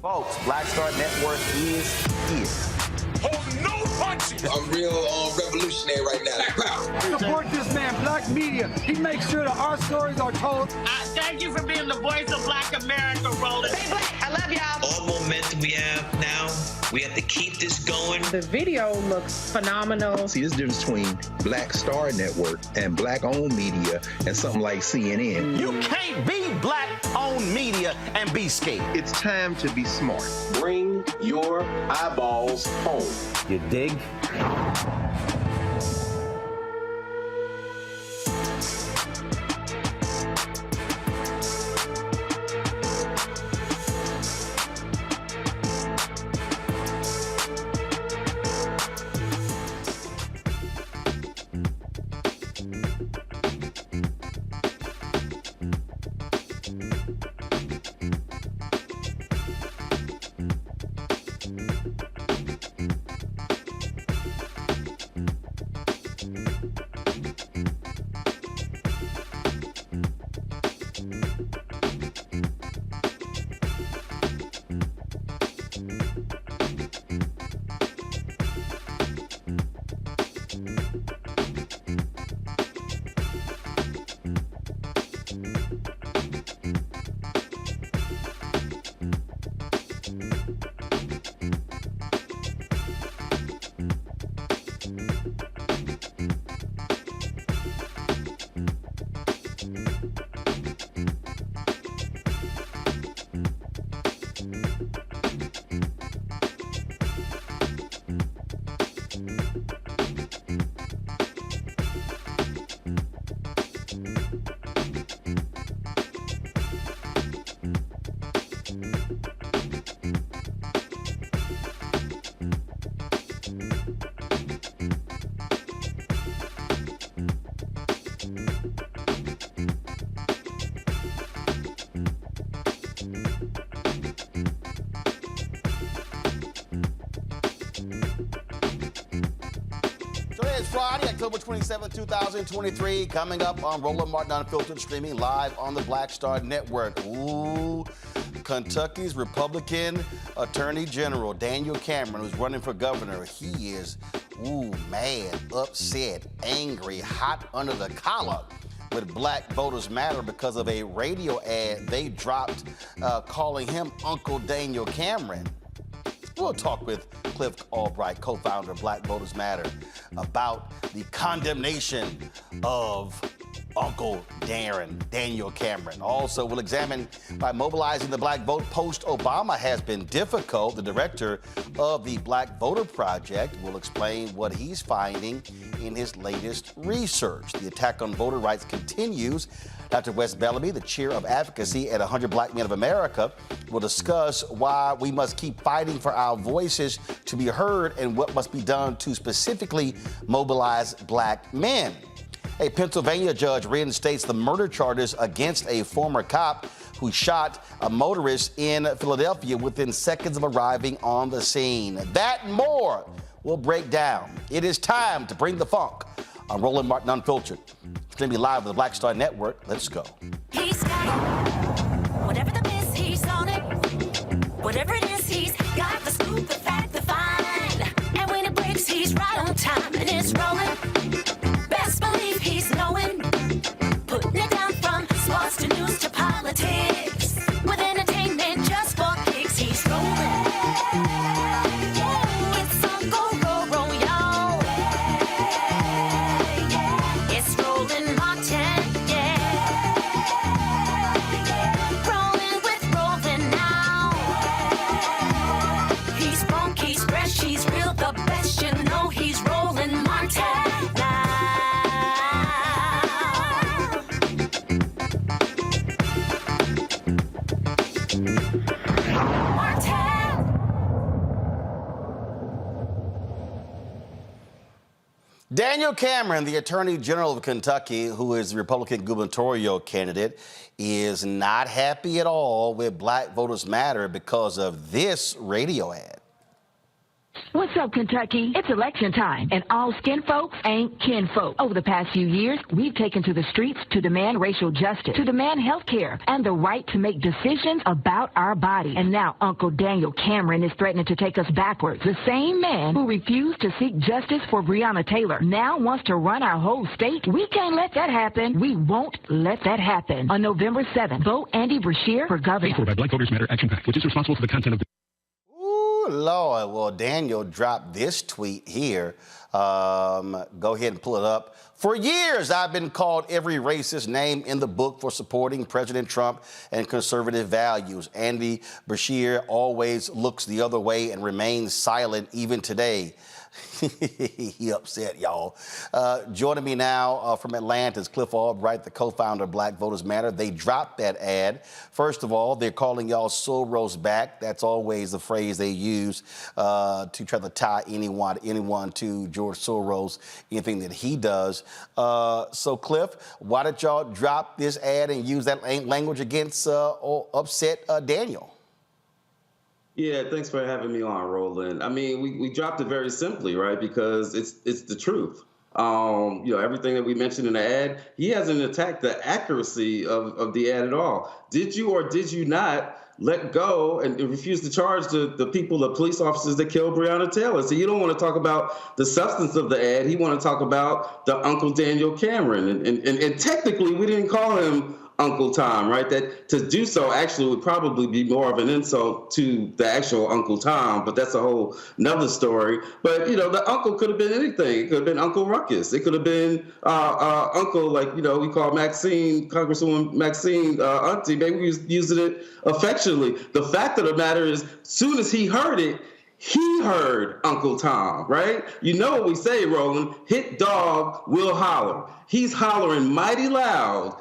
Folks, Black Star Network is here. Hold no punches! I'm real revolutionary right now. Support this man, Black Media. He makes sure that our stories are told. Thank you for being the voice of Black America, Roland. Stay black. I love y'all. All momentum we have now, we have to keep this going. The video looks phenomenal. See, there's a difference between Black Star Network and Black-owned media and something like CNN. You can't be Black-owned media and be scared. It's time to be smart. Bring your eyeballs home. You dig? Friday, October 27, 2023, coming up on Roland Martin Unfiltered, streaming live on the Black Star Network. Ooh, Kentucky's Republican Attorney General, Daniel Cameron, who's running for governor, he is, mad, upset, angry, hot under the collar with Black Voters Matter because of a radio ad they dropped calling him Uncle Daniel Cameron. We'll talk with Cliff Albright, co-founder of Black Voters Matter, about the condemnation of Uncle Daniel Cameron. Also, we'll examine why mobilizing the black vote post-Obama has been difficult. The director of the Black Voter Project will explain what he's finding in his latest research. The attack on voter rights continues. Dr. Wes Bellamy, the Chair of Advocacy at 100 Black Men of America, will discuss why we must keep fighting for our voices to be heard and what must be done to specifically mobilize black men. A Pennsylvania judge reinstates the murder charges against a former cop who shot a motorist in Philadelphia within seconds of arriving on the scene. That and more will break down. It is time to bring the funk on Roland Martin Unfiltered. It's going to be live with the Black Star Network. Let's go. He's got it. Whatever the miss, he's on it. Whatever it is, he's got the scoop, the fact, the find. And when it breaks, he's right on time and it's rolling. Best believe he's knowing. Putting it down from sports to news to politics. With entertainment just for kicks, he's rolling. It's Uncle Roro, y'all. It's Roland Martin, yeah. Rolling with Roland now. He's funk, he's fresh, he's real, the best, you know he's Roland Martin now. Daniel Cameron, the Attorney General of Kentucky, who is the Republican gubernatorial candidate, is not happy at all with Black Voters Matter because of this radio ad. What's up, Kentucky? It's election time, and all skin folks ain't kin folk. Over the past few years, we've taken to the streets to demand racial justice, to demand health care, and the right to make decisions about our body. And now Uncle Daniel Cameron is threatening to take us backwards. The same man who refused to seek justice for Breonna Taylor now wants to run our whole state. We can't let that happen. We won't let that happen. On November 7th, vote Andy Beshear for governor. Paid for by Black Voters Matter Action Pack, which is responsible for the content of the... Lord, well, Daniel dropped this tweet here. Go ahead and pull it up. For years, I've been called every racist name in the book for supporting President Trump and conservative values. Andy Beshear always looks the other way and remains silent even today. He upset, y'all. Joining me now from Atlanta is Cliff Albright, the co-founder of Black Voters Matter. They dropped that ad. First of all, they're calling y'all Soros back. That's always the phrase they use to try to tie anyone to George Soros, anything that he does. So, Cliff, why did y'all drop this ad and use that language against upset Daniel? Yeah, thanks for having me on, Roland. I mean, we dropped it very simply, right? Because it's the truth. Everything that we mentioned in the ad, he hasn't attacked the accuracy of the ad at all. Did you or did you not let go and refuse to charge the people, the police officers that killed Breonna Taylor? So you don't want to talk about the substance of the ad. He want to talk about the Uncle Daniel Cameron. And technically, we didn't call him Uncle Tom, right? That to do so actually would probably be more of an insult to the actual Uncle Tom, but that's a whole nother story. But, the uncle could have been anything. It could have been Uncle Ruckus. It could have been Uncle, we call Maxine, Congresswoman Maxine, auntie. Maybe we was using it affectionately. The fact of the matter is, as soon as he heard it, he heard Uncle Tom, right? You know what we say, Roland, hit dog will holler. He's hollering mighty loud.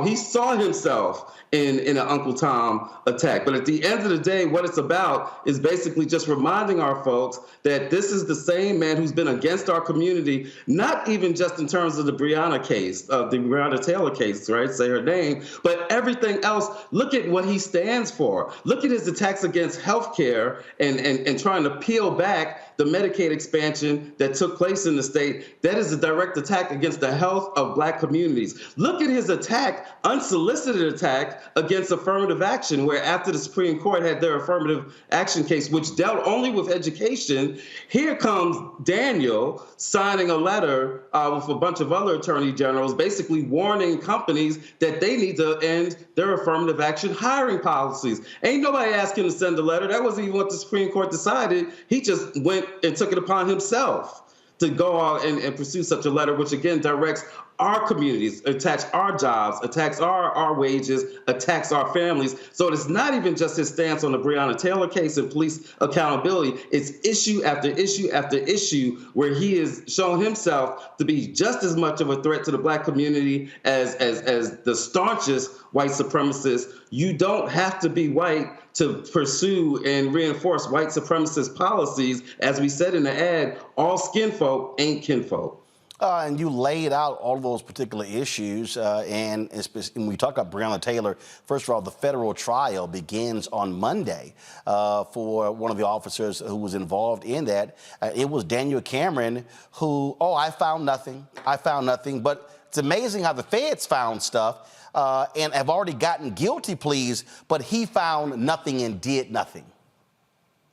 He saw himself in an Uncle Tom attack. But at the end of the day, what it's about is basically just reminding our folks that this is the same man who's been against our community, not even just in terms of the Breonna case, the Breonna Taylor case, right? Say her name, but everything else. Look at what he stands for. Look at his attacks against healthcare and trying to peel back the Medicaid expansion that took place in the state. That is a direct attack against the health of Black communities. Look at his attack, unsolicited attack against affirmative action, where after the Supreme Court had their affirmative action case, which dealt only with education, here comes Daniel signing a letter with a bunch of other attorney generals, basically warning companies that they need to end their affirmative action hiring policies. Ain't nobody asked him to send a letter. That wasn't even what the Supreme Court decided. He just went and took it upon himself to go out and pursue such a letter, which again directs our communities, attacks our jobs, attacks our wages, attacks our families. So it's not even just his stance on the Breonna Taylor case and police accountability. It's issue after issue after issue where he has shown himself to be just as much of a threat to the Black community as the staunchest white supremacist. You don't have to be white to pursue and reinforce white supremacist policies. As we said in the ad, all skin folk ain't kinfolk. And you laid out all of those particular issues. And when we talk about Breonna Taylor, first of all, the federal trial begins on Monday for one of the officers who was involved in that. It was Daniel Cameron who, I found nothing. But it's amazing how the feds found stuff and have already gotten guilty pleas, but he found nothing and did nothing.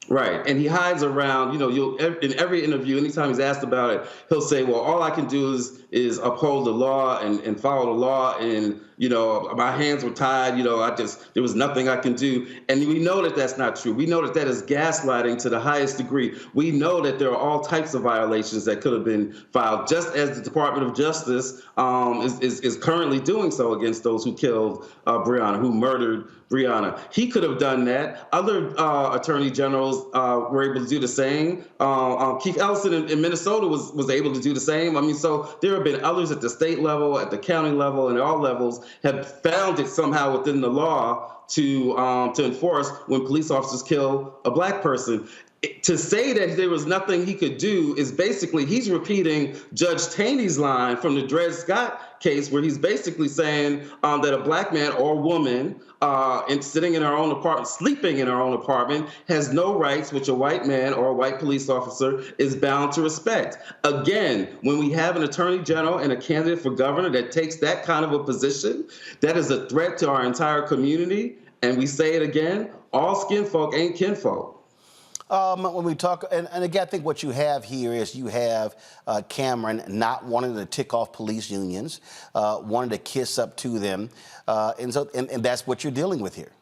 Right, and he hides around, you'll in every interview, anytime he's asked about it, he'll say, well, all I can do is uphold the law and follow the law, and, my hands were tied, there was nothing I can do. And we know that that's not true. We know that that is gaslighting to the highest degree. We know that there are all types of violations that could have been filed, just as the Department of Justice is currently doing so against those who killed Breonna, who murdered Breonna. He could have done that. Other attorney generals were able to do the same. Keith Ellison in Minnesota was able to do the same. I mean, so there have been others at the state level, at the county level, and at all levels have found it somehow within the law to enforce when police officers kill a Black person. To say that there was nothing he could do is basically, he's repeating Judge Taney's line from the Dred Scott case, where he's basically saying that a Black man or woman sitting in her own apartment, sleeping in her own apartment, has no rights which a white man or a white police officer is bound to respect. Again, when we have an attorney general and a candidate for governor that takes that kind of a position, that is a threat to our entire community. And we say it again, all skin folk ain't kinfolk. When we talk, and again, I think what you have here is you have Cameron not wanting to tick off police unions, wanting to kiss up to them, and that's what you're dealing with here.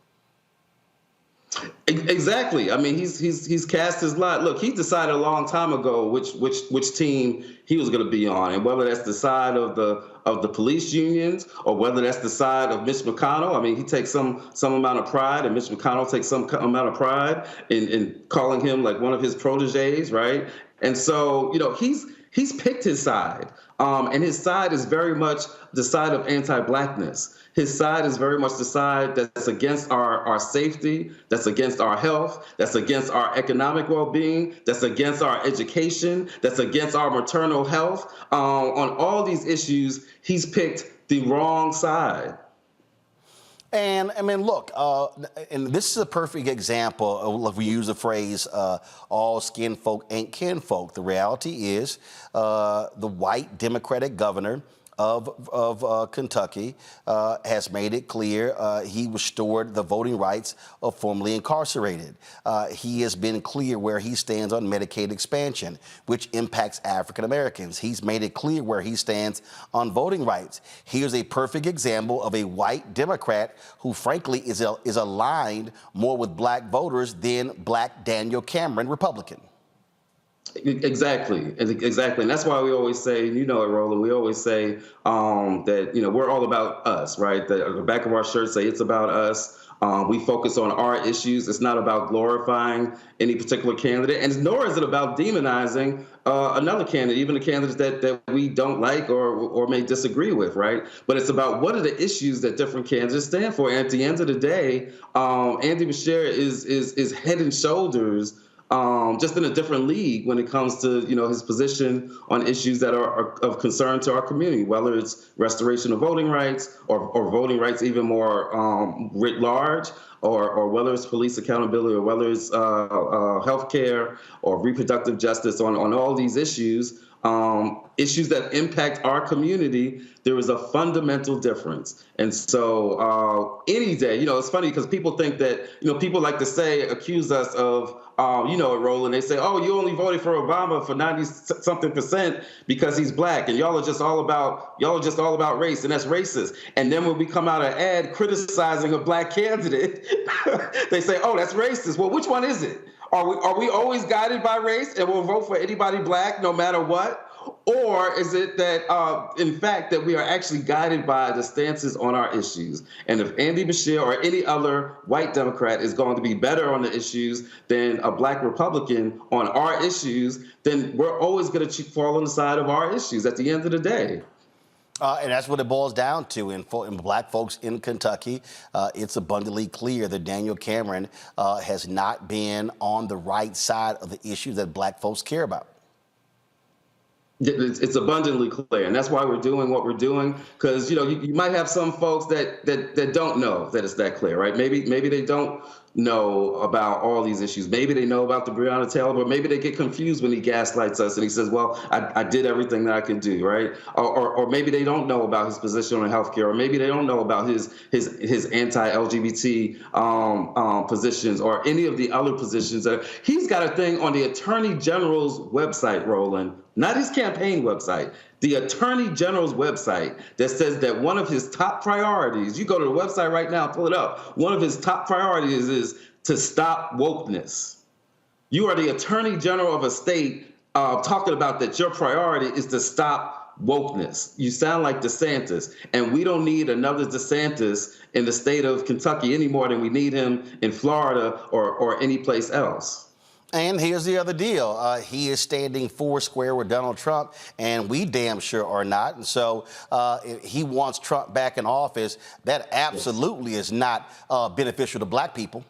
Exactly. I mean, he's cast his lot. Look, he decided a long time ago which team he was going to be on, and whether that's the side of the police unions or whether that's the side of Mitch McConnell. I mean, he takes some amount of pride, and Mitch McConnell takes some amount of pride in calling him like one of his proteges, right? And so, he's picked his side, and his side is very much the side of anti-Blackness. His side is very much the side that's against our safety, that's against our health, that's against our economic well-being, that's against our education, that's against our maternal health. On all these issues, he's picked the wrong side. And I mean, look, and this is a perfect example of, we use the phrase, all skin folk ain't kinfolk. The reality is the white Democratic governor of Kentucky has made it clear he restored the voting rights of formerly incarcerated. He has been clear where he stands on Medicaid expansion, which impacts African Americans. He's made it clear where he stands on voting rights. Here's a perfect example of a white Democrat who, frankly, is aligned more with Black voters than Black Daniel Cameron, Republican. Exactly. And that's why we always say, it, Roland, we always say that, we're all about us, right? The back of our shirt say it's about us. We focus on our issues. It's not about glorifying any particular candidate, and nor is it about demonizing another candidate, even a candidate that we don't like or may disagree with, right? But it's about what are the issues that different candidates stand for. And at the end of the day, Andy Beshear is head and shoulders just in a different league when it comes to, his position on issues that are of concern to our community, whether it's restoration of voting rights or voting rights even more writ large, or whether it's police accountability, or whether it's healthcare or reproductive justice. On all these issues, issues that impact our community, there is a fundamental difference. And so any day, it's funny because people think that, people like to accuse us of, Roland, they say, oh, you only voted for Obama for 90-something% because he's Black, and y'all are just all about race, and that's racist. And then when we come out an ad criticizing a Black candidate, they say, oh, that's racist. Well, which one is it? Are we always guided by race and we'll vote for anybody black no matter what? Or is it that, in fact, that we are actually guided by the stances on our issues? And if Andy Beshear or any other white Democrat is going to be better on the issues than a black Republican on our issues, then we're always going to fall on the side of our issues at the end of the day. And that's what it boils down to. In black folks in Kentucky, it's abundantly clear that Daniel Cameron has not been on the right side of the issues that black folks care about. It's abundantly clear, and that's why we're doing what we're doing. Because you might have some folks that don't know that it's that clear, right? Maybe they don't know about all these issues. Maybe they know about the Breonna Taylor, but maybe they get confused when he gaslights us and he says, "Well, I did everything that I could do," right? Or maybe they don't know about his position on healthcare, or maybe they don't know about his anti-LGBT positions or any of the other positions. He's got a thing on the Attorney General's website, Roland. Not his campaign website, the Attorney General's website, that says that one of his top priorities, you go to the website right now, pull it up, one of his top priorities is to stop wokeness. You are the Attorney General of a state talking about that your priority is to stop wokeness. You sound like DeSantis, and we don't need another DeSantis in the state of Kentucky any more than we need him in Florida or any place else. And here's the other deal. He is standing foursquare with Donald Trump, and we damn sure are not. And so if he wants Trump back in office, that absolutely is not beneficial to black people.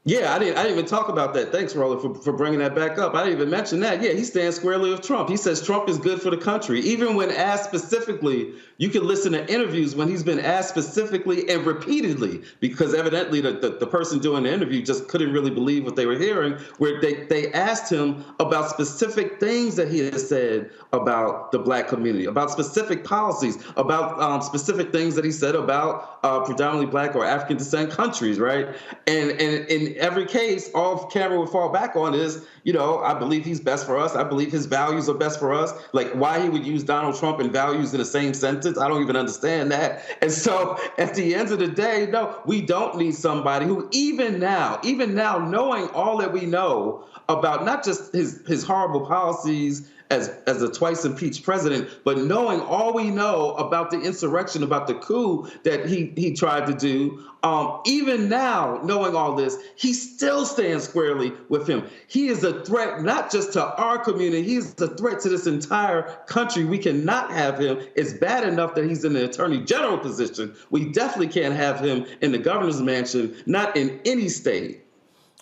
Yeah, I didn't even talk about that. Thanks, Roland, for bringing that back up. I didn't even mention that. Yeah, he stands squarely with Trump. He says Trump is good for the country. Even when asked specifically, you can listen to interviews when he's been asked specifically and repeatedly, because evidently the person doing the interview just couldn't really believe what they were hearing, where they asked him about specific things that he has said about the black community, about specific policies, about specific things that he said about predominantly black or African descent countries, right? And in every case, all Cameron would fall back on is, I believe he's best for us. I believe his values are best for us. Like, why he would use Donald Trump and values in the same sentence, I don't even understand that. And so at the end of the day, no, we don't need somebody who even now, knowing all that we know about not just his horrible policies as a twice impeached president, but knowing all we know about the insurrection, about the coup that he tried to do, even now, knowing all this, he still stands squarely with him. He is a threat not just to our community, he's a threat to this entire country. We cannot have him. It's bad enough that he's in the Attorney General position. We definitely can't have him in the governor's mansion, not in any state.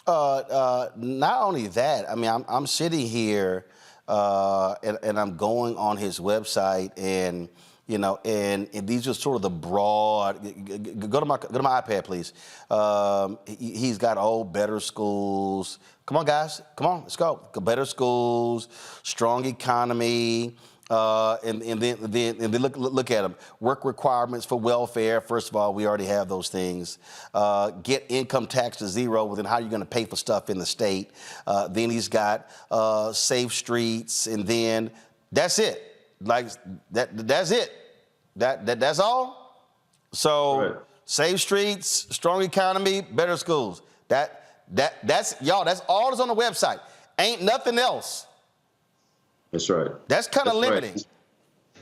Not only that, I mean, I'm sitting here and I'm going on his website, and and these are sort of the broad. Go to my iPad, please. He's got better schools. Come on, guys. Come on, let's go. Better schools, strong economy. And then look at them. Work requirements for welfare. First of all, we already have those things. Get income tax to zero. Well, then how are you going to pay for stuff in the state? Then he's got safe streets, and then that's it. Like that's it. That's all. So right. Safe streets, strong economy, better schools. That's y'all. That's all that's on the website. Ain't nothing else. That's right. That's kind of limiting. Right.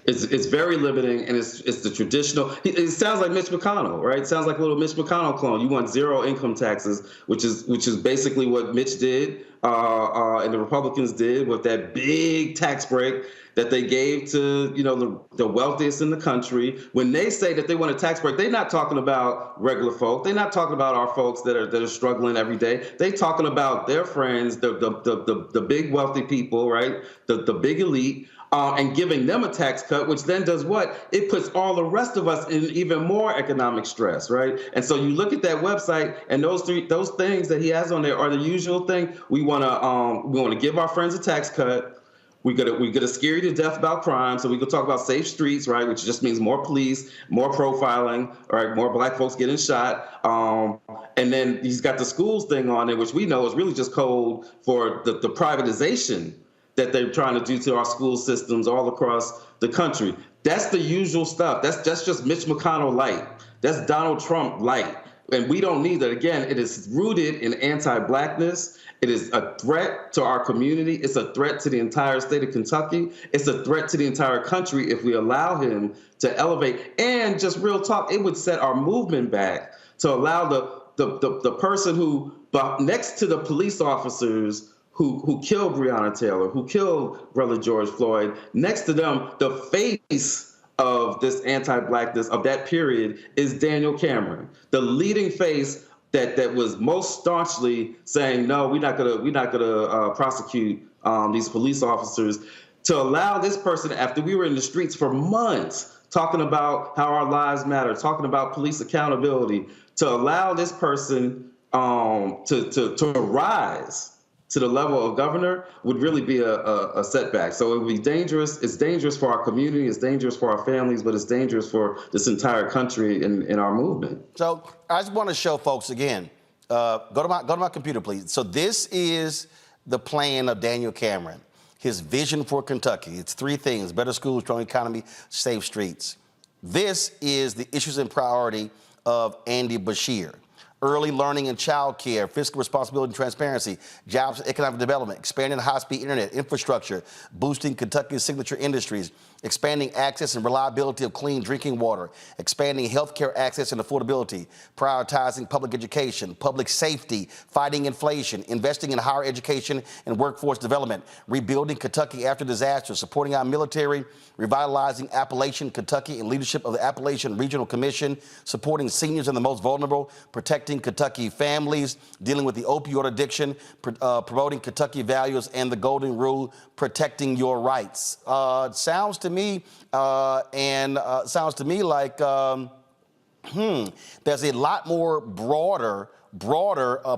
It's very limiting, and it's the traditional. It sounds like Mitch McConnell, right? It sounds like a little Mitch McConnell clone. You want zero income taxes, which is basically what Mitch did, and the Republicans did with that big tax break that they gave to the wealthiest in the country. When they say that they want a tax break, they're not talking about regular folk. They're not talking about our folks that are struggling every day. They're talking about their friends, the big wealthy people, right? The big elite. And giving them a tax cut, which then does what? It puts all the rest of us in even more economic stress, right? And so you look at that website, and those things that he has on there are the usual thing. We want to give our friends a tax cut. We're gonna scare you to death about crime. So we could talk about safe streets, right? Which just means more police, more profiling, right? More black folks getting shot. And then he's got the schools thing on there, which we know is really just code for the privatization that they're trying to do to our school systems all across the country. That's the usual stuff. That's just Mitch McConnell light. That's Donald Trump light. And we don't need that. Again, it is rooted in anti-Blackness. It is a threat to our community. It's a threat to the entire state of Kentucky. It's a threat to the entire country if we allow him to elevate. And just real talk, it would set our movement back to allow the person who, next to the police officers who killed Breonna Taylor, who killed Brother George Floyd, next to them, the face of this anti-Blackness of that period is Daniel Cameron, the leading face that was most staunchly saying, no, we're not gonna prosecute these police officers. To allow this person, after we were in the streets for months talking about how our lives matter, talking about police accountability, to allow this person to rise to the level of governor would really be a setback. So it would be dangerous. It's dangerous for our community. It's dangerous for our families, but it's dangerous for this entire country and our movement. So I just want to show folks again. Go to my computer, please. So this is the plan of Daniel Cameron. His vision for Kentucky. It's three things: better schools, strong economy, safe streets. This is the issues and priority of Andy Beshear. Early learning and child care, fiscal responsibility and transparency, jobs and economic development, expanding high-speed internet infrastructure, boosting Kentucky's signature industries, expanding access and reliability of clean drinking water, expanding healthcare access and affordability, prioritizing public education, public safety, fighting inflation, investing in higher education and workforce development, rebuilding Kentucky after disaster, supporting our military, revitalizing Appalachian Kentucky and leadership of the Appalachian Regional Commission, supporting seniors and the most vulnerable, protecting Kentucky families, dealing with the opioid addiction, promoting Kentucky values and the golden rule, protecting your rights. Sounds to me like there's a lot more broader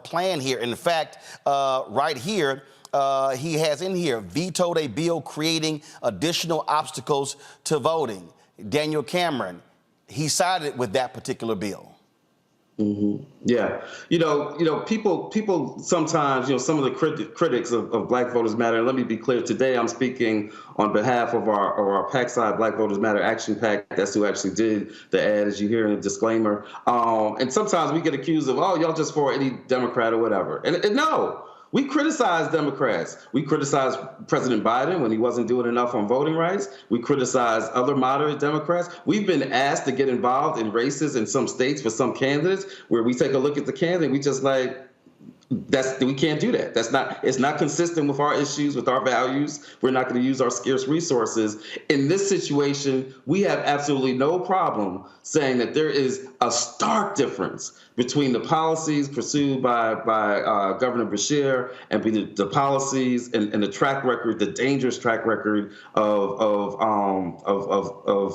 plan here. In fact, right here, he has in here vetoed a bill creating additional obstacles to voting. Daniel Cameron, he sided with that particular bill. Mm-hmm. Yeah. People sometimes, some of the critics of Black Voters Matter, and let me be clear, today I'm speaking on behalf of our PAC side, Black Voters Matter Action PAC. That's who actually did the ad, as you hear in the disclaimer. And sometimes we get accused of, y'all just for any Democrat or whatever. And no. We criticize Democrats. We criticize President Biden when he wasn't doing enough on voting rights. We criticize other moderate Democrats. We've been asked to get involved in races in some states for some candidates where we take a look at the candidate, we just we can't do that. It's not consistent with our issues, with our values. We're not going to use our scarce resources. In this situation, we have absolutely no problem saying that there is a stark difference between the policies pursued by Governor Beshear and the policies and the track record, the dangerous track record of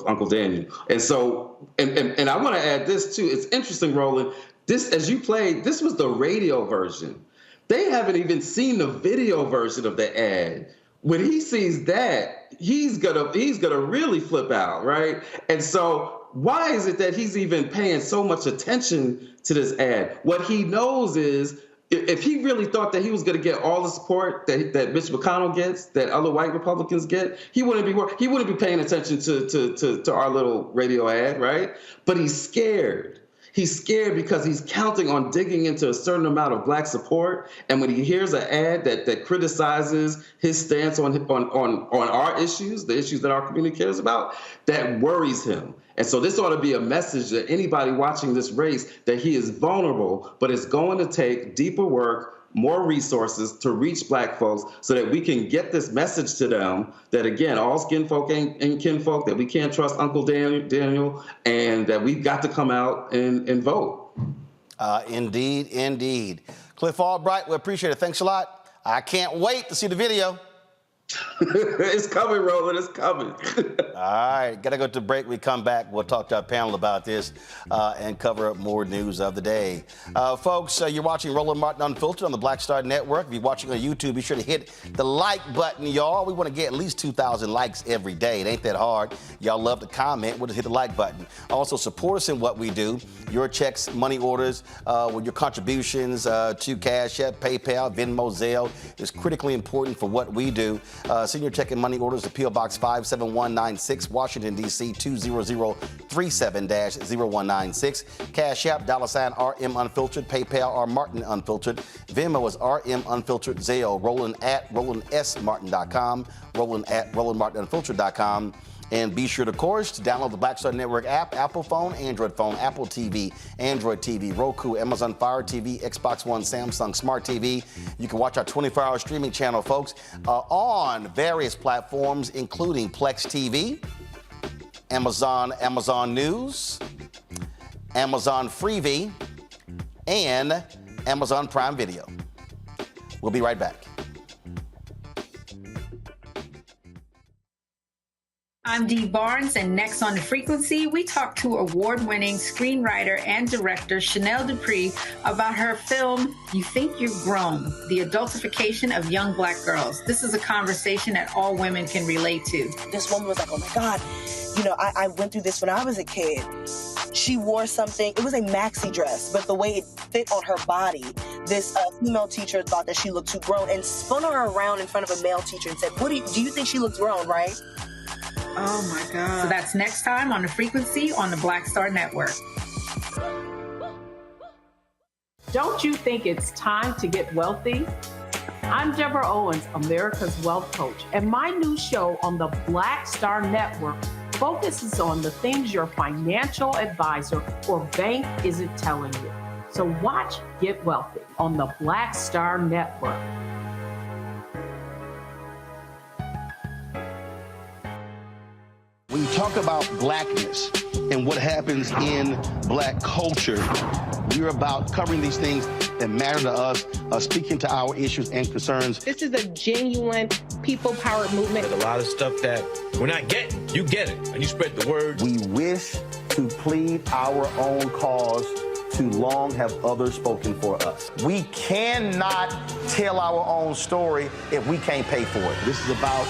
Uncle Daniel. And so, and I want to add this too. It's interesting, Roland. This, as you played, this was the radio version. They haven't even seen the video version of the ad. When he sees that, he's gonna really flip out, right? And so why is it that he's even paying so much attention to this ad? What he knows is, if he really thought that he was going to get all the support that Mitch McConnell gets, that other white Republicans get, he wouldn't be paying attention to our little radio ad, right? But he's scared. He's scared because he's counting on digging into a certain amount of Black support. And when he hears an ad that criticizes his stance on our issues, the issues that our community cares about, that worries him. And so this ought to be a message to anybody watching this race that he is vulnerable, but it's going to take deeper work, more resources to reach Black folks so that we can get this message to them that, again, all skin folk ain't kinfolk, that we can't trust Uncle Daniel, and that we've got to come out and vote. Indeed. Cliff Albright, we appreciate it. Thanks a lot. I can't wait to see the video. It's coming, Roland. It's coming. All right. Got to go to break. We come back. We'll talk to our panel about this and cover up more news of the day. Folks, you're watching Roland Martin Unfiltered on the Black Star Network. If you're watching on YouTube, be sure to hit the like button, y'all. We want to get at least 2,000 likes every day. It ain't that hard. Y'all love to comment. We'll just hit the like button. Also, support us in what we do. Your checks, money orders, with your contributions to Cash App, PayPal, Venmo, Zelle is critically important for what we do. Senior check and money orders to P.O. Box 57196. 0196, Washington, D.C. 20037-0196. Cash App, $RM Unfiltered. PayPal, R Martin Unfiltered. Venmo is RM Unfiltered. Zelle, Roland at RolandSMartin.com. Roland at RolandMartinUnfiltered.com. And be sure, of course, to download the Black Star Network app, Apple phone, Android phone, Apple TV, Android TV, Roku, Amazon Fire TV, Xbox One, Samsung Smart TV. You can watch our 24-hour streaming channel, folks, on various platforms, including Plex TV, Amazon News, Amazon Freevee, and Amazon Prime Video. We'll be right back. I'm Dee Barnes, and next on The Frequency, we talk to award-winning screenwriter and director Chanel Dupree about her film, You Think You're Grown, the adultification of young Black girls. This is a conversation that all women can relate to. This woman was like, oh my God, you know, I went through this when I was a kid. She wore something, it was a maxi dress, but the way it fit on her body, this female teacher thought that she looked too grown and spun her around in front of a male teacher and said, do you think she looks grown, right? Oh my God. So that's next time on The Frequency on the Black Star Network. Don't you think it's time to get wealthy? I'm Deborah Owens, America's Wealth Coach, and my new show on the Black Star Network focuses on the things your financial advisor or bank isn't telling you. So watch Get Wealthy on the Black Star Network. When you talk about blackness and what happens in Black culture, we're about covering these things that matter to us, speaking to our issues and concerns. This is a genuine people-powered movement. There's a lot of stuff that we're not getting. You get it, and you spread the word. We wish to plead our own cause. Too long have others spoken for us. We cannot tell our own story if we can't pay for it. This is about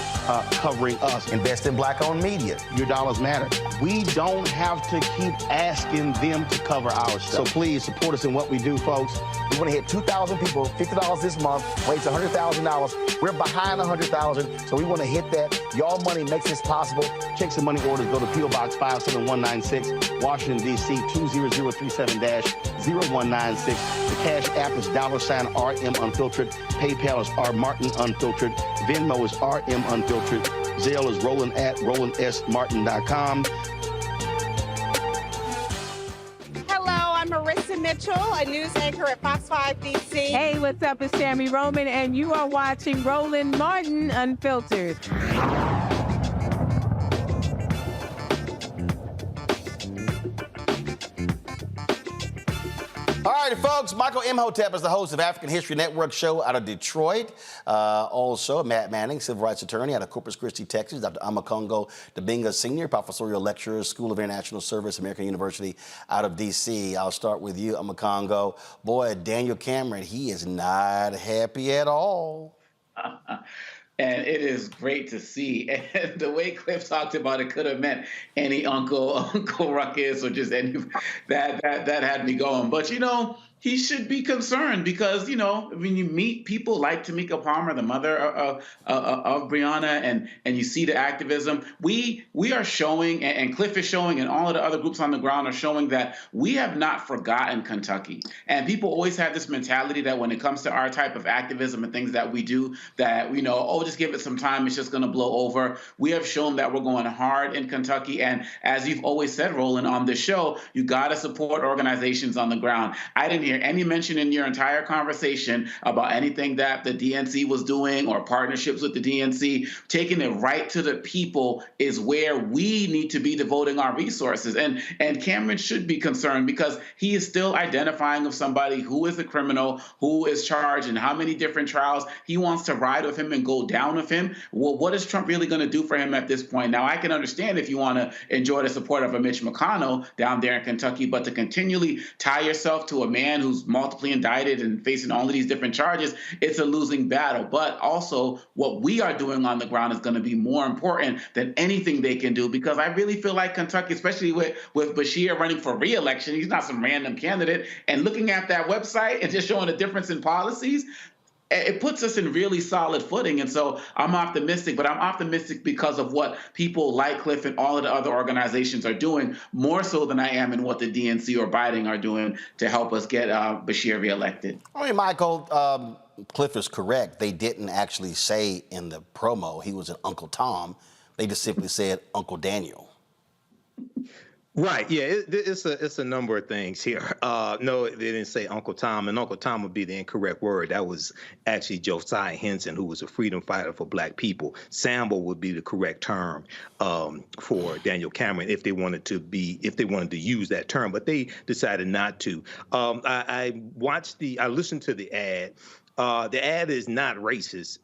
covering us. Invest in Black-owned media. Your dollars matter. We don't have to keep asking them to cover our stuff. So please support us in what we do, folks. We want to hit 2,000 people, $50 this month, raise $100,000. We're behind 100,000, so we want to hit that. Y'all money makes this possible. Check some money orders. Go to P.O. Box 57196, Washington, D.C. 20037-0196. The Cash App is $RM Unfiltered. PayPal is R Martin Unfiltered. Venmo is RM Unfiltered. Zelle is Roland at RolandSMartin.com. I'm Marissa Mitchell, a news anchor at Fox 5 DC. Hey, what's up? It's Tammy Roman, and you are watching Roland Martin Unfiltered. All right, folks, Michael Imhotep is the host of African History Network show out of Detroit. Also, Matt Manning, civil rights attorney out of Corpus Christi, Texas. Dr. Amakongo Dabinga, senior professorial lecturer, School of International Service, American University out of D.C. I'll start with you, Amakongo. Boy, Daniel Cameron, he is not happy at all. And it is great to see. And the way Cliff talked about it could have meant any Uncle Ruckus or just any that had me going. But you know, he should be concerned because, you know, when you meet people like Tamika Palmer, the mother of Breonna, and you see the activism, we are showing, and Cliff is showing, and all of the other groups on the ground are showing that we have not forgotten Kentucky. And people always have this mentality that when it comes to our type of activism and things that we do, that, you know, oh, just give it some time, it's just going to blow over. We have shown that we're going hard in Kentucky. And as you've always said, Roland, on this show, you got to support organizations on the ground. I didn't hear any mention in your entire conversation about anything that the DNC was doing or partnerships with the DNC. Taking it right to the people is where we need to be devoting our resources. And Cameron should be concerned because he is still identifying of somebody who is a criminal, who is charged, and how many different trials he wants to ride with him and go down with him. Well, what is Trump really going to do for him at this point? Now, I can understand if you want to enjoy the support of a Mitch McConnell down there in Kentucky, but to continually tie yourself to a man who's multiply indicted and facing all of these different charges, it's a losing battle. But also what we are doing on the ground is going to be more important than anything they can do, because I really feel like Kentucky, especially with Beshear running for re-election, he's not some random candidate, and looking at that website and just showing a difference in policies, it puts us in really solid footing. And so I'm optimistic, but I'm optimistic because of what people like Cliff and all of the other organizations are doing, more so than I am in what the DNC or Biden are doing to help us get Beshear reelected. I mean, Michael, Cliff is correct. They didn't actually say in the promo he was an Uncle Tom. They just simply said Uncle Daniel. Right. Yeah, it's a number of things here. No, they didn't say Uncle Tom, and Uncle Tom would be the incorrect word. That was actually Josiah Henson, who was a freedom fighter for Black people. Sambo would be the correct term for Daniel Cameron if they wanted to use that term, but they decided not to. I listened to the ad. The ad is not racist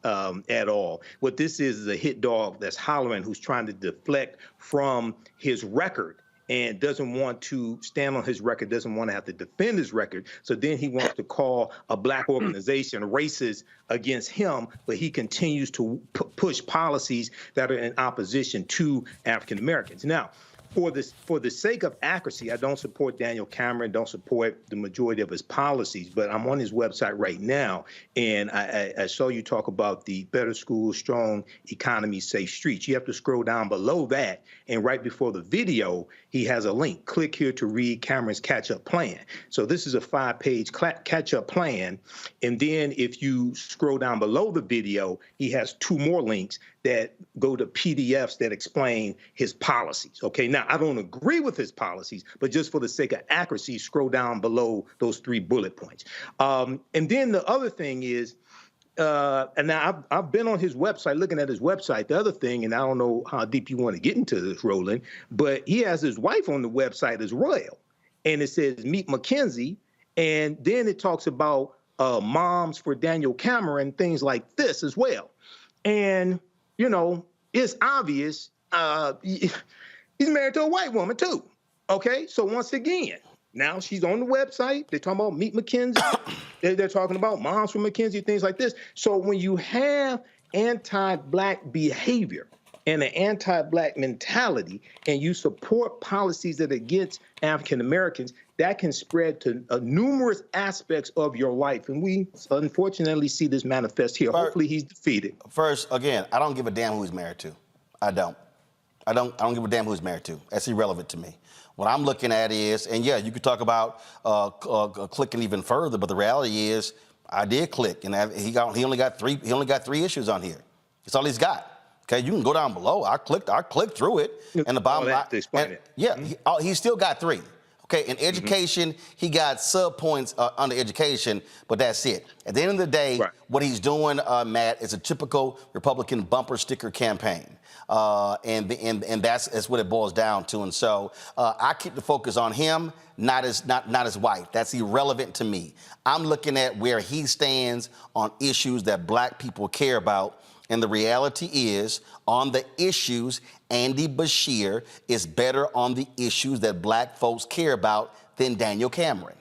at all. What this is a hit dog that's hollering, who's trying to deflect from his record and doesn't want to stand on his record, doesn't want to have to defend his record. So then he wants to call a Black organization racist against him, but he continues to push policies that are in opposition to African Americans. Now, for the sake of accuracy, I don't support Daniel Cameron, don't support the majority of his policies, but I'm on his website right now, and I saw you talk about the better schools, strong economy, safe streets. You have to scroll down below that, and right before the video, he has a link. Click here to read Cameron's catch-up plan. So this is a 5-page catch-up plan, and then if you scroll down below the video, he has 2 more links that go to PDFs that explain his policies. Okay, now I don't agree with his policies, but just for the sake of accuracy, scroll down below those 3 bullet points. And then the other thing is, and now I've been on his website, looking at his website. The other thing, and I don't know how deep you want to get into this, Roland, but he has his wife on the website as well. And it says, meet Mackenzie. And then it talks about moms for Daniel Cameron, things like this as well. And you know, it's obvious he's married to a white woman, too. Okay, so once again, now she's on the website. They're talking about Meet Mackenzie. They're talking about moms from Mackenzie, things like this. So when you have anti-Black behavior and an anti-Black mentality, and you support policies that are against African Americans, that can spread to numerous aspects of your life. And we unfortunately see this manifest here. Hopefully he's defeated. First, again, I don't give a damn who he's married to. I don't give a damn who he's married to. That's irrelevant to me. What I'm looking at is, and yeah, you could talk about clicking even further, but the reality is I did click, and he only got 3 issues on here. That's all he's got. Okay, you can go down below. I clicked through it, and the bottom line. Yeah, he still got 3. Okay, in education, he got sub-points under education, but that's it. At the end of the day, what he's doing, Matt, is a typical Republican bumper sticker campaign. And that's what it boils down to. And so I keep the focus on him, not his wife. That's irrelevant to me. I'm looking at where he stands on issues that Black people care about. And the reality is, on the issues, Andy Beshear is better on the issues that Black folks care about than Daniel Cameron.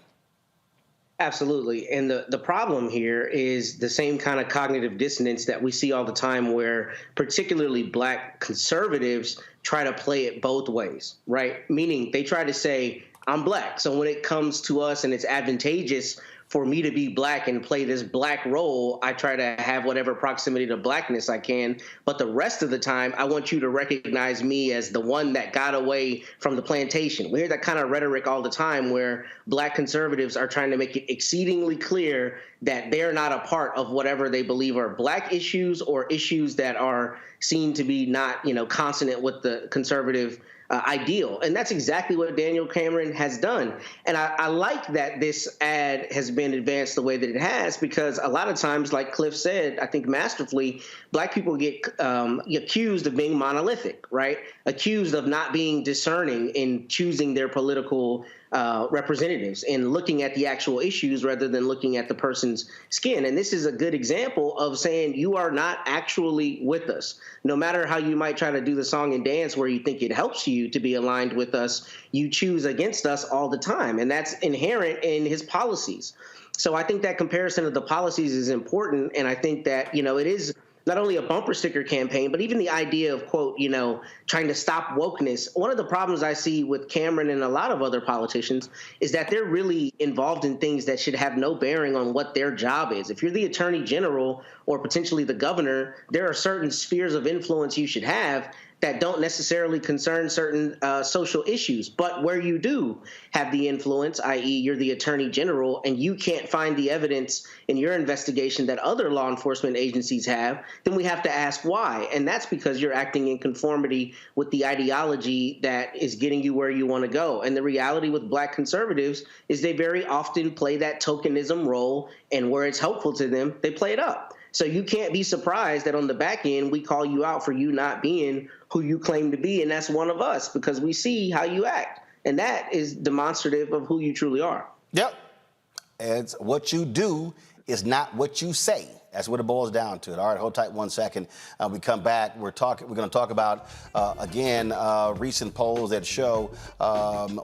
Absolutely. And the problem here is the same kind of cognitive dissonance that we see all the time, where particularly Black conservatives try to play it both ways, right? Meaning they try to say, I'm Black, so when it comes to us and it's advantageous for me to be Black and play this Black role, I try to have whatever proximity to Blackness I can. But the rest of the time, I want you to recognize me as the one that got away from the plantation. We hear that kind of rhetoric all the time, where Black conservatives are trying to make it exceedingly clear that they're not a part of whatever they believe are Black issues or issues that are seen to be not, consonant with the conservative ideal. And that's exactly what Daniel Cameron has done. And I like that this ad has been advanced the way that it has, because a lot of times, like Cliff said, I think masterfully, Black people get accused of being monolithic, right? Accused of not being discerning in choosing their political representatives and looking at the actual issues rather than looking at the person's skin. And this is a good example of saying you are not actually with us. No matter how you might try to do the song and dance where you think it helps you to be aligned with us, you choose against us all the time. And that's inherent in his policies. So I think that comparison of the policies is important. And I think that, it is not only a bumper sticker campaign, but even the idea of, quote, trying to stop wokeness. One of the problems I see with Cameron and a lot of other politicians is that they're really involved in things that should have no bearing on what their job is. If you're the attorney general or potentially the governor, there are certain spheres of influence you should have that don't necessarily concern certain social issues. But where you do have the influence, i.e. you're the attorney general, and you can't find the evidence in your investigation that other law enforcement agencies have, then we have to ask why. And that's because you're acting in conformity with the ideology that is getting you where you want to go. And the reality with Black conservatives is they very often play that tokenism role, and where it's helpful to them, they play it up. So you can't be surprised that on the back end, we call you out for you not being who you claim to be, and that's one of us, because we see how you act. And that is demonstrative of who you truly are. Yep. It's what you do is not what you say. That's what it boils down to. All right, hold tight 1 second. We come back. We're going to talk about, again, recent polls that show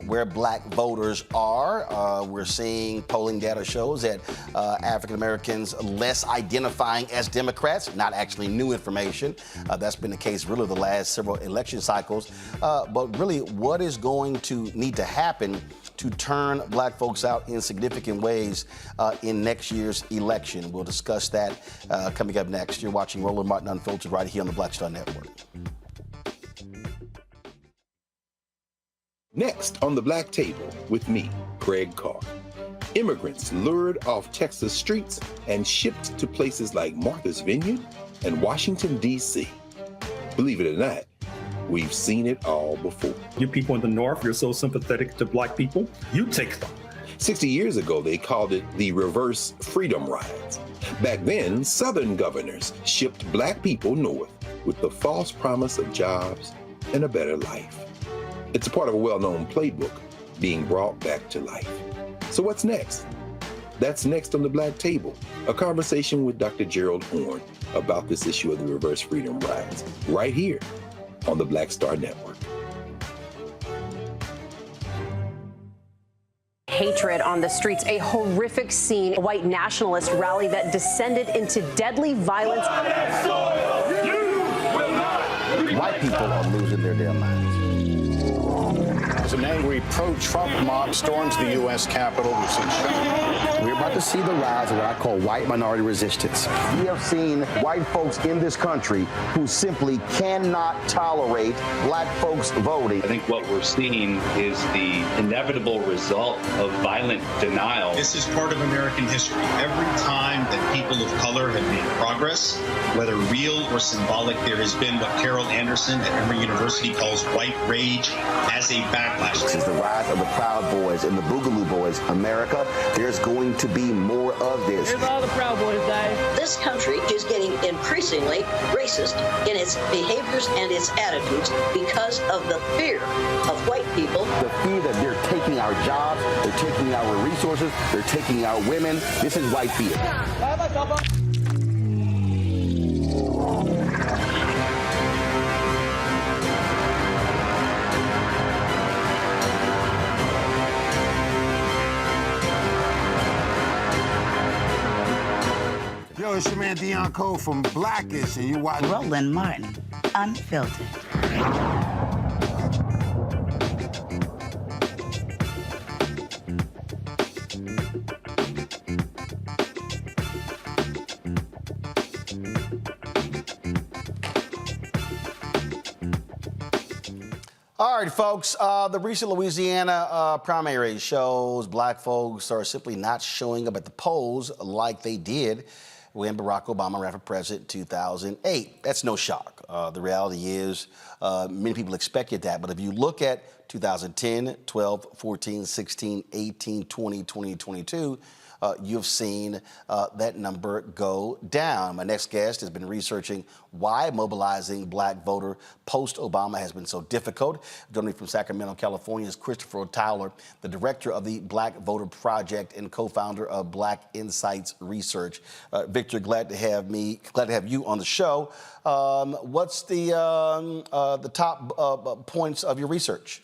where Black voters are. We're seeing polling data shows that African Americans less identifying as Democrats, not actually new information. That's been the case really the last several election cycles. But really, what is going to need to happen to turn Black folks out in significant ways in next year's election? We'll discuss that coming up next. You're watching Roland Martin Unfiltered right here on the Black Star Network. Next on the Black Table with me, Craig Carr. Immigrants lured off Texas streets and shipped to places like Martha's Vineyard and Washington, D.C. Believe it or not, we've seen it all before. You people in the North, you're so sympathetic to Black people, you take them. 60 years ago, they called it the reverse freedom rides. Back then, Southern governors shipped Black people north with the false promise of jobs and a better life. It's a part of a well-known playbook being brought back to life. So what's next? That's next on the Black Table, a conversation with Dr. Gerald Horne about this issue of the reverse freedom rides, right here on the Black Star Network. Hatred on the streets, a horrific scene, a white nationalist rally that descended into deadly violence. White people are losing their damn minds. As an angry pro-Trump mob storms the U.S. Capitol, We're about to see the rise of what I call white minority resistance. We have seen white folks in this country who simply cannot tolerate Black folks voting. I think what we're seeing is the inevitable result of violent denial. This is part of American history. Every time that people of color have made progress, whether real or symbolic, there has been what Carol Anderson at Emory University calls white rage as a backlash. This is the rise of the Proud Boys and the Boogaloo Boys. America, there's going to be more of this. Here's all the Proud Boys, guys. This country is getting increasingly racist in its behaviors and its attitudes because of the fear of white people. The fear that they're taking our jobs, they're taking our resources, they're taking our women. This is white fear. Yo, it's your man Dion Cole from Blackish, and you watch Roland Martin Unfiltered. All right, folks, the recent Louisiana primary shows Black folks are simply not showing up at the polls like they did when Barack Obama ran for president in 2008. That's no shock. The reality is many people expected that. But if you look at 2010, 12, 14, 16, 18, 20, 2022, you've seen that number go down. My next guest has been researching why mobilizing Black voter post-Obama has been so difficult. Joining me from Sacramento, California is Christopher Tyler, the director of the Black Voter Project and co-founder of Black Insights Research. Victor, glad to have you on the show. What's the top points of your research?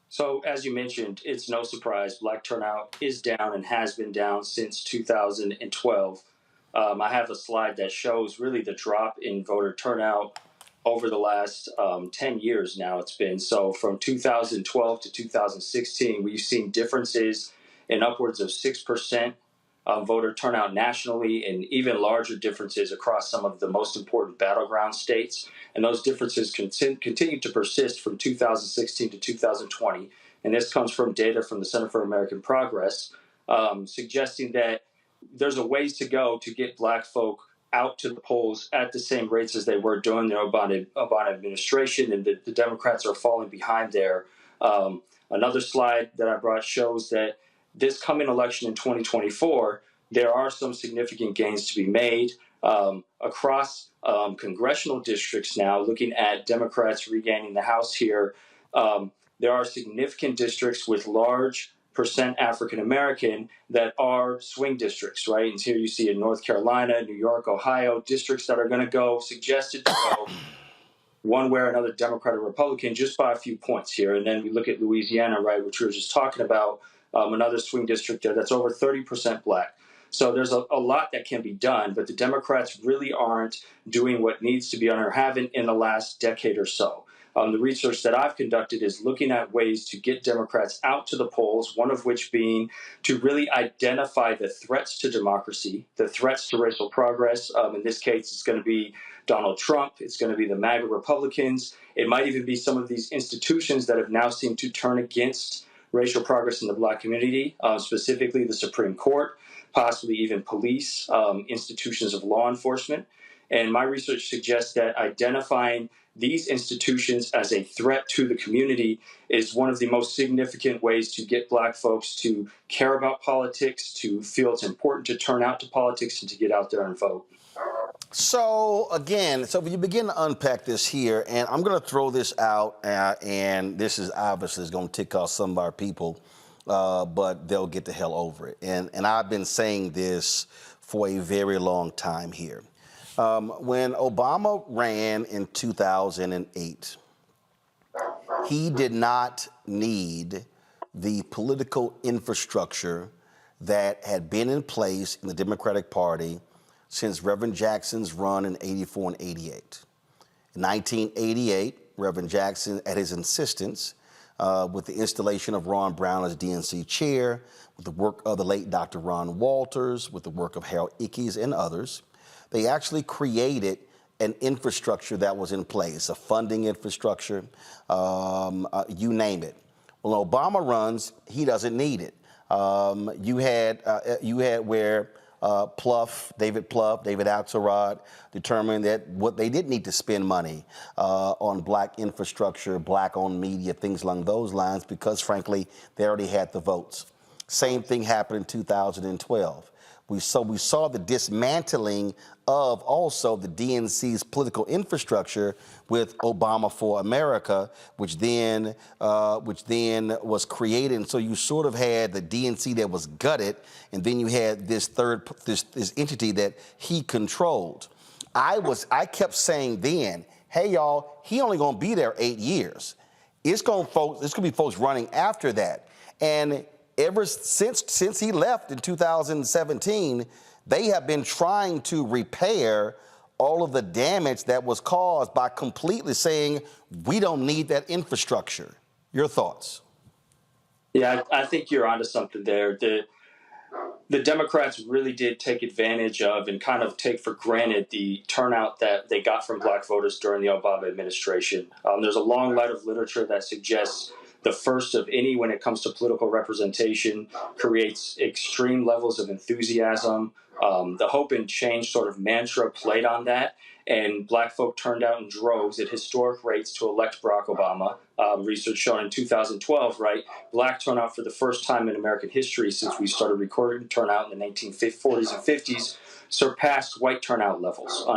So, as you mentioned, it's no surprise Black turnout is down and has been down since 2012. I have a slide that shows really the drop in voter turnout over the last 10 years now it's been. So from 2012 to 2016, we've seen differences in upwards of 6% voter turnout nationally, and even larger differences across some of the most important battleground states. And those differences continue to persist from 2016 to 2020. And this comes from data from the Center for American Progress, suggesting that there's a ways to go to get Black folk out to the polls at the same rates as they were during the Obama administration, and the Democrats are falling behind there. Another slide that I brought shows that this coming election in 2024, there are some significant gains to be made across congressional districts now. Looking at Democrats regaining the House here, there are significant districts with large percent African American that are swing districts, right? And here you see in North Carolina, New York, Ohio, districts that are going to go, suggested to go one way or another, Democrat or Republican, just by a few points here. And then we look at Louisiana, right, which we were just talking about, another swing district there that's over 30% Black. So there's a lot that can be done, but the Democrats really aren't doing what needs to be done or haven't in the last decade or so. The research that I've conducted is looking at ways to get Democrats out to the polls, one of which being to really identify the threats to democracy, the threats to racial progress. In this case, it's going to be Donald Trump. It's going to be the MAGA Republicans. It might even be some of these institutions that have now seemed to turn against racial progress in the Black community, specifically the Supreme Court, possibly even police, institutions of law enforcement. And my research suggests that identifying these institutions as a threat to the community is one of the most significant ways to get Black folks to care about politics, to feel it's important to turn out to politics, and to get out there and vote. So again, so you begin to unpack this here, and I'm going to throw this out, and this is obviously going to tick off some of our people, but they'll get the hell over it. And I've been saying this for a very long time here. When Obama ran in 2008, he did not need the political infrastructure that had been in place in the Democratic Party since Reverend Jackson's run in 84 and 88. In 1988, Reverend Jackson, at his insistence, with the installation of Ron Brown as DNC chair, with the work of the late Dr. Ron Walters, with the work of Harold Ickes and others, they actually created an infrastructure that was in place, a funding infrastructure, you name it. When Obama runs, he doesn't need it. You had where David Axelrod determined that what they did need to spend money on Black infrastructure, Black-owned media, things along those lines, because frankly, they already had the votes. Same thing happened in 2012. We saw the dismantling of also the DNC's political infrastructure with Obama for America, which then was created. And so you sort of had the DNC that was gutted, and then you had this this entity that he controlled. I kept saying then, hey y'all, he only gonna be there 8 years. It's gonna be folks running after that. And ever since he left in 2017, they have been trying to repair all of the damage that was caused by completely saying, we don't need that infrastructure. Your thoughts? Yeah, I think you're onto something there. The Democrats really did take advantage of and kind of take for granted the turnout that they got from Black voters during the Obama administration. There's a long line of literature that suggests the first of any when it comes to political representation creates extreme levels of enthusiasm. The hope and change sort of mantra played on that, and Black folk turned out in droves at historic rates to elect Barack Obama. Research showing in 2012, right, Black turnout for the first time in American history since we started recording turnout in the 1940s and 50s surpassed white turnout levels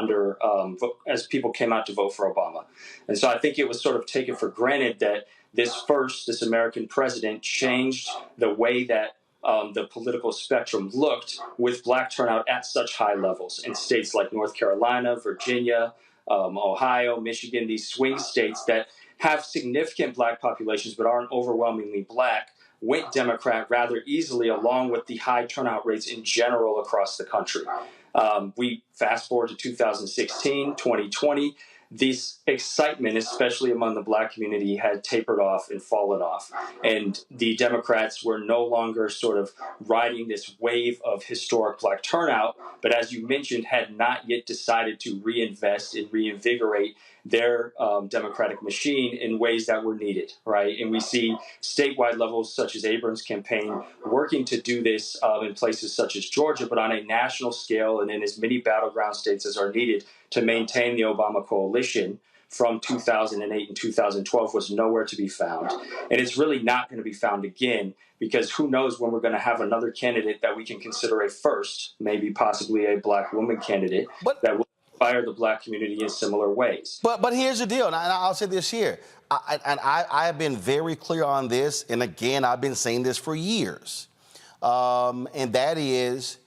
as people came out to vote for Obama. And so I think it was sort of taken for granted that this American president changed the way that the political spectrum looked with Black turnout at such high levels in states like North Carolina, Virginia, Ohio, Michigan, these swing states that have significant Black populations but aren't overwhelmingly Black. went Democrat rather easily, along with the high turnout rates in general across the country. We fast forward to 2016, 2020. This excitement, especially among the Black community, had tapered off and fallen off. And the Democrats were no longer sort of riding this wave of historic Black turnout, but as you mentioned, had not yet decided to reinvest and reinvigorate their Democratic machine in ways that were needed, right? And we see statewide levels such as Abrams' campaign working to do this in places such as Georgia, but on a national scale and in as many battleground states as are needed to maintain the Obama coalition from 2008 and 2012 was nowhere to be found. And it's really not going to be found again, because who knows when we're going to have another candidate that we can consider a first, maybe possibly a Black woman candidate that will inspire the Black community in similar ways. But here's the deal, and I'll say this here. I have been very clear on this, and again, I've been saying this for years. And that is,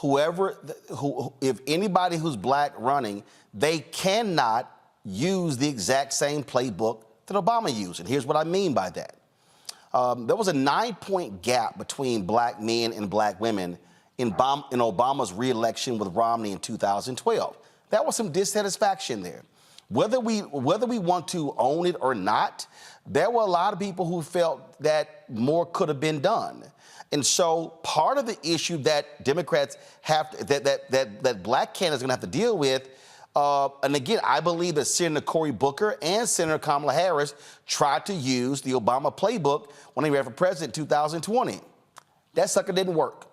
if anybody who's Black running, they cannot use the exact same playbook that Obama used. And here's what I mean by that. There was a 9-point gap between Black men and Black women in Obama's reelection with Romney in 2012. That was some dissatisfaction there. Whether we want to own it or not, there were a lot of people who felt that more could have been done. And so part of the issue that Democrats have that Black candidates are going to have to deal with, and again, I believe that Senator Cory Booker and Senator Kamala Harris tried to use the Obama playbook when they ran for president in 2020. That sucker didn't work.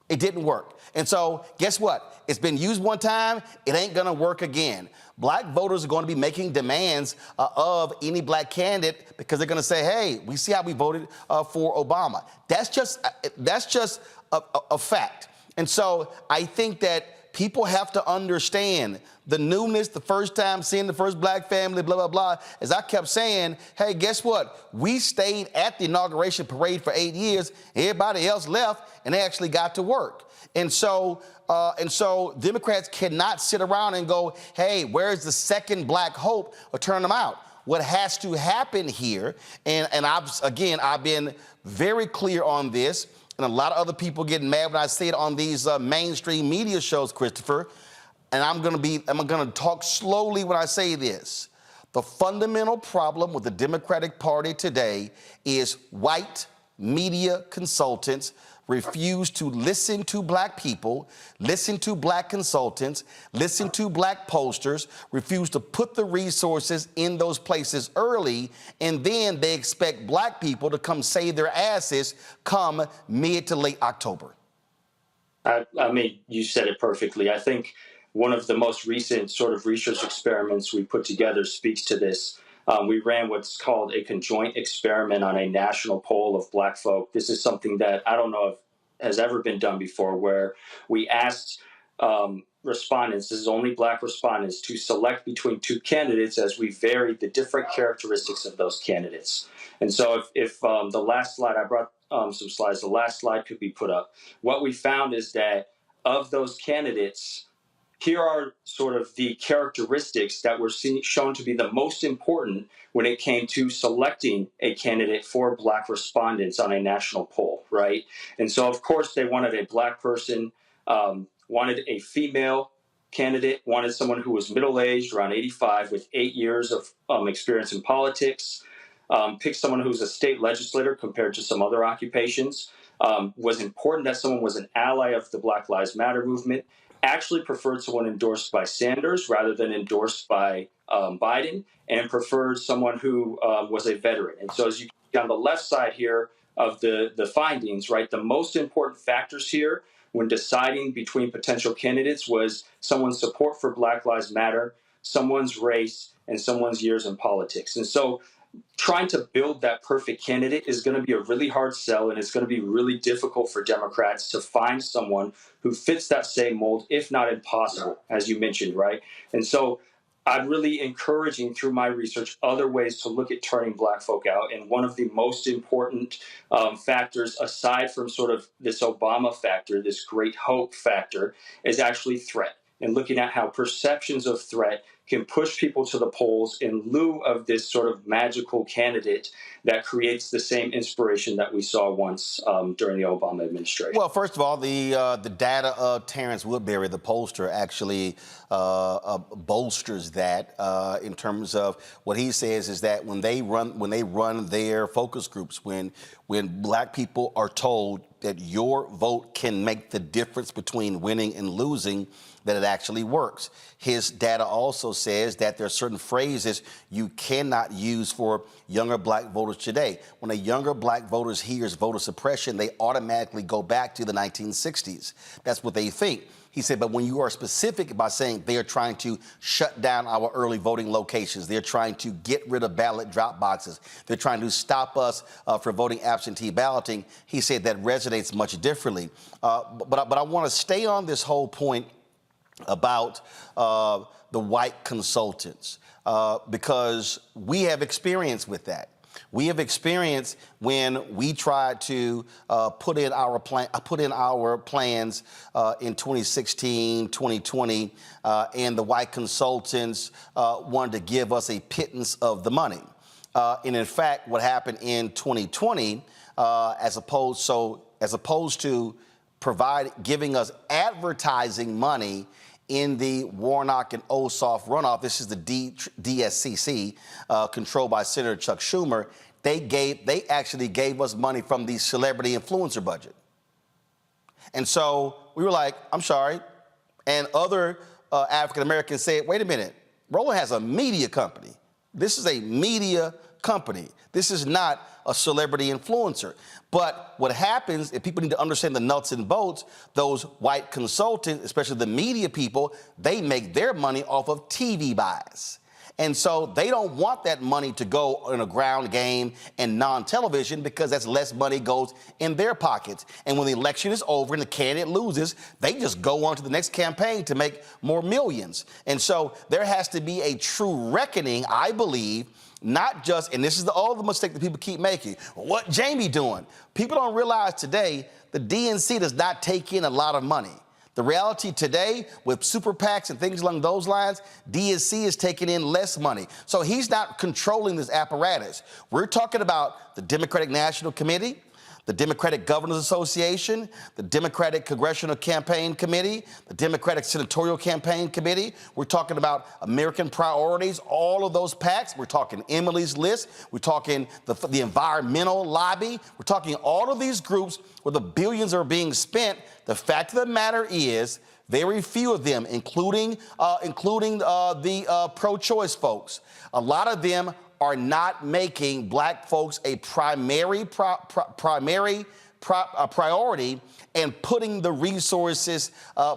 It didn't work. And so guess what? It's been used one time. It ain't going to work again. Black voters are going to be making demands of any Black candidate because they're going to say, hey, we see how we voted for Obama. That's just a fact. And so I think that people have to understand the newness, the first time seeing the first Black family, blah, blah, blah. As I kept saying, hey, guess what? We stayed at the inauguration parade for 8 years. Everybody else left, and they actually got to work. And so Democrats cannot sit around and go, hey, where's the second Black hope, or turn them out. What has to happen here, and I've been very clear on this, and a lot of other people get mad when I say it on these mainstream media shows, Christopher, and I'm going to talk slowly when I say this. The fundamental problem with the Democratic Party today is white media consultants refuse to listen to Black people, listen to Black consultants, listen to Black pollsters, refuse to put the resources in those places early, and then they expect Black people to come save their asses come mid to late October. I mean, you said it perfectly. I think one of the most recent sort of research experiments we put together speaks to this. We ran what's called a conjoint experiment on a national poll of Black folk. This is something that I don't know if has ever been done before, where we asked respondents, this is only Black respondents, to select between two candidates as we varied the different characteristics of those candidates. And so if the last slide, I brought some slides, the last slide could be put up. What we found is that of those candidates, here are sort of the characteristics that were shown to be the most important when it came to selecting a candidate for Black respondents on a national poll, right? And so, of course, they wanted a Black person, wanted a female candidate, wanted someone who was middle-aged, around 85, with 8 years of experience in politics, picked someone who's a state legislator compared to some other occupations, was important that someone was an ally of the Black Lives Matter movement, actually preferred someone endorsed by Sanders rather than endorsed by Biden, and preferred someone who was a veteran. And so as you can see on the left side here of the findings, right, the most important factors here when deciding between potential candidates was someone's support for Black Lives Matter, someone's race, and someone's years in politics. And so trying to build that perfect candidate is going to be a really hard sell, and it's going to be really difficult for Democrats to find someone who fits that same mold, if not impossible, as you mentioned, right? And so I'm really encouraging through my research other ways to look at turning Black folk out. And one of the most important factors, aside from sort of this Obama factor, this great hope factor, is actually threat, and looking at how perceptions of threat can push people to the polls in lieu of this sort of magical candidate that creates the same inspiration that we saw once during the Obama administration? Well, first of all, the data of Terrence Woodbury, the pollster, actually bolsters that in terms of what he says is that when they run their focus groups, when black people are told that your vote can make the difference between winning and losing, that it actually works. His data also says that there are certain phrases you cannot use for younger black voters today. When a younger black voter hears voter suppression, they automatically go back to the 1960s. That's what they think. He said, but when you are specific by saying they are trying to shut down our early voting locations, they're trying to get rid of ballot drop boxes, they're trying to stop us from voting absentee balloting, he said that resonates much differently. But I want to stay on this whole point about the white consultants because we have experience with that. We have experience when we tried to put in our plans in 2016, 2020, and the white consultants wanted to give us a pittance of the money. And in fact, what happened in 2020, as opposed to giving us advertising money in the Warnock and Ossoff runoff, this is the DSCC, controlled by Senator Chuck Schumer, they actually gave us money from the celebrity influencer budget. And so we were like, I'm sorry. And other African Americans said, wait a minute, Roland has a media company. This is a media company. This is not a celebrity influencer. But what happens, if people need to understand the nuts and bolts, those white consultants, especially the media people, they make their money off of TV buys. And so they don't want that money to go in a ground game and non-television because that's less money goes in their pockets. And when the election is over and the candidate loses, they just go on to the next campaign to make more millions. And so there has to be a true reckoning, I believe, not just, and this is all the mistake that people keep making, what Jamie doing? People don't realize today the DNC does not take in a lot of money. The reality today with super PACs and things along those lines, DNC is taking in less money. So he's not controlling this apparatus. We're talking about the Democratic National Committee, the Democratic Governors Association, the Democratic Congressional Campaign Committee, the Democratic Senatorial Campaign Committee. We're talking about American Priorities, all of those PACs. We're talking Emily's List. We're talking the Environmental Lobby. We're talking all of these groups where the billions are being spent. The fact of the matter is very few of them, including the pro-choice folks, a lot of them are not making black folks a primary priority and putting the resources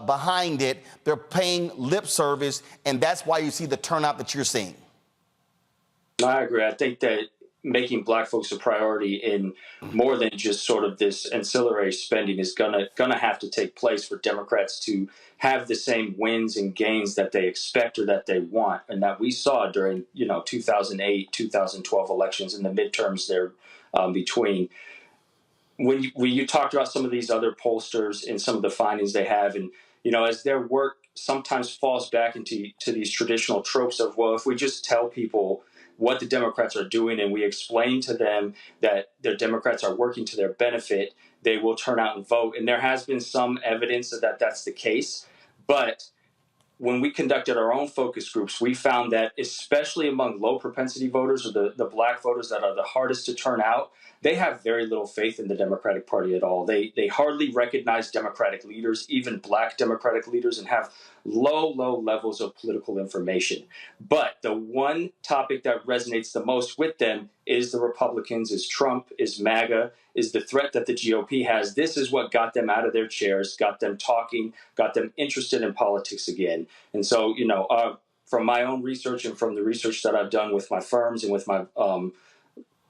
behind it. They're paying lip service, and that's why you see the turnout that you're seeing. I agree. I think that making black folks a priority in more than just sort of this ancillary spending is gonna have to take place for Democrats to have the same wins and gains that they expect or that they want, and that we saw during 2008, 2012 elections and the midterms there between. When you talked about some of these other pollsters and some of the findings they have, and as their work sometimes falls back into these traditional tropes of, well, if we just tell people what the Democrats are doing and we explain to them that their Democrats are working to their benefit, they will turn out and vote. And there has been some evidence that that's the case. But when we conducted our own focus groups, we found that especially among low propensity voters or the black voters that are the hardest to turn out, they have very little faith in the Democratic Party at all. They hardly recognize Democratic leaders, even black Democratic leaders, and have low levels of political information. But the one topic that resonates the most with them is the Republicans, is Trump, is MAGA, is the threat that the GOP has. This is what got them out of their chairs, got them talking, got them interested in politics again. And so, from my own research and from the research that I've done with my firms and with my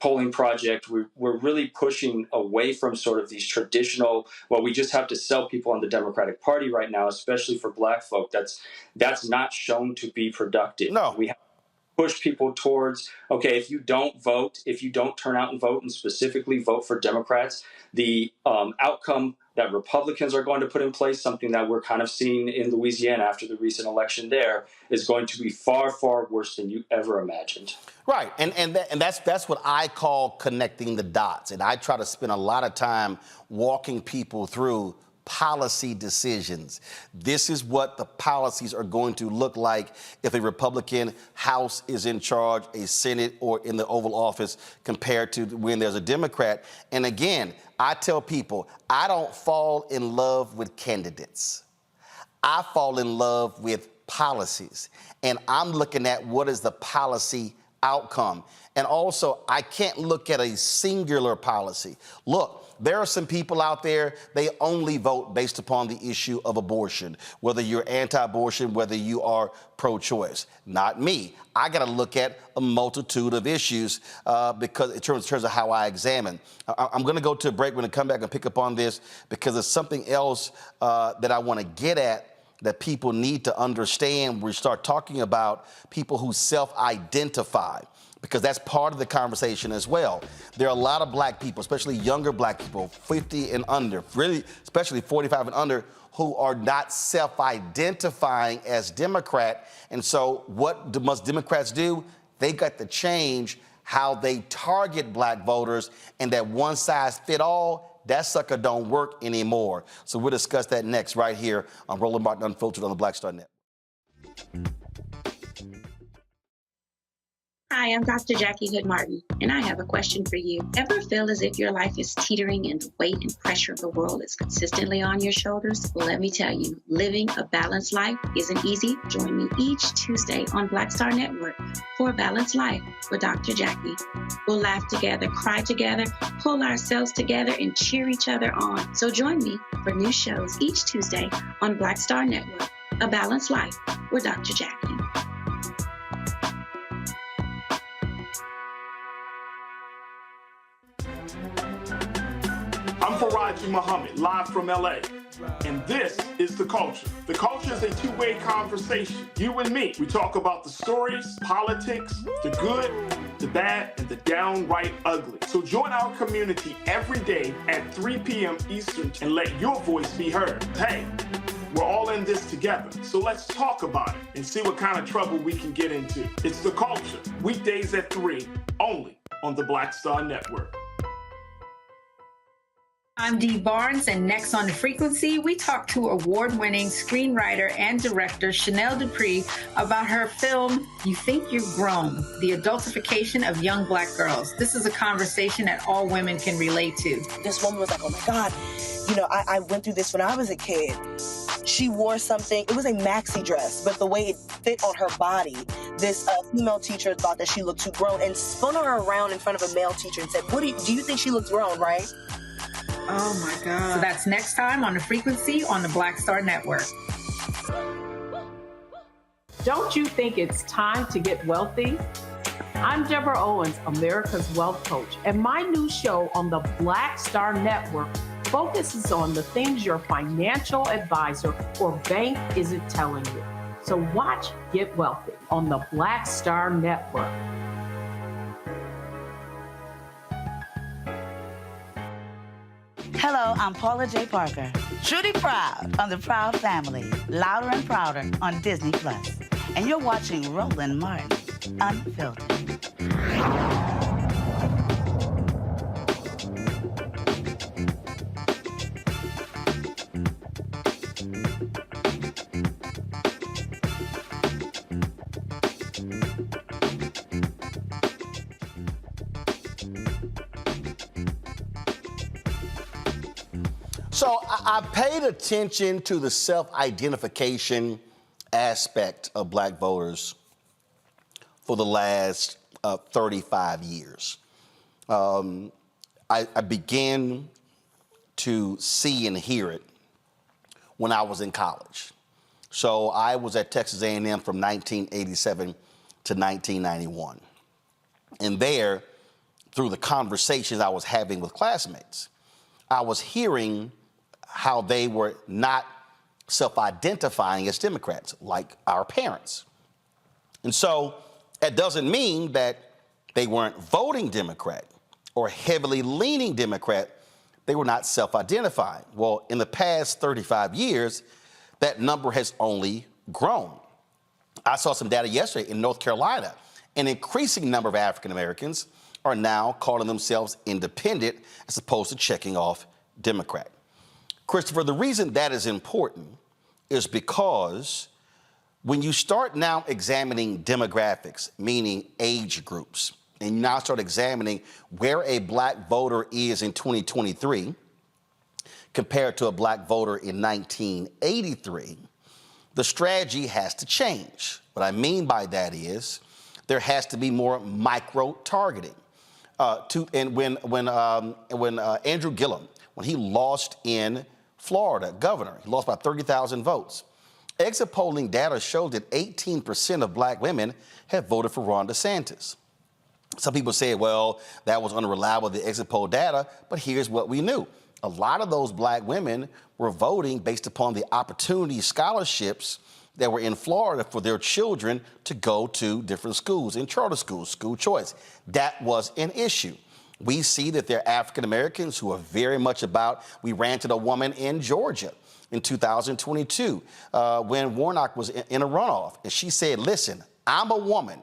polling project, we're really pushing away from sort of these traditional, well, we just have to sell people on the Democratic Party right now, especially for black folk. That's not shown to be productive. No. push people towards, okay, if you don't vote, if you don't turn out and vote and specifically vote for Democrats, the outcome that Republicans are going to put in place, something that we're kind of seeing in Louisiana after the recent election there, is going to be far, far worse than you ever imagined. Right, and that's what I call connecting the dots. And I try to spend a lot of time walking people through policy decisions. This is what the policies are going to look like if a Republican House is in charge, a Senate, or in the Oval Office compared to when there's a Democrat. And again, I tell people, I don't fall in love with candidates. I fall in love with policies. And I'm looking at what is the policy outcome. And also, I can't look at a singular policy. Look, there are some people out there, they only vote based upon the issue of abortion, whether you're anti-abortion, whether you are pro-choice. Not me. I got to look at a multitude of issues because in terms of how I examine. I'm going to go to a break. We're going to come back and pick up on this because it's something else that I want to get at that people need to understand. We start talking about people who self-identify, because that's part of the conversation as well. There are a lot of black people, especially younger black people, 50 and under, really, especially 45 and under, who are not self-identifying as Democrat. And so what must Democrats do? They got to change how they target black voters, and that one size fit all, that sucker don't work anymore. So we'll discuss that next right here on Roland Martin Unfiltered on the Black Star Network. Hi, I'm Dr. Jackie Hood Martin, and I have a question for you. Ever feel as if your life is teetering and the weight and pressure of the world is consistently on your shoulders? Well, let me tell you, living a balanced life isn't easy. Join me each Tuesday on Black Star Network for a Balanced Life with Dr. Jackie. We'll laugh together, cry together, pull ourselves together, and cheer each other on. So join me for new shows each Tuesday on Black Star Network, A Balanced Life with Dr. Jackie. I'm Faraji Muhammad, live from LA. And this is The Culture. The Culture is a two-way conversation. You and me. We talk about the stories, politics, the good, the bad, and the downright ugly. So join our community every day at 3 p.m. Eastern and let your voice be heard. Hey, we're all in this together. So let's talk about it and see what kind of trouble we can get into. It's The Culture, weekdays at 3, only on the Black Star Network. I'm Dee Barnes, and next on The Frequency, we talk to award-winning screenwriter and director Chanel Dupree about her film, You Think You're Grown, the adultification of young black girls. This is a conversation that all women can relate to. This woman was like, oh my God, you know, I went through this when I was a kid. She wore something, it was a maxi dress, but the way it fit on her body, this female teacher thought that she looked too grown and spun her around in front of a male teacher and said, do you think she looks grown, right? Oh my God. So that's next time on The Frequency on the Black Star Network. Don't you think it's time to get wealthy? I'm Deborah Owens, America's Wealth Coach, and my new show on the Black Star Network focuses on the things your financial advisor or bank isn't telling you. So watch Get Wealthy on the Black Star Network. Hello, I'm Paula J. Parker. Truly proud on the Proud Family, Louder and Prouder on Disney+. And you're watching Roland Martin Unfiltered. So I paid attention to the self-identification aspect of black voters for the last 35 years. I began to see and hear it when I was in college. So I was at Texas A&M from 1987 to 1991. And there, through the conversations I was having with classmates, I was hearing how they were not self-identifying as Democrats, like our parents. And so That doesn't mean that they weren't voting Democrat or heavily leaning Democrat. They were not self-identifying. Well, in the past 35 years, that number has only grown. I saw some data yesterday in North Carolina. An increasing number of African Americans are now calling themselves independent as opposed to checking off Democrat. Christopher, the reason that is important is because when you start now examining demographics, meaning age groups, and you now start examining where a black voter is in 2023 compared to a black voter in 1983, the strategy has to change. What I mean by that is there has to be more micro-targeting. When Andrew Gillum, when he lost in Florida, governor, he lost by 30,000 votes. Exit polling data showed that 18% of black women had voted for Ron DeSantis. Some people say, well, that was unreliable, the exit poll data, but here's what we knew. A lot of those black women were voting based upon the opportunity scholarships that were in Florida for their children to go to different schools, in charter schools, school choice. That was an issue. We see that there are African Americans who are very much about, we ran to a woman in Georgia in 2022 when Warnock was in a runoff. And she said, listen, I'm a woman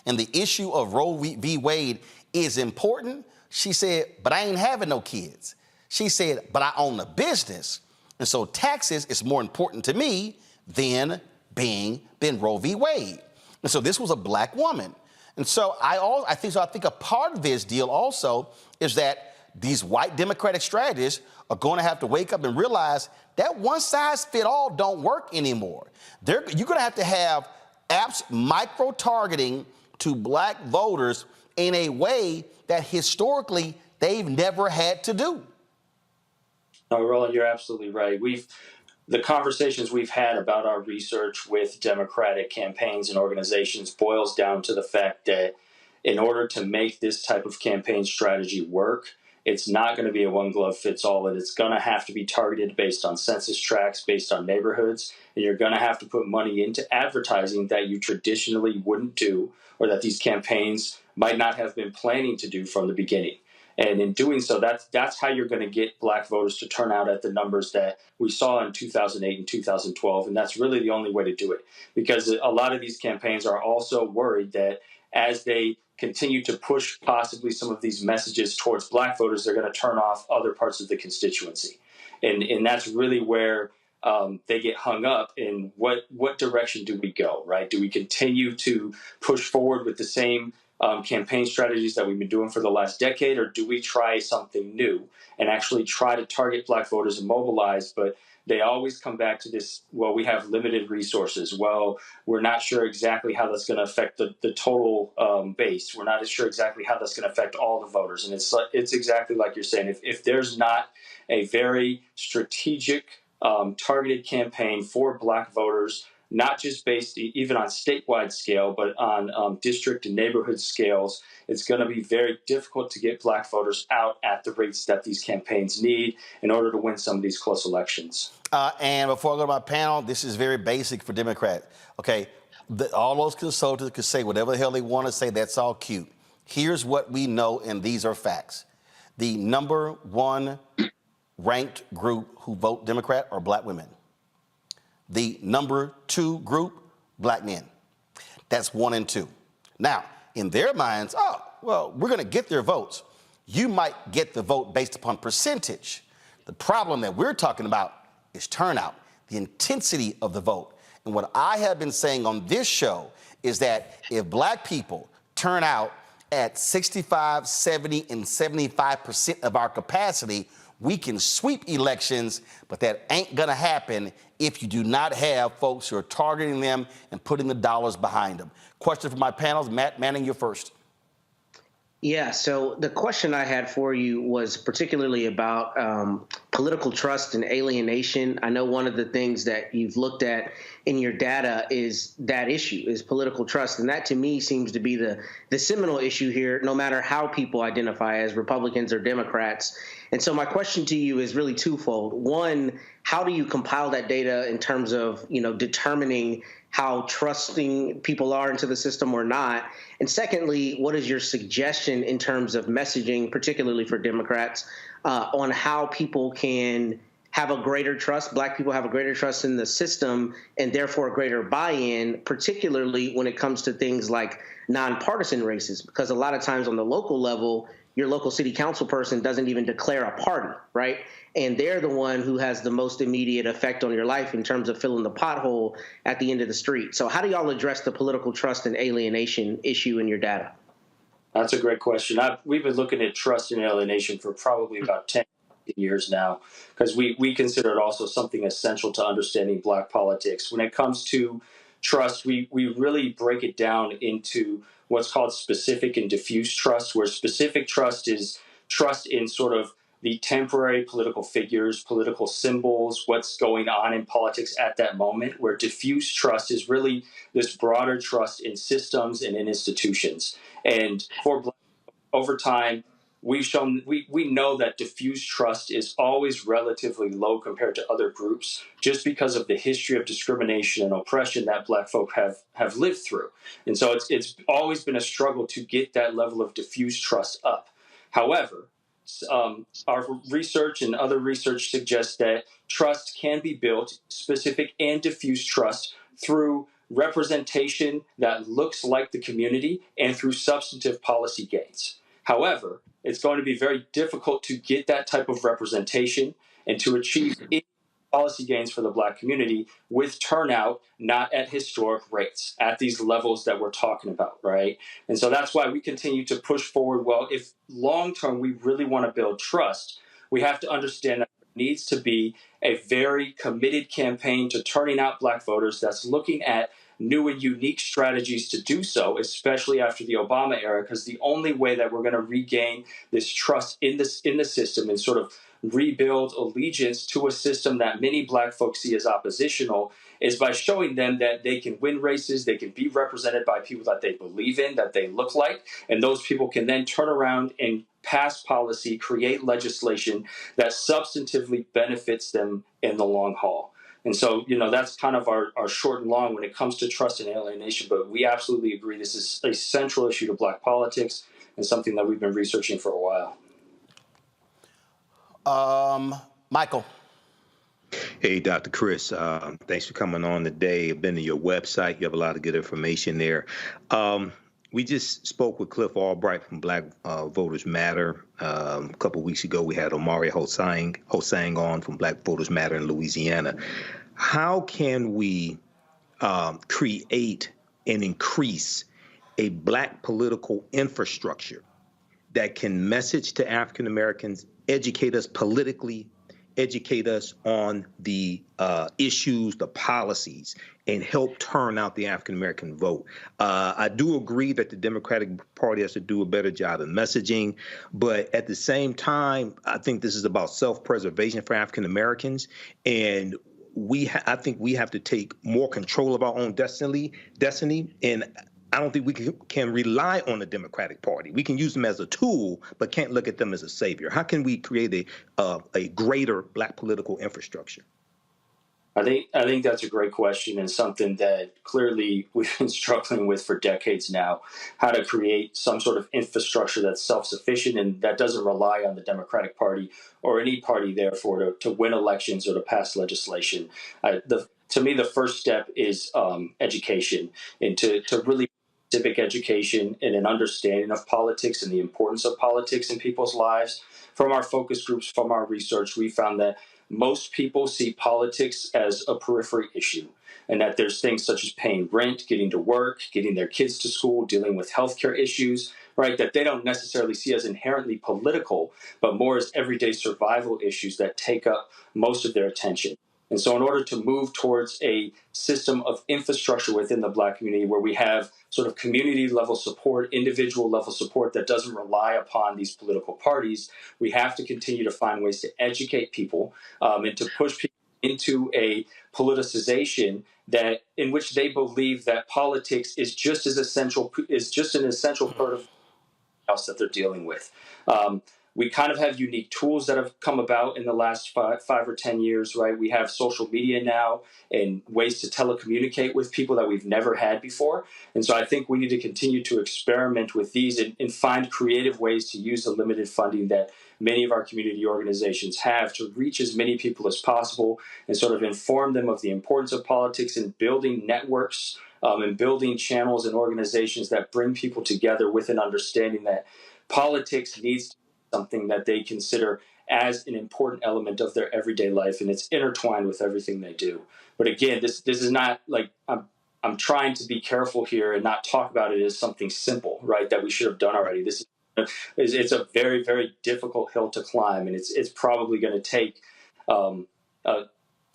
and the issue of Roe v. Wade is important. She said, but I ain't having no kids. She said, but I own a business. And so taxes is more important to me than Roe v. Wade. And so this was a black woman. And so I think a part of this deal also is that these white Democratic strategists are going to have to wake up and realize that one size fit all don't work anymore. You're going to have apps micro-targeting to black voters in a way that historically they've never had to do. No, Roland, you're absolutely right. The conversations we've had about our research with Democratic campaigns and organizations boils down to the fact that in order to make this type of campaign strategy work, it's not going to be a one-glove-fits-all, and it's going to have to be targeted based on census tracts, based on neighborhoods, and you're going to have to put money into advertising that you traditionally wouldn't do or that these campaigns might not have been planning to do from the beginning. And in doing so, that's how you're going to get black voters to turn out at the numbers that we saw in 2008 and 2012. And that's really the only way to do it, because a lot of these campaigns are also worried that as they continue to push possibly some of these messages towards black voters, they're going to turn off other parts of the constituency. And that's really where they get hung up in what direction do we go, right? Do we continue to push forward with the same campaign strategies that we've been doing for the last decade, or do we try something new and actually try to target black voters and mobilize? But they always come back to this, well, we have limited resources. Well, we're not sure exactly how that's going to affect the total base. We're not sure exactly how that's going to affect all the voters. And it's exactly like you're saying. If there's not a very strategic, targeted campaign for black voters, not just based even on statewide scale, but on district and neighborhood scales, it's going to be very difficult to get black voters out at the rates that these campaigns need in order to win some of these close elections. And before I go to my panel, this is very basic for Democrats. Okay, all those consultants could say whatever the hell they want to say. That's all cute. Here's what we know, and these are facts. The number one ranked group who vote Democrat are black women. The number two group, black men. That's 1 and 2. Now, in their minds, oh, well, we're going to get their votes. You might get the vote based upon percentage. The problem that we're talking about is turnout, the intensity of the vote. And what I have been saying on this show is that if black people turn out at 65, 70, and 75% of our capacity, we can sweep elections, but that ain't gonna happen if you do not have folks who are targeting them and putting the dollars behind them. Question for my panels. Matt Manning, you're first. Yeah, so the question I had for you was particularly about political trust and alienation. I know one of the things that you've looked at in your data is that issue, is political trust. And that to me seems to be the seminal issue here, no matter how people identify as Republicans or Democrats. And so my question to you is really twofold. One, how do you compile that data in terms of, determining how trusting people are into the system or not? And secondly, what is your suggestion in terms of messaging, particularly for Democrats, on how people can have a greater trust, Black people have a greater trust in the system and therefore a greater buy-in, particularly when it comes to things like nonpartisan races? Because a lot of times on the local level, your local city council person doesn't even declare a party, right? And they're the one who has the most immediate effect on your life in terms of filling the pothole at the end of the street. So how do y'all address the political trust and alienation issue in your data? That's a great question. We've been looking at trust and alienation for probably about 10 years now, because we consider it also something essential to understanding Black politics. When it comes to trust, we really break it down into what's called specific and diffuse trust, where specific trust is trust in sort of the temporary political figures, political symbols, what's going on in politics at that moment, where diffuse trust is really this broader trust in systems and in institutions. And for Black, over time, we've shown we know that diffuse trust is always relatively low compared to other groups, just because of the history of discrimination and oppression that Black folk have lived through. And so it's always been a struggle to get that level of diffuse trust up. However, our research and other research suggests that trust can be built, specific and diffuse trust, through representation that looks like the community and through substantive policy gains. However, it's going to be very difficult to get that type of representation and to achieve policy gains for the Black community with turnout not at historic rates, at these levels that we're talking about, right? And so that's why we continue to push forward. Well, if long-term we really want to build trust, we have to understand that there needs to be a very committed campaign to turning out Black voters that's looking at new and unique strategies to do so, especially after the Obama era, because the only way that we're going to regain this trust in the system and sort of rebuild allegiance to a system that many Black folks see as oppositional is by showing them that they can win races, they can be represented by people that they believe in, that they look like, and those people can then turn around and pass policy, create legislation that substantively benefits them in the long haul. And so, that's kind of our short and long when it comes to trust and alienation. But we absolutely agree this is a central issue to Black politics and something that we've been researching for a while. Michael. Hey, Dr. Chris, thanks for coming on today. I've been to your website. You have a lot of good information there. We just spoke with Cliff Albright from Black Voters Matter. A couple of weeks ago, we had Omari Hosang on from Black Voters Matter in Louisiana. How can we create and increase a Black political infrastructure that can message to African Americans, educate us politically, educate us on the issues, the policies, and help turn out the African American vote? I do agree that the Democratic Party has to do a better job in messaging, but at the same time, I think this is about self-preservation for African Americans, and I think we have to take more control of our own destiny, and I don't think we can rely on the Democratic Party. We can use them as a tool, but can't look at them as a savior. How can we create a greater Black political infrastructure? I think that's a great question and something that clearly we've been struggling with for decades now, how to create some sort of infrastructure that's self-sufficient and that doesn't rely on the Democratic Party or any party, therefore, to win elections or to pass legislation. To me, the first step is education, and to really civic education and an understanding of politics and the importance of politics in people's lives. From our focus groups, from our research, we found that most people see politics as a periphery issue, and that there's things such as paying rent, getting to work, getting their kids to school, dealing with healthcare issues, right, that they don't necessarily see as inherently political, but more as everyday survival issues that take up most of their attention. And so in order to move towards a system of infrastructure within the Black community where we have sort of community level support, individual level support that doesn't rely upon these political parties, we have to continue to find ways to educate people and to push people into a politicization that in which they believe that politics is just an essential part of the house that they're dealing with. We kind of have unique tools that have come about in the last five or 10 years, right? We have social media now and ways to telecommunicate with people that we've never had before. And so I think we need to continue to experiment with these and find creative ways to use the limited funding that many of our community organizations have to reach as many people as possible and sort of inform them of the importance of politics and building networks and building channels and organizations that bring people together with an understanding that politics needs to be something that they consider as an important element of their everyday life, and it's intertwined with everything they do. But again, this is not like I'm trying to be careful here and not talk about it as something simple, right, that we should have done already. This is it's a very, very difficult hill to climb, and it's probably going to take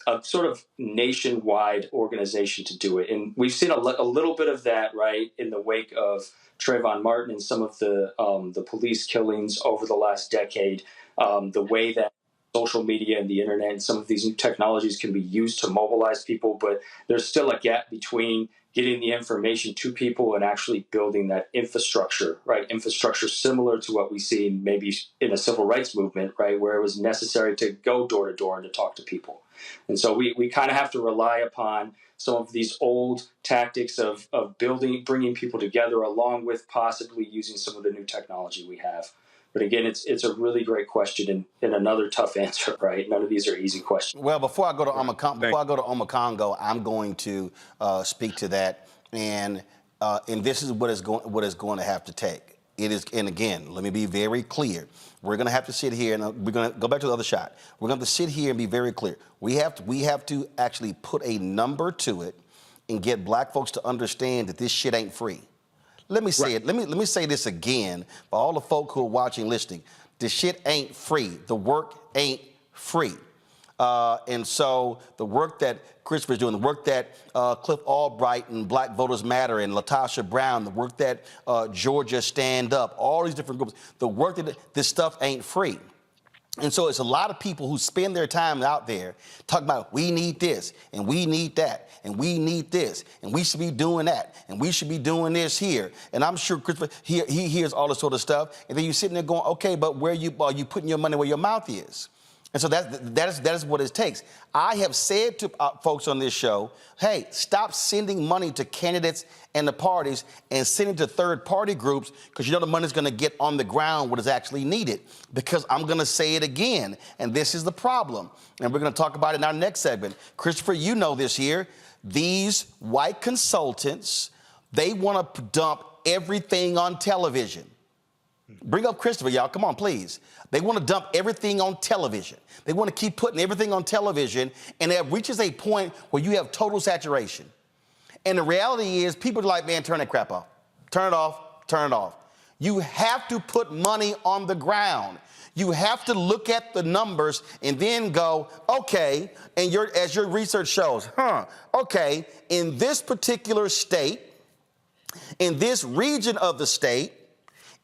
a sort of nationwide organization to do it. And we've seen a little bit of that, right, in the wake of Trayvon Martin and some of the police killings over the last decade, the way that social media and the internet and some of these new technologies can be used to mobilize people, but there's still a gap between getting the information to people and actually building that infrastructure, right? Infrastructure similar to what we see maybe in a civil rights movement, right? Where it was necessary to go door to door and to talk to people. And so we kind of have to rely upon some of these old tactics of bringing people together along with possibly using some of the new technology we have. But again, it's a really great question and another tough answer, right? None of these are easy questions. Well, before I go to Omakongo, I'm going to speak to that, and this is what is going to have to take. It is, and again, let me be very clear. We're going to have to sit here, and we're going to go back to the other shot. We're going to have to sit here and be very clear. We have to actually put a number to it and get black folks to understand that this shit ain't free. Let me say it. Let me say this again for all the folk who are watching, listening. The shit ain't free. The work ain't free. And so the work that Christopher's doing, the work that Cliff Albright and Black Voters Matter and Latasha Brown, the work that Georgia Stand Up, all these different groups, the work that this stuff ain't free. And so it's a lot of people who spend their time out there talking about we need this and we need that and we need this and we should be doing that and we should be doing this here. And I'm sure Christopher, he hears all this sort of stuff. And then you're sitting there going, okay, but where are you putting your money where your mouth is? And so that is what it takes. I have said to folks on this show, hey, stop sending money to candidates and the parties and sending to third-party groups because you know the money's going to get on the ground what is actually needed. Because I'm going to say it again, and this is the problem. And we're going to talk about it in our next segment. Christopher, you know this here. These white consultants, they want to dump everything on television. Bring up Christopher, y'all. Come on, please. They want to dump everything on television. They want to keep putting everything on television, and it reaches a point where you have total saturation. And the reality is people are like, man, turn that crap off. Turn it off. Turn it off. You have to put money on the ground. You have to look at the numbers and then go, okay, and as your research shows, okay, in this particular state, in this region of the state,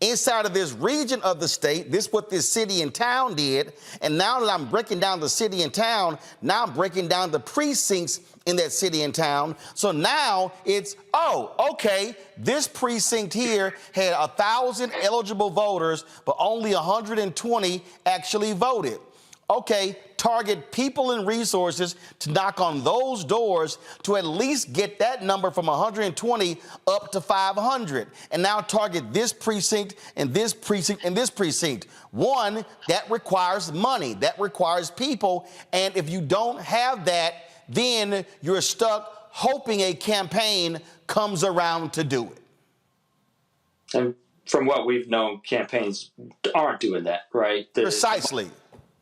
inside of this region of the state, this is what this city and town did. And now that I'm breaking down the city and town, now I'm breaking down the precincts in that city and town. So now it's, oh, okay, this precinct here had 1,000 eligible voters, but only 120 actually voted. Okay, target people and resources to knock on those doors to at least get that number from 120 up to 500. And now target this precinct and this precinct and this precinct. One, that requires money. That requires people. And if you don't have that, then you're stuck hoping a campaign comes around to do it. And from what we've known, campaigns aren't doing that, right? Precisely.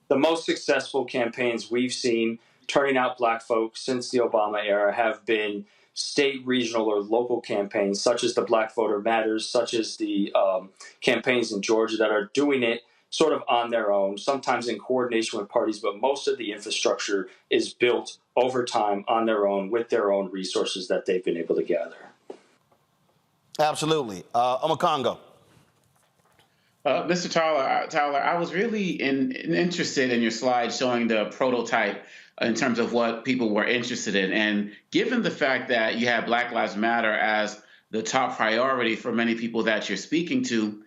The most successful campaigns we've seen turning out black folks since the Obama era have been state, regional, or local campaigns, such as the Black Voter Matters, such as the campaigns in Georgia that are doing it sort of on their own, sometimes in coordination with parties, but most of the infrastructure is built over time on their own with their own resources that they've been able to gather. Absolutely. Omakongo. Mr. Tyler, I was really interested in your slide showing the prototype in terms of what people were interested in. And given the fact that you have Black Lives Matter as the top priority for many people that you're speaking to,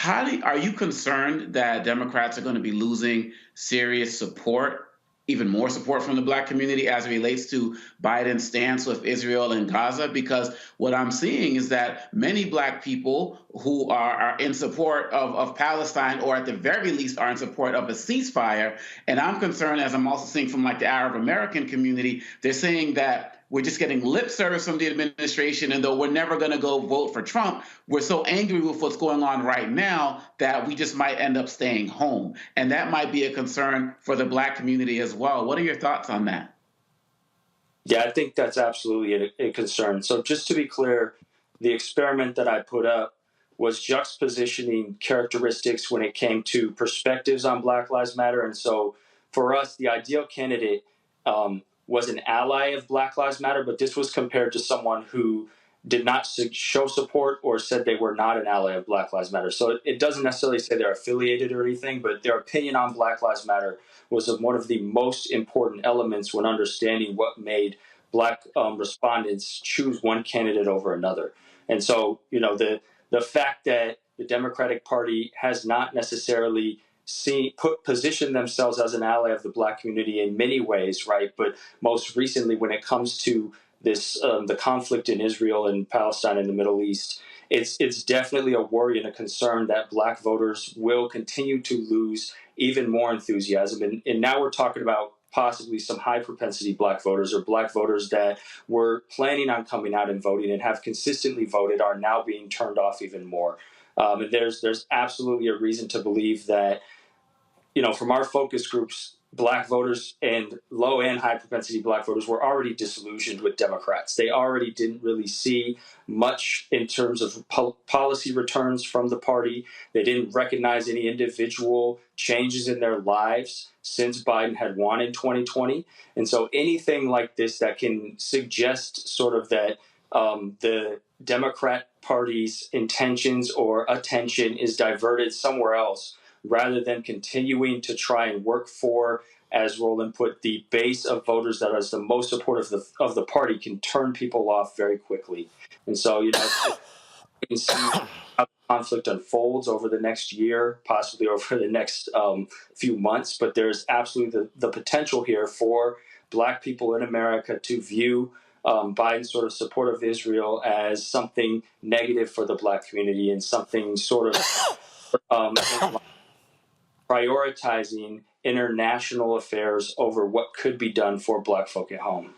Are you concerned that Democrats are going to be losing serious support, even more support from the Black community as it relates to Biden's stance with Israel and Gaza? Because what I'm seeing is that many Black people who are in support of Palestine, or at the very least are in support of a ceasefire, and I'm concerned, as I'm also seeing from like the Arab American community, they're saying that we're just getting lip service from the administration, and though we're never going to go vote for Trump, we're so angry with what's going on right now that we just might end up staying home. And that might be a concern for the Black community as well. What are your thoughts on that? Yeah, I think that's absolutely a concern. So just to be clear, the experiment that I put up was juxtapositioning characteristics when it came to perspectives on Black Lives Matter. And so for us, the ideal candidate was an ally of Black Lives Matter, but this was compared to someone who did not show support or said they were not an ally of Black Lives Matter. So it doesn't necessarily say they're affiliated or anything, but their opinion on Black Lives Matter was one of the most important elements when understanding what made Black respondents choose one candidate over another. And so, you know, the fact that the Democratic Party has not necessarily positioned themselves as an ally of the Black community in many ways, right? But most recently, when it comes to this, the conflict in Israel and Palestine and the Middle East, it's definitely a worry and a concern that Black voters will continue to lose even more enthusiasm. And now we're talking about possibly some high propensity Black voters, or Black voters that were planning on coming out and voting and have consistently voted are now being turned off even more. And there's absolutely a reason to believe that, you know, from our focus groups, Black voters and low and high propensity Black voters were already disillusioned with Democrats. They already didn't really see much in terms of policy returns from the party. They didn't recognize any individual changes in their lives since Biden had won in 2020. And so anything like this that can suggest sort of that the Democrat Party's intentions or attention is diverted somewhere else, rather than continuing to try and work for, as Roland put, the base of voters that is the most supportive of the party, can turn people off very quickly. And so, you know, you can see how the conflict unfolds over the next year, possibly over the next few months, but there's absolutely the potential here for Black people in America to view Biden's sort of support of Israel as something negative for the Black community and something sort of prioritizing international affairs over what could be done for Black folk at home.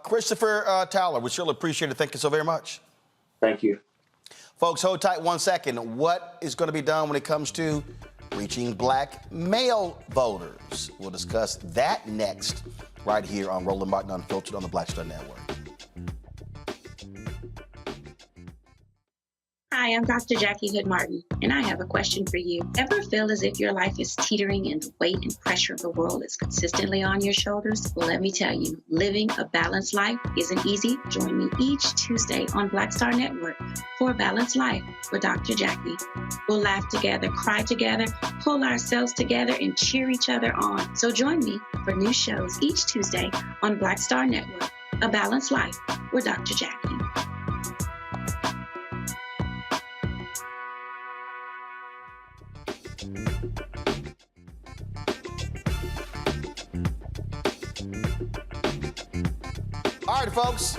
Christopher Towler, we surely appreciate it. Thank you so very much. Thank you. Folks, hold tight 1 second. What is going to be done when it comes to reaching Black male voters? We'll discuss that next, right here on Roland Martin Unfiltered on the Black Star Network. Hi, I'm Dr. Jackie Hood Martin, and I have a question for you. Ever feel as if your life is teetering and the weight and pressure of the world is consistently on your shoulders? Well, let me tell you, living a balanced life isn't easy. Join me each Tuesday on Black Star Network for A Balanced Life with Dr. Jackie. We'll laugh together, cry together, pull ourselves together, and cheer each other on. So join me for new shows each Tuesday on Black Star Network, A Balanced Life with Dr. Jackie. All right, folks.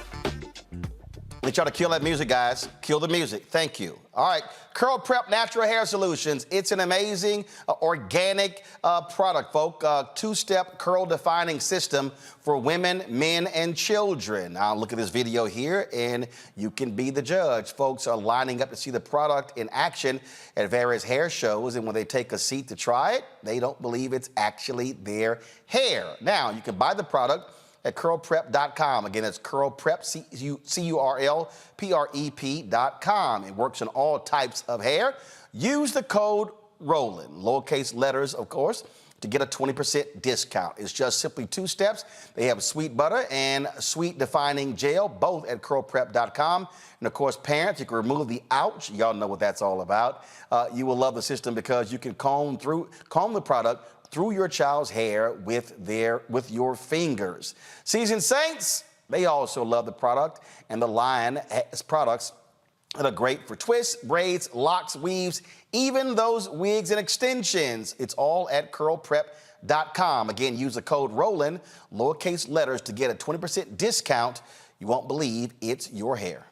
Let y'all to kill that music, guys. Kill the music. Thank you. All right. Curl Prep Natural Hair Solutions. It's an amazing organic product, folks. Two-step curl defining system for women, men, and children. Now, look at this video here, and you can be the judge. Folks are lining up to see the product in action at various hair shows, and when they take a seat to try it, they don't believe it's actually their hair. Now, you can buy the product at curlprep.com. Again, it's curlprep, curlprep.com. It works on all types of hair. Use the code ROLAND, lowercase letters, of course, to get a 20% discount. It's just simply 2 steps. They have sweet butter and sweet defining gel, both at curlprep.com. And of course, parents, you can remove the ouch. Y'all know what that's all about. You will love the system because you can comb the product through your child's hair with your fingers. Seasoned Saints, they also love the product, and the line has products that are great for twists, braids, locks, weaves, even those wigs and extensions. It's all at curlprep.com. Again, use the code ROLAND, lowercase letters, to get a 20% discount. You won't believe it's your hair.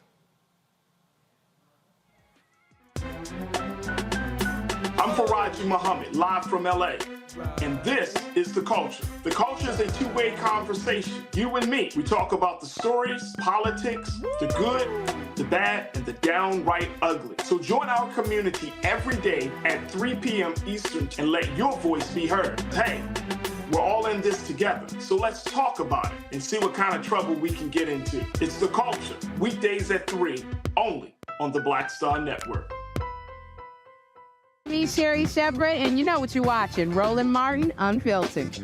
I'm Faraji Muhammad, live from LA. And this is The Culture. The Culture is a two-way conversation. You and me. We talk about the stories, politics, the good, the bad, and the downright ugly. So join our community every day at 3 p.m. Eastern and let your voice be heard. Hey, we're all in this together. So let's talk about it and see what kind of trouble we can get into. It's The Culture, weekdays at 3, only on the Black Star Network. Me, Sherry Shepard, and you know what you're watching, Roland Martin Unfiltered.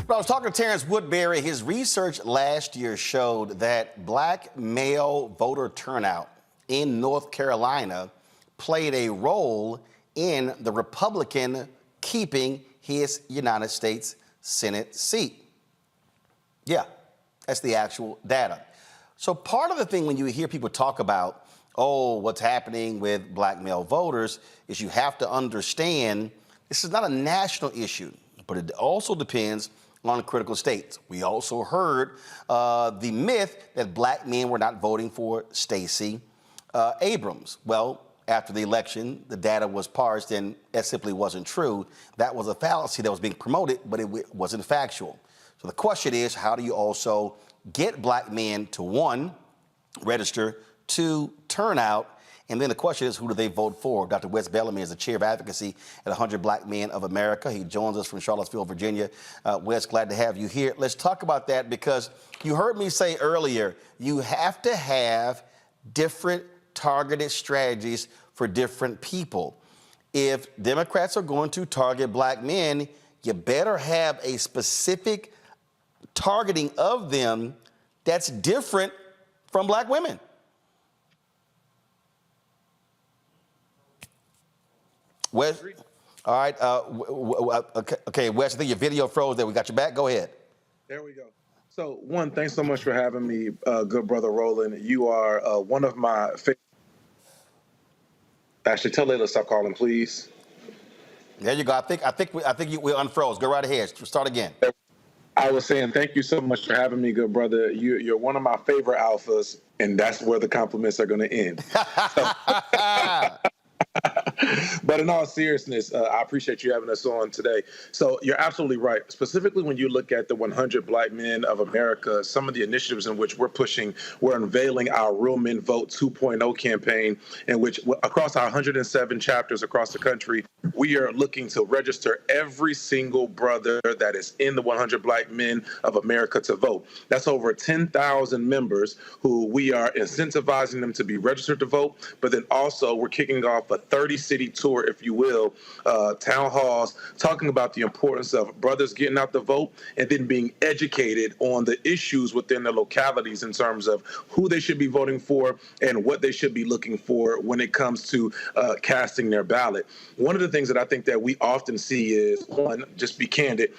I was talking to Terrence Woodbury. His research last year showed that black male voter turnout in North Carolina played a role in the Republican keeping his United States Senate seat. Yeah, that's the actual data. So part of the thing when you hear people talk about, oh, what's happening with black male voters, is you have to understand this is not a national issue, but it also depends on critical states. We also heard the myth that black men were not voting for Stacey Abrams. Well, after the election, the data was parsed, and that simply wasn't true. That was a fallacy that was being promoted, but it wasn't factual. So the question is, how do you also get black men to, one, register, two, turn out, and then the question is, who do they vote for? Dr. Wes Bellamy is the Chair of Advocacy at 100 Black Men of America. He joins us from Charlottesville, Virginia. Wes, glad to have you here. Let's talk about that, because you heard me say earlier, you have to have different targeted strategies for different people. If Democrats are going to target black men, you better have a specific targeting of them that's different from black women. Wes, all right, okay, Wes, I think your video froze there. We got you back. Go ahead. There we go. So, one, thanks so much for having me, good brother Roland. You are one of my favorite. Actually, tell Layla to stop calling, please. There you go. I think we unfroze. Go right ahead. Start again. I was saying thank you so much for having me, good brother. You're one of my favorite alphas, and that's where the compliments are going to end. But in all seriousness, I appreciate you having us on today. So you're absolutely right. Specifically, when you look at the 100 Black Men of America, some of the initiatives in which we're unveiling our Real Men Vote 2.0 campaign, in which across our 107 chapters across the country, we are looking to register every single brother that is in the 100 Black Men of America to vote. That's over 10,000 members who we are incentivizing them to be registered to vote, but then also we're kicking off a 30-city tour, if you will, town halls, talking about the importance of brothers getting out the vote and then being educated on the issues within the localities in terms of who they should be voting for and what they should be looking for when it comes to casting their ballot. One of the things that I think that we often see is, one, just be candid,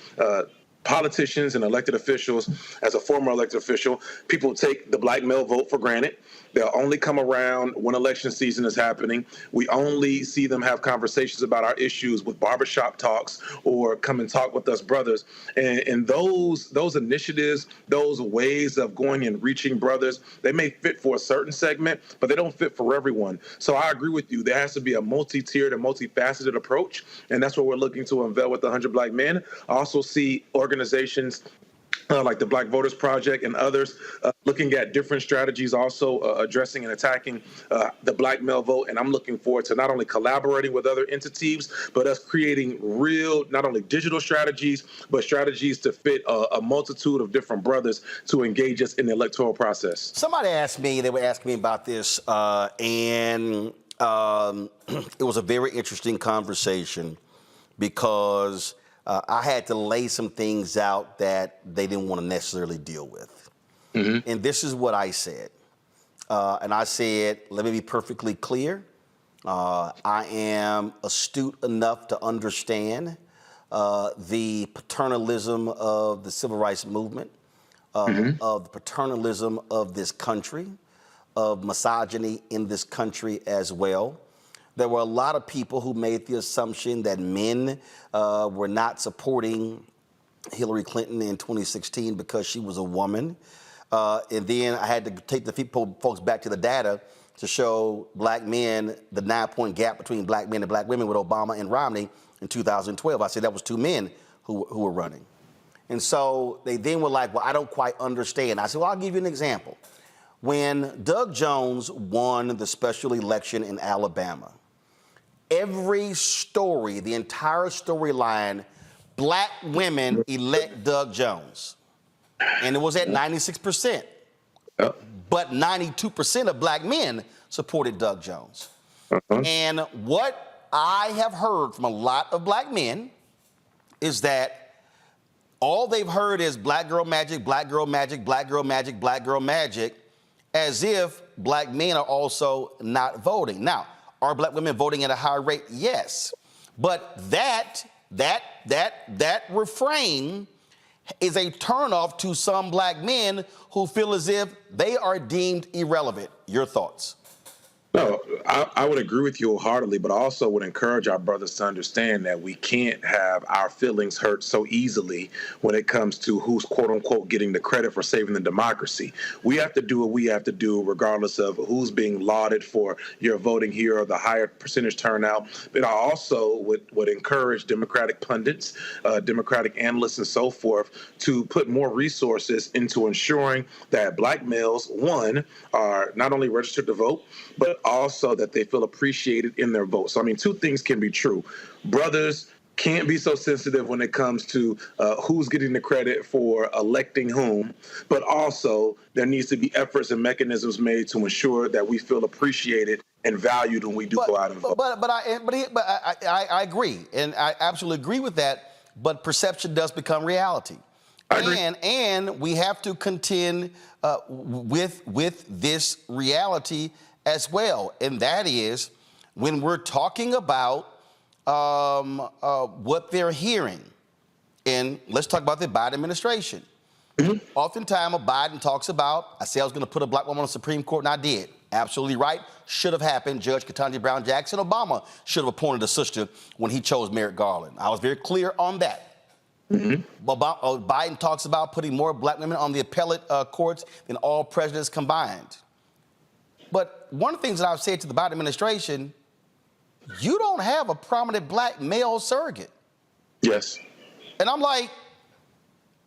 politicians and elected officials, as a former elected official, people take the black male vote for granted. They'll only come around when election season is happening. We only see them have conversations about our issues with barbershop talks or come and talk with us brothers. And those initiatives, those ways of going and reaching brothers, they may fit for a certain segment, but they don't fit for everyone. So I agree with you. There has to be a multi-tiered and multifaceted approach, and that's what we're looking to unveil with the 100 Black Men. I also see organizations like the Black Voters Project and others looking at different strategies, also addressing and attacking the black male vote. And I'm looking forward to not only collaborating with other entities, but us creating real, not only digital strategies, but strategies to fit a multitude of different brothers to engage us in the electoral process. Somebody asked me, they were asking me about this, and it was a very interesting conversation because I had to lay some things out that they didn't want to necessarily deal with. Mm-hmm. And this is what I said. And I said, let me be perfectly clear. I am astute enough to understand the paternalism of the civil rights movement, of the paternalism of this country, of misogyny in this country as well. There were a lot of people who made the assumption that men were not supporting Hillary Clinton in 2016 because she was a woman. And then I had to take the folks back to the data to show black men, the 9-point gap between black men and black women with Obama and Romney in 2012. I said that was 2 men who were running. And so they then were like, well, I don't quite understand. I said, well, I'll give you an example. When Doug Jones won the special election in Alabama, every story, the entire storyline, black women elect Doug Jones. And it was at 96%. But 92% of black men supported Doug Jones. And what I have heard from a lot of black men is that all they've heard is black girl magic, black girl magic, black girl magic, black girl magic, as if black men are also not voting. Now, are black women voting at a higher rate? Yes. But that refrain is a turnoff to some black men who feel as if they are deemed irrelevant. Your thoughts? No, I would agree with you wholeheartedly, but I also would encourage our brothers to understand that we can't have our feelings hurt so easily when it comes to who's quote unquote getting the credit for saving the democracy. We have to do what we have to do regardless of who's being lauded for your voting here or the higher percentage turnout. But I also would encourage Democratic pundits, Democratic analysts and so forth to put more resources into ensuring that black males, one, are not only registered to vote, but also that they feel appreciated in their vote. So, I mean, 2 things can be true. Brothers can't be so sensitive when it comes to who's getting the credit for electing whom, but also there needs to be efforts and mechanisms made to ensure that we feel appreciated and valued when we do go out and vote. But I agree, and I absolutely agree with that, but perception does become reality. And we have to contend with this reality as well, and that is when we're talking about what they're hearing. And let's talk about the Biden administration. Oftentimes, Biden talks about, I said I was going to put a black woman on the Supreme Court, and I did. Absolutely right. Should have happened. Judge Ketanji Brown Jackson. Obama should have appointed a sister when he chose Merrick Garland. I was very clear on that. Biden talks about putting more black women on the appellate courts than all presidents combined. But one of the things that I've said to the Biden administration, you don't have a prominent black male surrogate. Yes. And I'm like,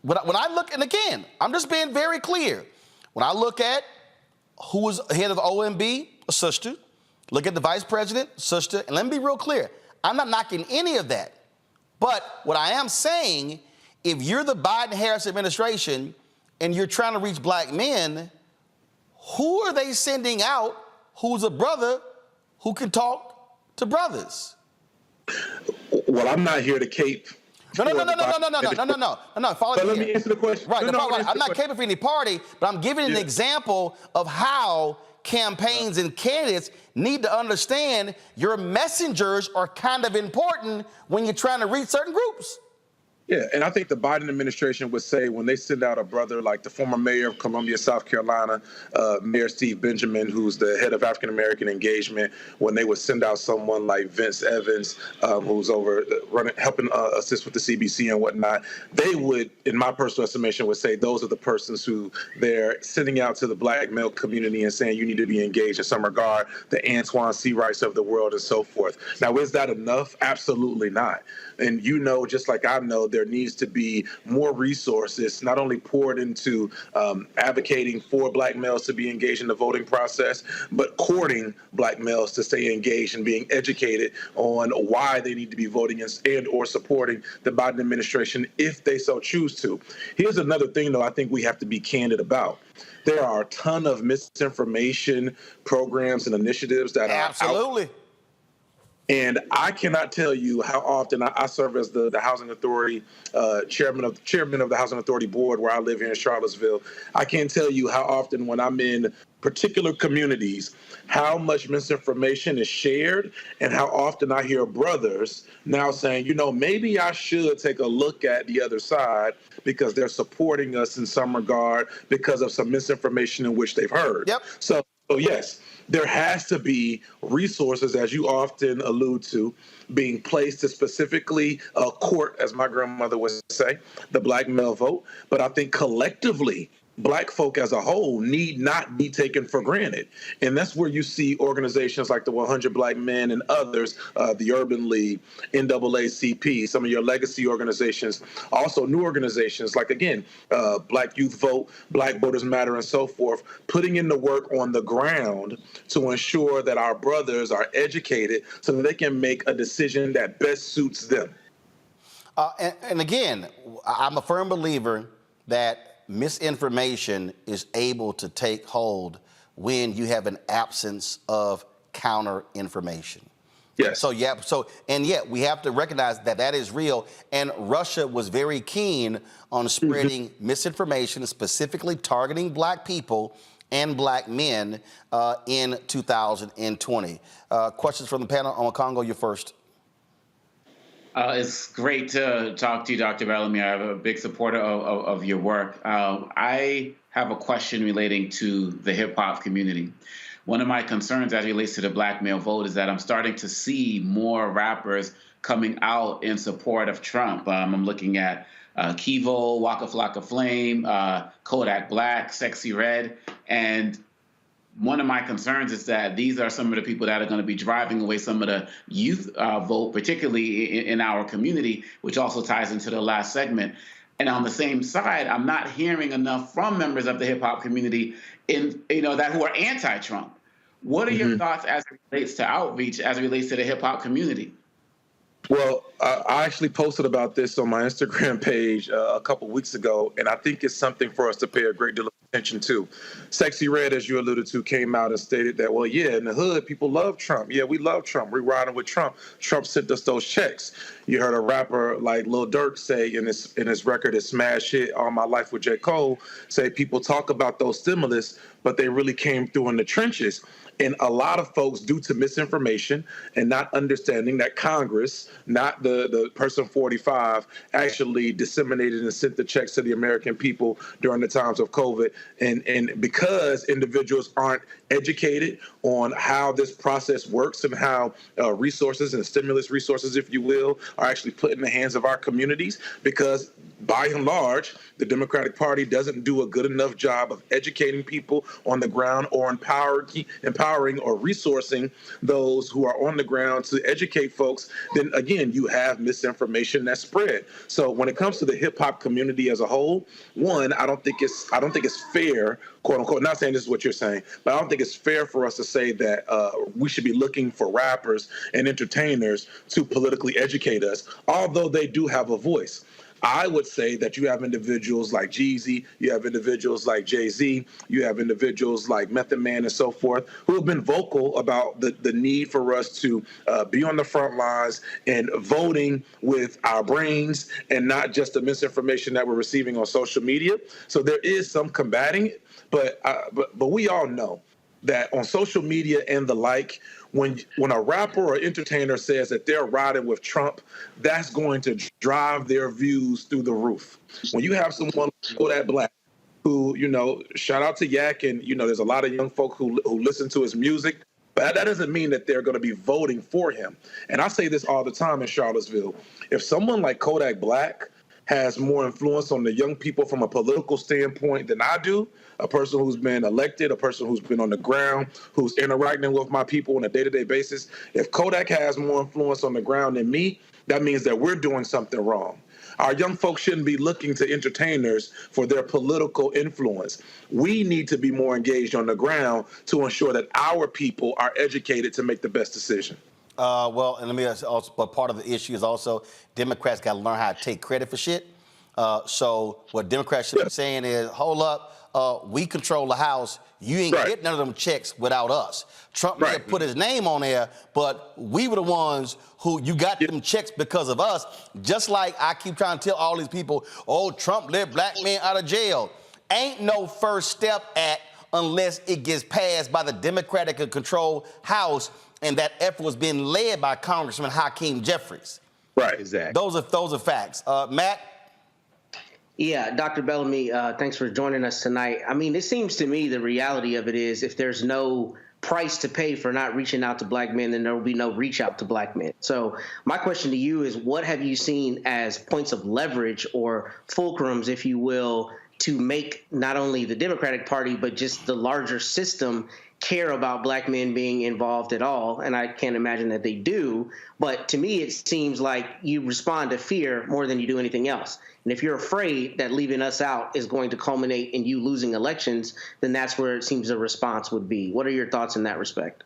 when I look, and again, I'm just being very clear. When I look at who was head of the OMB, a sister, look at the vice president, sister, and let me be real clear. I'm not knocking any of that. But what I am saying, if you're the Biden-Harris administration and you're trying to reach black men, who are they sending out who's a brother who can talk to brothers? Well, I'm not here to cape. No. Follow me. Let me answer the question. Right. I'm not caping for any party, but I'm giving an example of how campaigns and candidates need to understand your messengers are kind of important when you're trying to reach certain groups. Yeah, and I think the Biden administration would say when they send out a brother like the former mayor of Columbia, South Carolina, Mayor Steve Benjamin, who's the head of African-American engagement, when they would send out someone like Vince Evans, who's over helping assist with the CBC and whatnot, they would, in my personal estimation, would say those are the persons who they're sending out to the black male community and saying you need to be engaged in some regard, the Antoine C. Wrights of the world and so forth. Now, is that enough? Absolutely not. And you know, just like I know, there needs to be more resources, not only poured into advocating for black males to be engaged in the voting process, but courting black males to stay engaged and being educated on why they need to be voting and or supporting the Biden administration if they so choose to. Here's another thing, though, I think we have to be candid about. There are a ton of misinformation programs and initiatives that are out. And I cannot tell you how often I serve as the Housing Authority chairman of the Housing Authority board where I live here in Charlottesville. I can't tell you how often when I'm in particular communities, how much misinformation is shared and how often I hear brothers now saying, maybe I should take a look at the other side because they're supporting us in some regard because of some misinformation in which they've heard. Yep. So yes, there has to be resources, as you often allude to, being placed to specifically court, as my grandmother would say, the black male vote. But I think collectively, Black folk as a whole need not be taken for granted. And that's where you see organizations like the 100 Black Men and others, the Urban League, NAACP, some of your legacy organizations, also new organizations like, again, Black Youth Vote, Black Voters Matter, and so forth, putting in the work on the ground to ensure that our brothers are educated so that they can make a decision that best suits them. And again, I'm a firm believer that misinformation is able to take hold when you have an absence of counter information. Yes. So yet we have to recognize that that is real. And Russia was very keen on spreading misinformation, specifically targeting Black people and Black men in 2020. Questions from the panel. On Congo, you're first. It's great to talk to you, Dr. Bellamy. I'm a big supporter of your work. I have a question relating to the hip-hop community. One of my concerns as it relates to the Black male vote is that I'm starting to see more rappers coming out in support of Trump. I'm looking at Kivo, Waka Flocka Flame, Kodak Black, Sexy Red, and one of my concerns is that these are some of the people that are going to be driving away some of the youth vote, particularly in our community, which also ties into the last segment. And on the same side, I'm not hearing enough from members of the hip hop community that who are anti-Trump. What are your thoughts as it relates to outreach, as it relates to the hip hop community? Well, I actually posted about this on my Instagram page a couple weeks ago, and I think it's something for us to pay a great deal of attention to. Sexy Red, as you alluded to, came out and stated that, well, yeah, in the hood, people love Trump. Yeah, we love Trump. We're riding with Trump. Trump sent us those checks. You heard a rapper like Lil Durk say in his record, his smash hit, All My Life with J. Cole, say people talk about those stimulus, but they really came through in the trenches. And a lot of folks, due to misinformation and not understanding that Congress, not the person 45, actually disseminated and sent the checks to the American people during the times of COVID. And because individuals aren't educated on how this process works and how resources and stimulus resources, if you will, are actually put in the hands of our communities, because by and large, the Democratic Party doesn't do a good enough job of educating people on the ground or empowering or resourcing those who are on the ground to educate folks, then again, you have misinformation that's spread. So when it comes to the hip hop community as a whole, one, I don't think it's fair, quote unquote, not saying this is what you're saying, but I don't think it's fair for us to say that we should be looking for rappers and entertainers to politically educate us, although they do have a voice. I would say that you have individuals like Jeezy, you have individuals like Jay-Z, you have individuals like Method Man and so forth, who have been vocal about the need for us to be on the front lines and voting with our brains and not just the misinformation that we're receiving on social media. So there is some combating it, but we all know that on social media and the like, when a rapper or entertainer says that they're riding with Trump, that's going to drive their views through the roof. When you have someone like Kodak Black, who, shout out to Yak, and, there's a lot of young folk who listen to his music, but that doesn't mean that they're going to be voting for him. And I say this all the time in Charlottesville. If someone like Kodak Black has more influence on the young people from a political standpoint than I do, a person who's been elected, a person who's been on the ground, who's interacting with my people on a day-to-day basis, if Kodak has more influence on the ground than me, that means that we're doing something wrong. Our young folks shouldn't be looking to entertainers for their political influence. We need to be more engaged on the ground to ensure that our people are educated to make the best decision. And let me also, but part of the issue is also Democrats got to learn how to take credit for shit. So what Democrats should be saying is, hold up, we control the House. You ain't getting none of them checks without us. Trump may have put his name on there, but we were the ones who you got them checks because of us. Just like I keep trying to tell all these people, oh, Trump let black men out of jail. Ain't no First Step Act unless it gets passed by the Democratic controlled House, and that effort was being led by Congressman Hakeem Jeffries. Right, exactly. Those are facts. Matt? Yeah, Dr. Bellamy, thanks for joining us tonight. I mean, it seems to me the reality of it is if there's no price to pay for not reaching out to black men, then there will be no reach out to black men. So my question to you is, what have you seen as points of leverage or fulcrums, if you will, to make not only the Democratic Party, but just the larger system care about black men being involved at all? And I can't imagine that they do. But to me, it seems like you respond to fear more than you do anything else. And if you're afraid that leaving us out is going to culminate in you losing elections, then that's where it seems the response would be. What are your thoughts in that respect?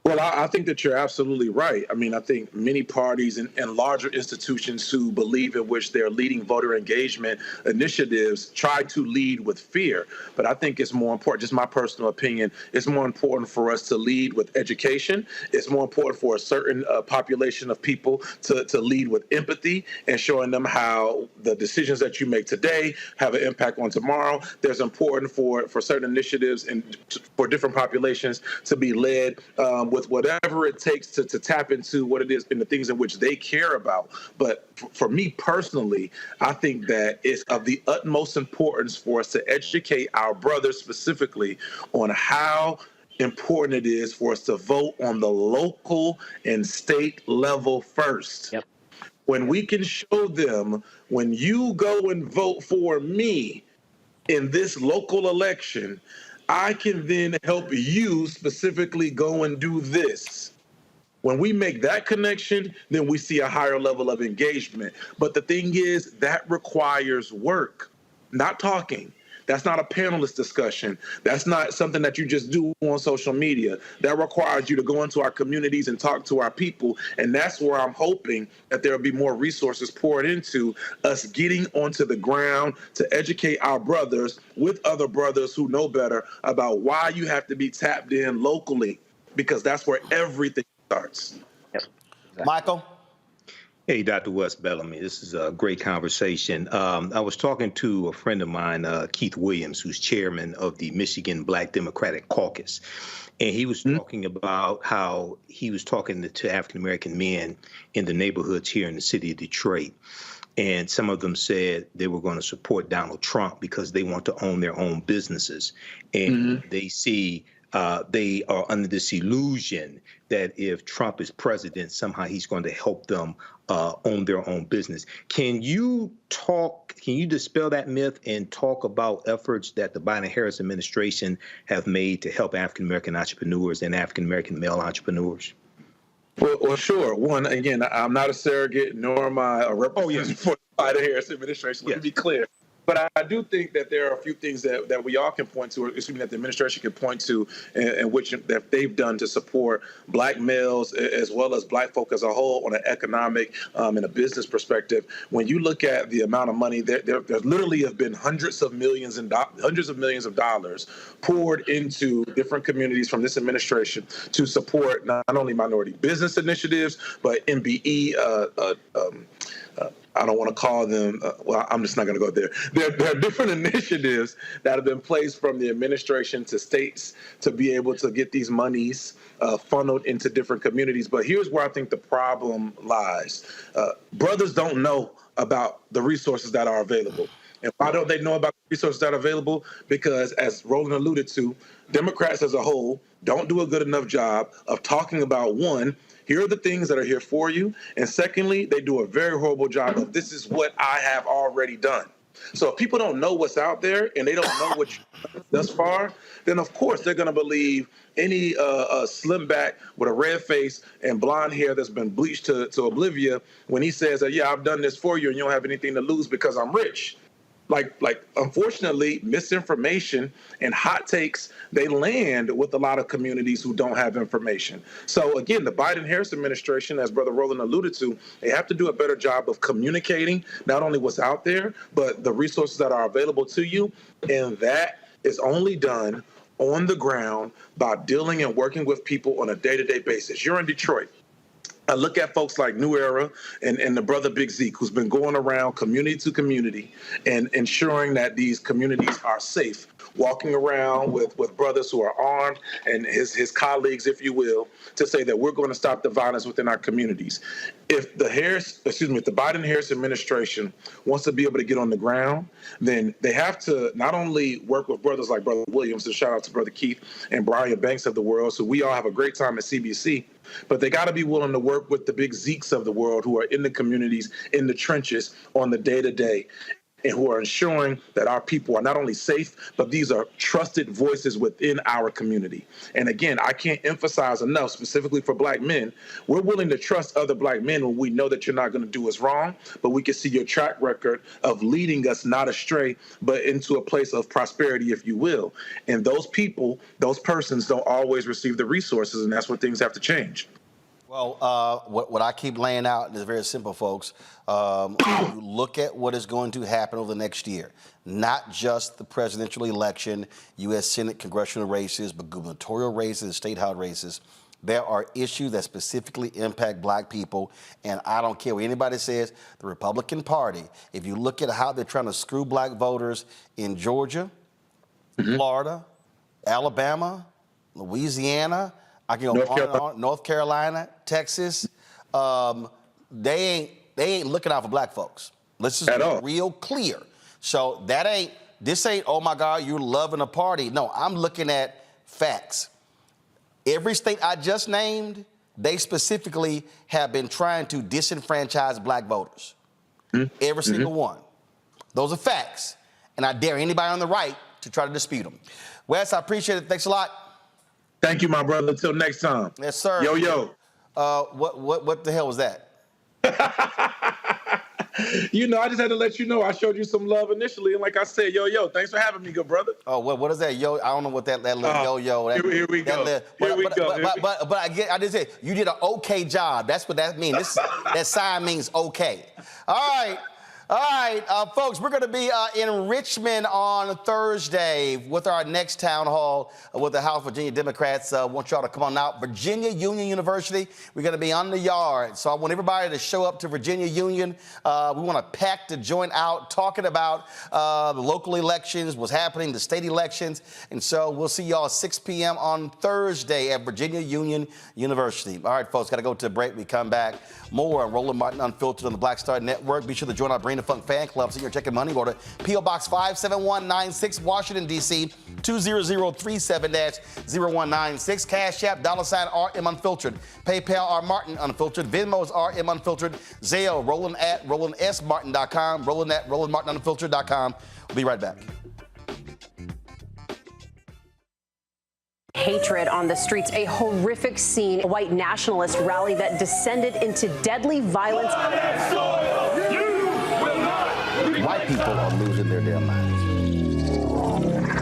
Well, I think that you're absolutely right. I mean, I think many parties and larger institutions who believe in which their leading voter engagement initiatives try to lead with fear. But I think it's more important, just my personal opinion, it's more important for us to lead with education. It's more important for a certain population of people to lead with empathy and showing them how the decisions that you make today have an impact on tomorrow. There's important for certain initiatives and for different populations to be led with whatever it takes to tap into what it is and the things in which they care about. But for me personally, I think that it's of the utmost importance for us to educate our brothers specifically on how important it is for us to vote on the local and state level first. Yep. When we can show them, when you go and vote for me in this local election, I can then help you specifically go and do this. When we make that connection, then we see a higher level of engagement. But the thing is, that requires work, not talking. That's not a panelist discussion. That's not something that you just do on social media. That requires you to go into our communities and talk to our people. And that's where I'm hoping that there will be more resources poured into us getting onto the ground to educate our brothers with other brothers who know better about why you have to be tapped in locally, because that's where everything starts. Yep. Exactly. Michael? Hey, Dr. Wes Bellamy, this is a great conversation. I was talking to a friend of mine, Keith Williams, who's chairman of the Michigan Black Democratic Caucus. And he was talking about how he was talking to African-American men in the neighborhoods here in the city of Detroit. And some of them said they were going to support Donald Trump because they want to own their own businesses. And they see they are under this illusion that if Trump is president, somehow he's going to help them own their own business. Can you dispel that myth and talk about efforts that the Biden-Harris administration have made to help African-American entrepreneurs and African-American male entrepreneurs? Well, sure. One, again, I'm not a surrogate, nor am I a representative for the Biden-Harris administration. Let me be clear. But I do think that there are a few things that we all can point to, or excuse me, that the administration can point to, and which that they've done to support black males as well as black folk as a whole on an economic and a business perspective. When you look at the amount of money, there literally have been hundreds of millions of dollars poured into different communities from this administration to support not only minority business initiatives, but MBE. I don't want to call them, well, I'm just not going to go there. There are different initiatives that have been placed from the administration to states to be able to get these monies funneled into different communities. But here's where I think the problem lies. Brothers don't know about the resources that are available. And why don't they know about the resources that are available? Because, as Roland alluded to, Democrats as a whole don't do a good enough job of talking about, one, here are the things that are here for you. And secondly, they do a very horrible job of, this is what I have already done. So if people don't know what's out there and they don't know what you've done thus far, then of course they're going to believe any slim back with a red face and blonde hair that's been bleached to oblivion when he says that, yeah, I've done this for you and you don't have anything to lose because I'm rich. unfortunately, misinformation and hot takes, they land with a lot of communities who don't have information. So again, the Biden-Harris administration, as Brother Roland alluded to, they have to do a better job of communicating not only what's out there, but the resources that are available to you. And that is only done on the ground by dealing and working with people on a day-to-day basis. You're in Detroit. I look at folks like New Era and the brother Big Zeke, who's been going around community to community and ensuring that these communities are safe, walking around with brothers who are armed and his colleagues, if you will, to say that we're going to stop the violence within our communities. If the Biden-Harris administration wants to be able to get on the ground, then they have to not only work with brothers like Brother Williams, and shout out to Brother Keith and Brian Banks of the world, so we all have a great time at CBC, but they got to be willing to work with the Big Zekes of the world who are in the communities, in the trenches on the day-to-day, and who are ensuring that our people are not only safe, but these are trusted voices within our community. And again, I can't emphasize enough, specifically for Black men, we're willing to trust other Black men when we know that you're not going to do us wrong, but we can see your track record of leading us not astray, but into a place of prosperity, if you will. And those people, those persons don't always receive the resources, and that's where things have to change. Well, what I keep laying out is very simple, folks. You look at what is going to happen over the next year, not just the presidential election, U.S. Senate congressional races, but gubernatorial races and state house races. There are issues that specifically impact Black people, and I don't care what anybody says, the Republican Party, if you look at how they're trying to screw Black voters in Georgia, Florida, Alabama, Louisiana, I can go on and on, North Carolina, Texas, they ain't looking out for Black folks. Let's just be real clear. So this ain't, oh my God, you're loving a party. No, I'm looking at facts. Every state I just named, they specifically have been trying to disenfranchise Black voters. Every single one. Those are facts. And I dare anybody on the right to try to dispute them. Wes, I appreciate it. Thanks a lot. Thank you, my brother. Until next time. Yes, sir. Yo. What the hell was that? I just had to let you know I showed you some love initially, and like I said, yo, thanks for having me, good brother. Oh, what is that? Yo, I don't know what that little yo. Here we go. But I just said you did an okay job. That's what that means. That sign means okay. All right, folks, we're going to be in Richmond on Thursday with our next town hall with the House Virginia Democrats. Want y'all to come on out. Virginia Union University, we're going to be on the yard. So I want everybody to show up to Virginia Union. We want to pack the joint out, talking about the local elections, what's happening, the state elections. And so we'll see y'all at 6 p.m. on Thursday at Virginia Union University. All right, folks, got to go to a break. We come back. More on Roland Martin Unfiltered on the Black Star Network. Be sure to join our Brain the Funk fan club. So you're checking money order. P.O. Box 57196, Washington, D.C. 20037-0196. Cash App, $RM Unfiltered. PayPal, R Martin Unfiltered. Venmo's RM Unfiltered. Zelle, Roland at RolandSMartin.com. Roland at RolandMartinUnfiltered.com. We'll be right back. Hatred on the streets, a horrific scene, a white nationalist rally that descended into deadly violence. White people are losing their damn minds.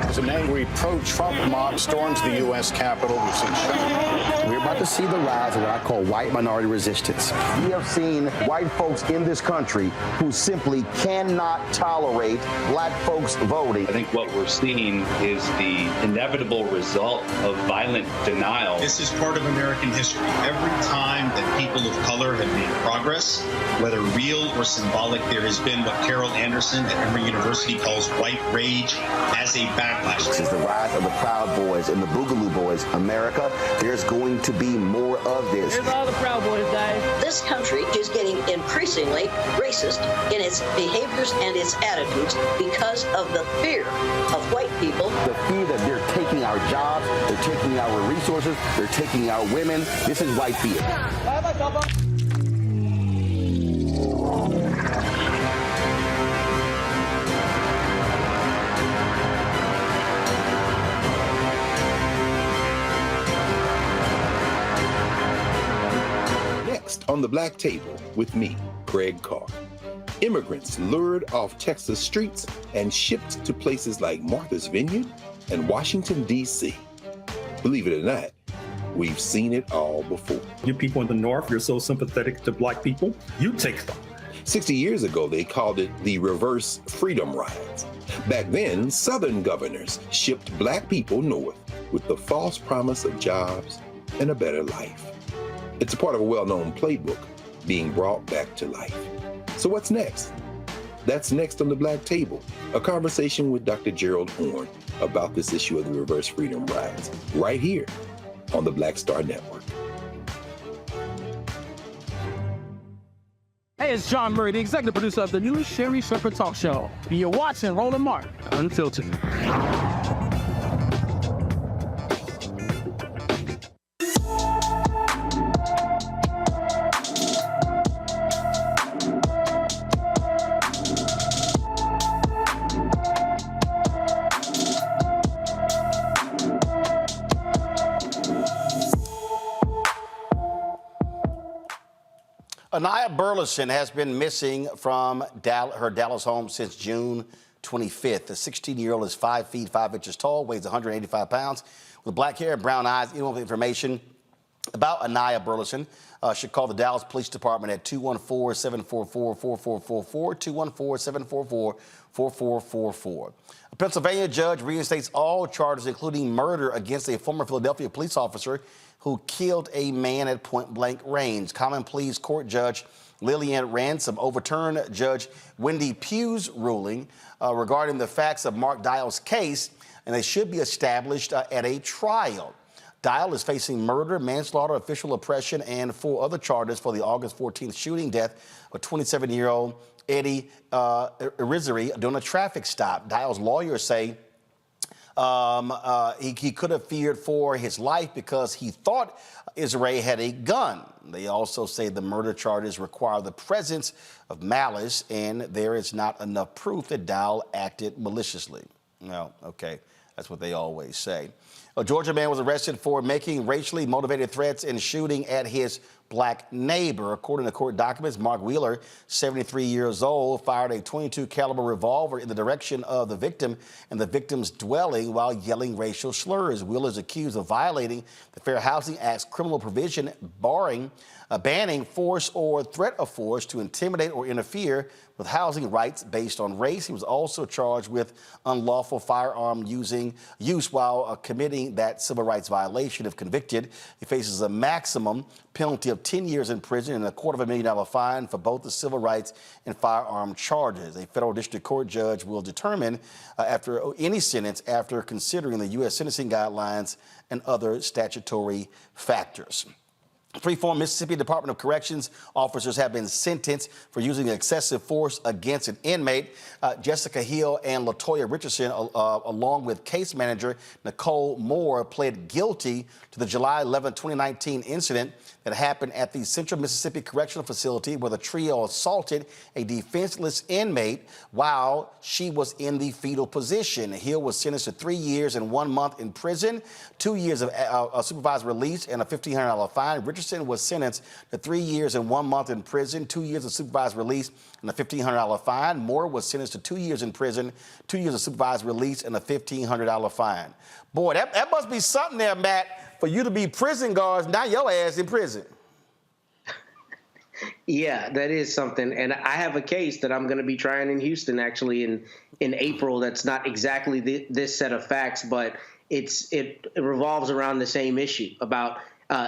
As an angry pro-Trump mob storms the U.S. Capitol, we've seen shooting. We're about to see the rise of what I call white minority resistance. We have seen white folks in this country who simply cannot tolerate Black folks voting. I think what we're seeing is the inevitable result of violent denial. This is part of American history. Every time that people of color have made progress, whether real or symbolic, there has been what Carol Anderson at Emory University calls white rage as a backlash. This is the rise of the Proud Boys and the Boogaloo Boys. America, there's going to be more of this. Here's all the Proud Boys, guys. This country is getting increasingly racist in its behaviors and its attitudes because of the fear of white people. The fear that they're taking our jobs, they're taking our resources, they're taking our women. This is white fear. On the Black Table with me, Greg Carr. Immigrants lured off Texas streets and shipped to places like Martha's Vineyard and Washington, D.C. Believe it or not, we've seen it all before. You people in the North, you're so sympathetic to Black people, you take them. 60 years ago, they called it the reverse freedom rides. Back then, Southern governors shipped Black people north with the false promise of jobs and a better life. It's a part of a well-known playbook being brought back to life. So what's next? That's next on the Black Table, a conversation with Dr. Gerald Horne about this issue of the reverse freedom rides, right here on the Black Star Network. Hey, it's John Murray, the executive producer of the new Sherry Shepherd Talk Show. You're watching Roland Martin Unfiltered. Anaya Burleson has been missing from her Dallas home since June 25th. The 16-year-old is 5 feet 5 inches tall, weighs 185 pounds, with black hair and brown eyes. Anyone with information about Anaya Burleson should call the Dallas Police Department at 214-744-4444, 214-744-4444. A Pennsylvania judge reinstates all charges, including murder, against a former Philadelphia police officer who killed a man at point-blank range. Common Pleas Court Judge Lillian Ransom overturned Judge Wendy Pugh's ruling regarding the facts of Mark Dial's case, and they should be established at a trial. Dial is facing murder, manslaughter, official oppression, and 4 other charges for the August 14th shooting death of 27-year-old Eddie Irizarry during a traffic stop. Dial's lawyers say he could have feared for his life because he thought Irizarry had a gun. They also say the murder charges require the presence of malice, and there is not enough proof that Dial acted maliciously. Well, okay, that's what they always say. A Georgia man was arrested for making racially motivated threats and shooting at his black neighbor. According to court documents, Mark Wheeler, 73 years old, fired a .22 caliber revolver in the direction of the victim and the victim's dwelling while yelling racial slurs. Wheeler is accused of violating the Fair Housing Act's criminal provision banning force or threat of force to intimidate or interfere with housing rights based on race. He was also charged with unlawful firearm use while committing that civil rights violation. If convicted, he faces a maximum penalty of 10 years in prison and a $250,000 fine for both the civil rights and firearm charges. A federal district court judge will determine after any sentence after considering the U.S. sentencing guidelines and other statutory factors. 3 former Mississippi Department of Corrections officers have been sentenced for using excessive force against an inmate. Jessica Hill and LaToya Richardson, along with case manager Nicole Moore, pled guilty to the July 11, 2019 incident that happened at the Central Mississippi Correctional Facility, where the trio assaulted a defenseless inmate while she was in the fetal position. Hill was sentenced to 3 years and 1 month in prison, 2 years of supervised release, and a $1,500 fine. Richardson was sentenced to 3 years and 1 month in prison, 2 years of supervised release, and a $1,500 fine. Moore was sentenced to 2 years in prison, 2 years of supervised release, and a $1,500 fine. Boy, that must be something there, Matt, for you to be prison guards, now your ass in prison. Yeah, that is something. And I have a case that I'm going to be trying in Houston, actually, in April. That's not exactly this set of facts, but it revolves around the same issue about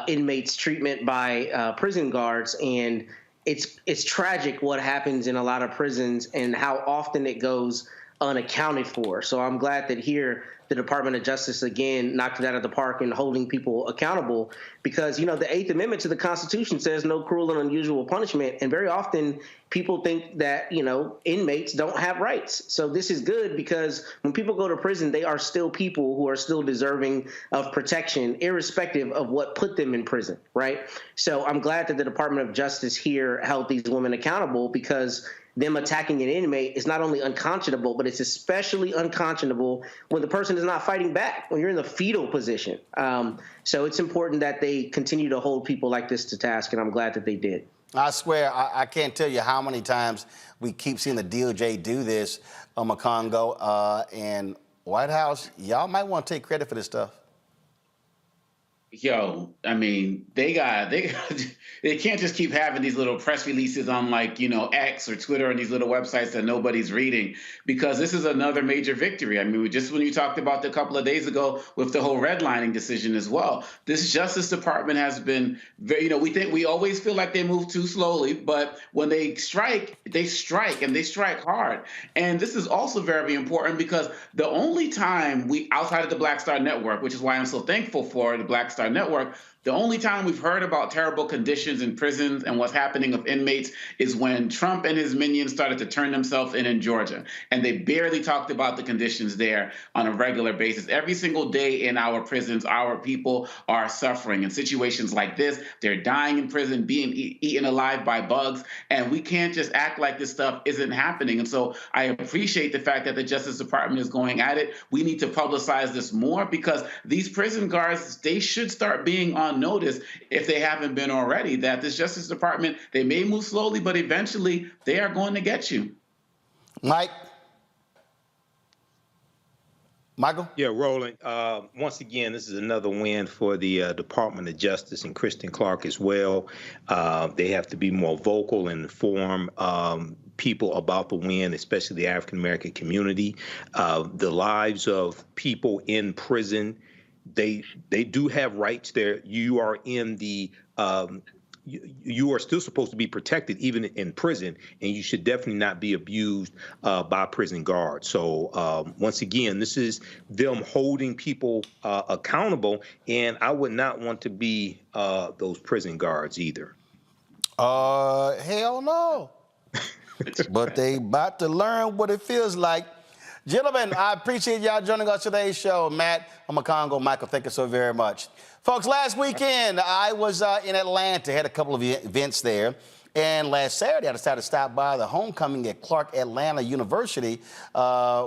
inmates' treatment by prison guards. And it's tragic what happens in a lot of prisons and how often it goes unaccounted for. So I'm glad that here the Department of Justice, again, knocked it out of the park and holding people accountable because, you know, the 8th Amendment to the Constitution says no cruel and unusual punishment. And very often people think that, you know, inmates don't have rights. So this is good because when people go to prison, they are still people who are still deserving of protection, irrespective of what put them in prison. Right. So I'm glad that the Department of Justice here held these women accountable because them attacking an inmate is not only unconscionable, but it's especially unconscionable when the person is not fighting back, when you're in the fetal position. So it's important that they continue to hold people like this to task, and I'm glad that they did. I swear, I can't tell you how many times we keep seeing the DOJ do this, Makongo, and White House, y'all might want to take credit for this stuff. Yo, I mean, they can't just keep having these little press releases on X or Twitter and these little websites that nobody's reading, because this is another major victory. I mean, just when you talked about a couple of days ago with the whole redlining decision as well, this Justice Department has been very, we always feel like they move too slowly, but when they strike and they strike hard. And this is also very important because the only time outside of the Black Star Network, which is why I'm so thankful for the Black Star Network, the only time we've heard about terrible conditions in prisons and what's happening with inmates is when Trump and his minions started to turn themselves in Georgia. And they barely talked about the conditions there on a regular basis. Every single day in our prisons, our people are suffering. In situations like this, they're dying in prison, being eaten alive by bugs. And we can't just act like this stuff isn't happening. And so I appreciate the fact that the Justice Department is going at it. We need to publicize this more because these prison guards, they should start being on notice, if they haven't been already, that this Justice Department, they may move slowly, but eventually they are going to get you. Michael? Yeah, Roland. Once again, this is another win for the Department of Justice and Kristen Clark as well. They have to be more vocal and inform people about the win, especially the African-American community. The lives of people in prison, they do have rights there. You are in the you are still supposed to be protected even in prison, and you should definitely not be abused by prison guards. So once again, this is them holding people accountable, and I would not want to be those prison guards either. Hell no. But they about to learn what it feels like. Gentlemen, I appreciate y'all joining us today's show. Matt, Makongo, Michael, thank you so very much. Folks, last weekend, I was in Atlanta, had a couple of events there. And last Saturday, I decided to stop by the homecoming at Clark Atlanta University.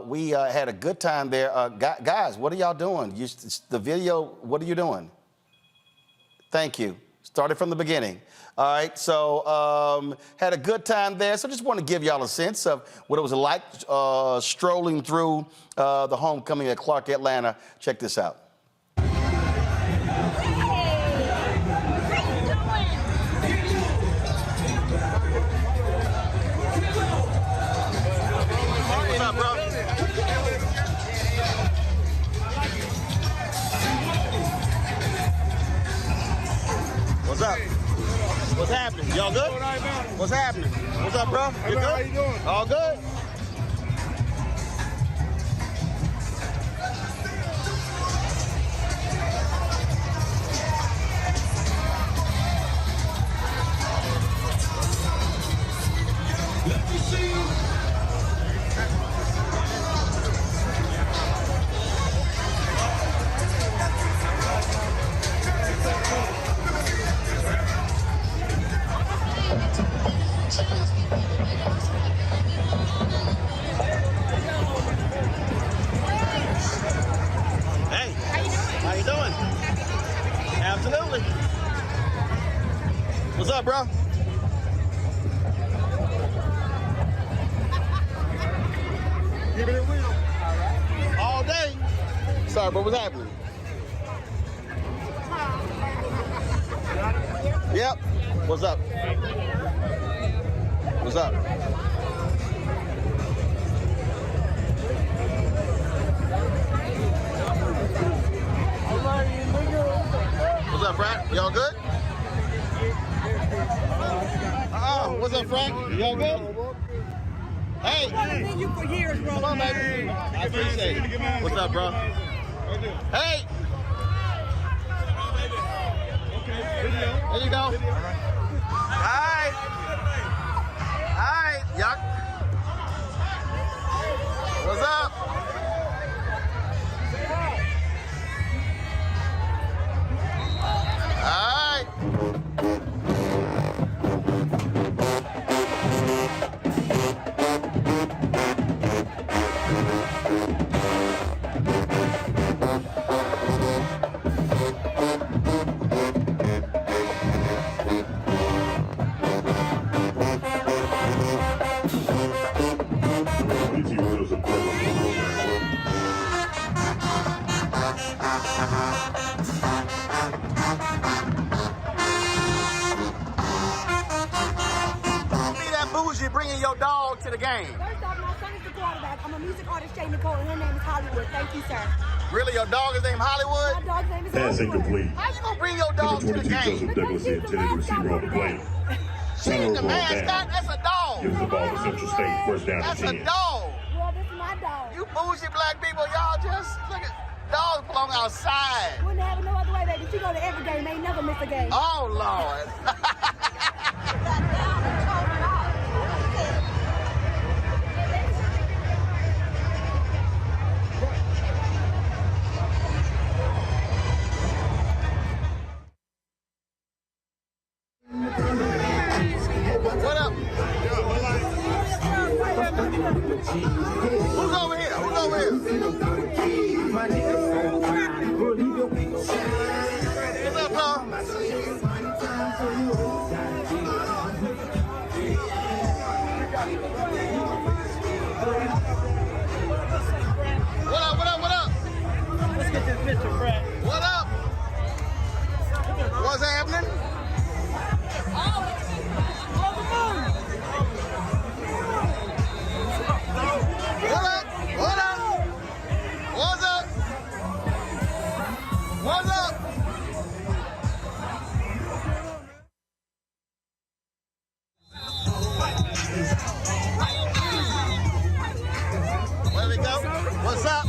We had a good time there. Guys, what are y'all doing? The video, what are you doing? Thank you. Started from the beginning. All right, so had a good time there. So just want to give y'all a sense of what it was like strolling through the homecoming at Clark Atlanta. Check this out. What's up? What's happening? Y'all good? What's happening? What's up, bro? You good? How you doing? All good? Absolutely. What's up, bro? Give it a wheel. All day. Sorry, bro, what's happening? Yep. What's up? What's up? What's up, Frank? Y'all good? What's up, Frank? Y'all good? Hey! I've known you for years, bro. Come on, baby. I appreciate it. What's up, bro? Hey! There you go. All right. All right. Yuck. What's up? All right. game? First off, my son is the quarterback. I'm a music artist, Shay Nicole, and her name is Hollywood. Thank you, sir. Really, your dog is named Hollywood? My dog's name is Pass Hollywood. incomplete. How you gonna bring your dog to the game? Joseph Douglas, the intended receiver on the play. She's the mascot. That's a dog. Gives the ball to Central State. First down That's to a 10. dog. Well, this is my dog. You bougie black people, y'all just look at dogs belong outside. Wouldn't have it no other way, baby. She go to every game. Ain't never miss a game. Oh Lord. What up? Who's over here? Who's over here? What's up, Paul? What up, what up, what up? Let's get this picture, Brad. What up? What's happening? What up? What up? What's up? What's up? Where we go? What's up?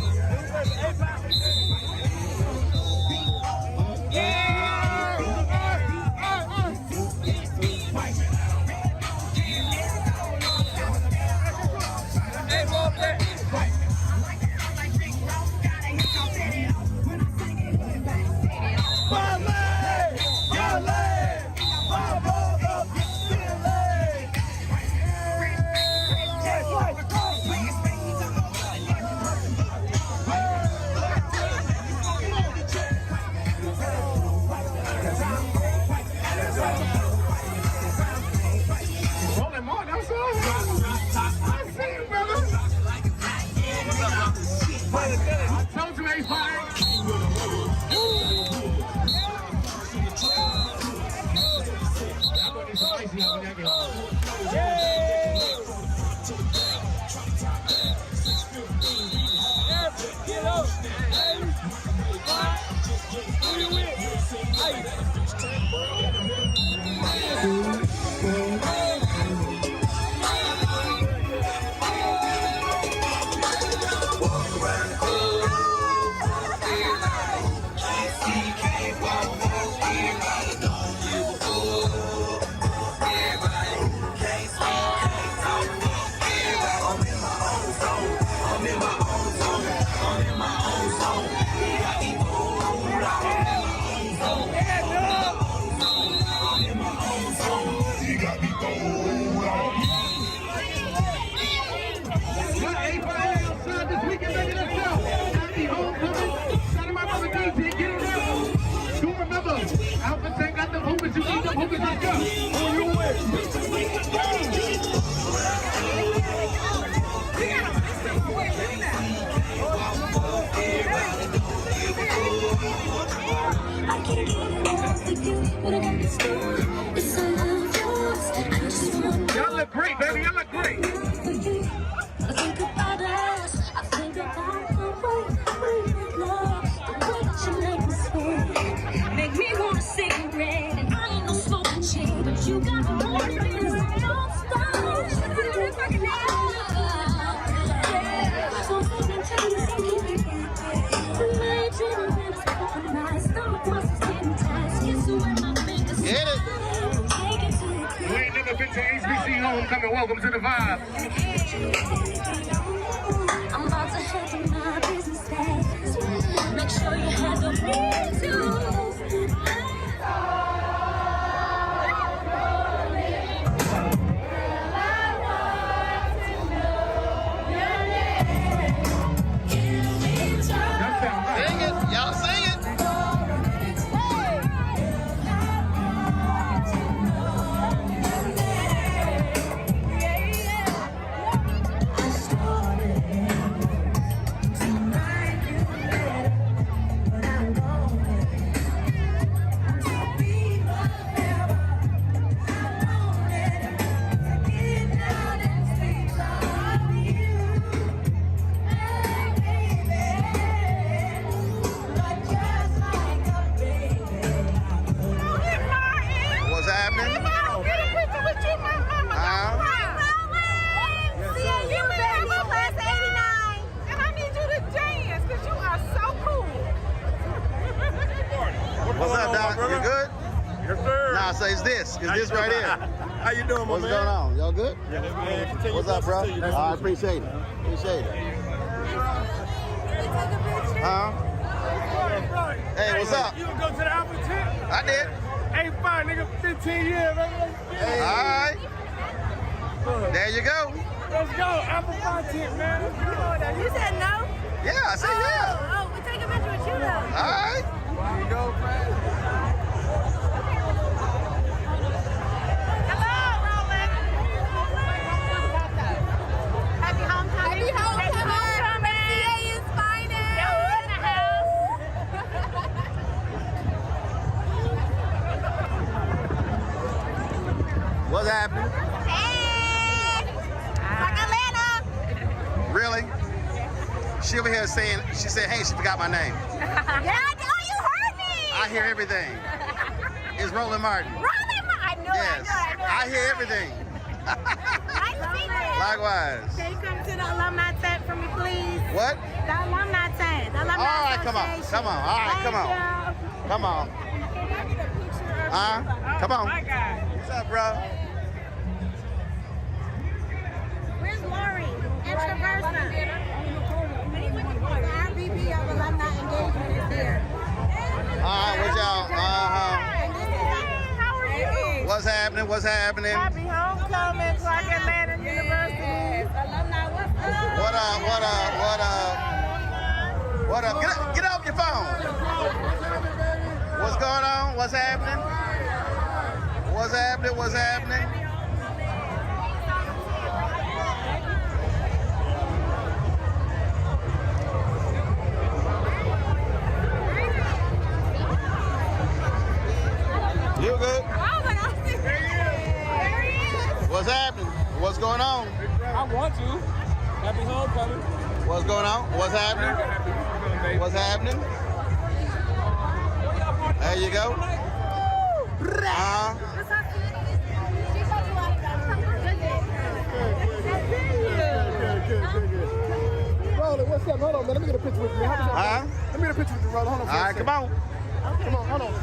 Y'all look great, baby. Y'all look great. Make me want a cigarette, and I ain't no smoking chick, but you got me wondering, don't stop. Get it. You ain't never been to HBC Homecoming. Welcome to the vibe. I'm about to head to my business days. Make sure you handle me too. Sing it. Y'all sing it. I say it's this. It's this right here. How you doing, my What's man? going on? Y'all good? Yeah, man. What's up, bro? I appreciate it. Appreciate it. Huh? Hey, what's up? You gonna go to the Alpha tent? I did. Hey, fine, nigga. 15 years, man. Hey. All right. There you go. Let's go. Apple pie tent, man. You said no? Yeah, I said yeah. Oh, we take a picture with you though. All right. There you go, man. Hello, Roland. Happy homecoming. Happy homecoming. CAU's finest. In the house. What's happening? Hey. Like Atlanta. Really? She over here saying, she said, hey, she forgot my name. Yeah, you heard me. I hear everything. It's Roland Martin. Roland Martin. I know. Yes. I hear everything. Nice to meet you. Likewise. Can you come to the alumni tent for me, please? What? The alumni tent. The alumni All right, come on. association. Come on. All right, come on. Come on. Can I get a picture of Come on. My God. What's up, bro? Where's Lori? Introversa. The RBB of alumni engagement is here. All right, what y'all? How are you? What's happening? What's happening? Happy homecoming, Clark Atlanta University. Alumni, what's up? What up? What up? What up? What up? Get off your phone. What's going on? What's happening? What's happening? What's happening? You good? What's happening? What's going on? I want to. Happy homecoming. What's going on? What's happening? What's happening? There you go. Roland, what's up? Hold on, man. Let me get a picture with you. Let me get a picture with you, Roland. Hold on. All right, come on. Come on, hold on.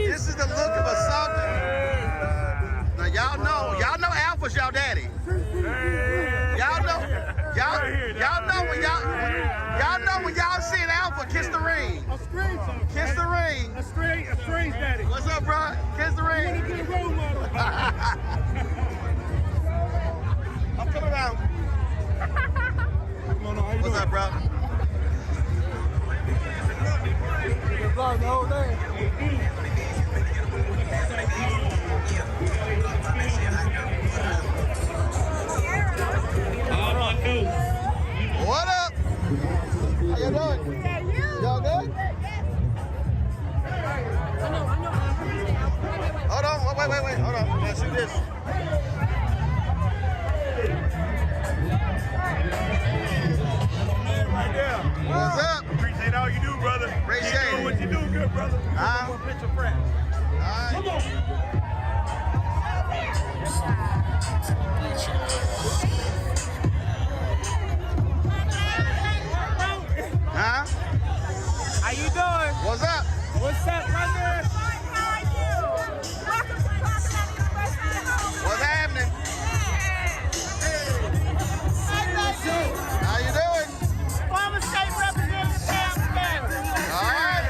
This is the look of a Southern. Now y'all know Alpha's y'all daddy. Y'all know when y'all see an Alpha, kiss the ring. Kiss the ring. A strange daddy. What's up, bro? Kiss the ring. You want to get a role model. I'm coming out. What's up, bro? Vlog the whole day. What up? How you doing? Y'all good? Hold on, wait. Hold on. Let's do this. Right there. What's up? Appreciate all you do, brother. Appreciate Keep doing it. what you do, good brother. One picture friend. All right. Come on. Huh? How you doing? What's up? What's up, brother? What's happening? How you doing? Former state representative Sam Stanley. All right.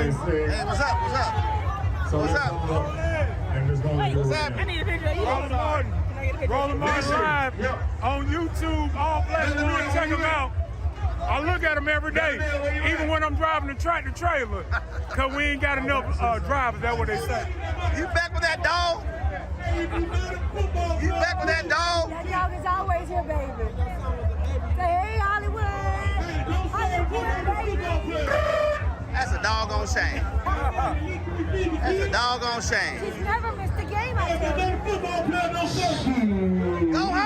Hey, what's up? What's up? So What's up? And it's going to What's go up? in. I need a picture of you. Rolling Martin Live on YouTube, all platforms. Check them out. I look at them every day, even when I'm driving the tractor trailer, because we ain't got enough drivers. That's what they say. You back with that dog? You back with that dog? That dog is always here, baby. Say, hey, Hollywood. Hollywood, baby. That's a doggone shame. That's a doggone shame. She's never missed a game, I tell you. Go home.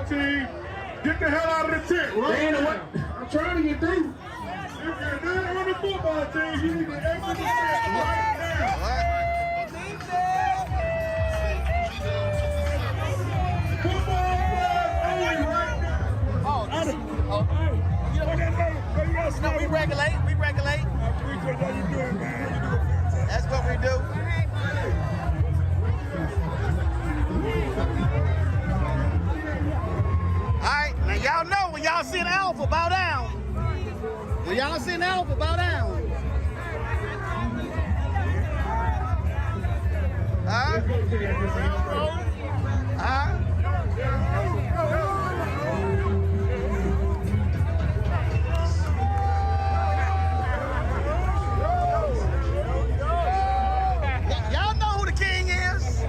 Team, get the hell out of the tent, right? I'm trying to get through. If you're not on the football team, you need to exit the tent right now. Football flag right now. No, we regulate. We regulate. That's what we do. All right, now y'all know when y'all see an alpha, bow down. When y'all see an alpha, bow down. Huh? Huh? Y'all know who the king is.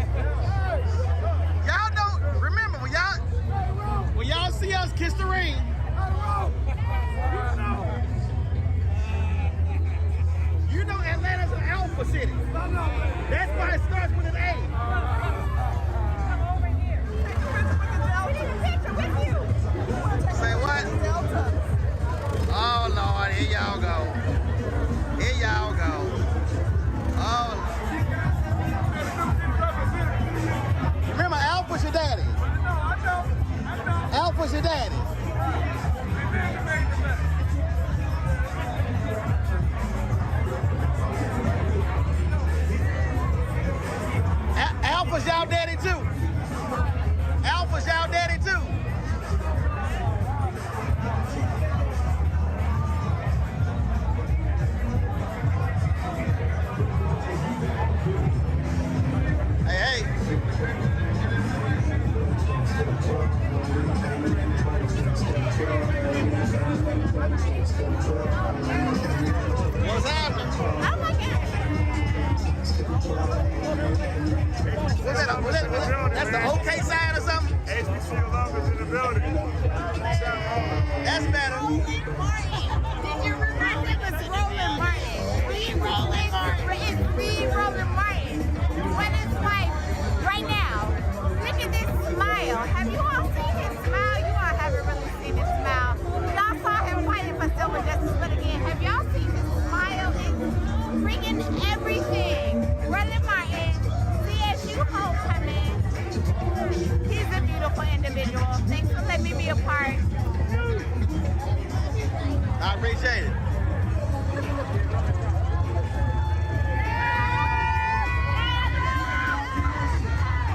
Y'all know. Remember when y'all see us kiss the ring. You know Atlanta's an alpha city. That's why it starts with an A. Say what? Oh Lord, here y'all go. Here y'all go. Oh. Remember, Alpha's your daddy. Alpha's your daddy. Alpha's y'all daddy too. Alpha's y'all daddy too. Hey, what's happening? Oh my God. That's the OK sign or something? HBC Columbus in the building. That's better. Did you remember it was Roland Martin? Rolling Martin. With his wife right now. Look at this smile. Have you all seen his smile? You all haven't really seen his smile. Y'all saw him fighting for civil justice, but again, have y'all seen his smile? It's bringing everything. Roland Martin, CSU homecoming. He's a beautiful individual. Thanks for letting me be a part. I appreciate it.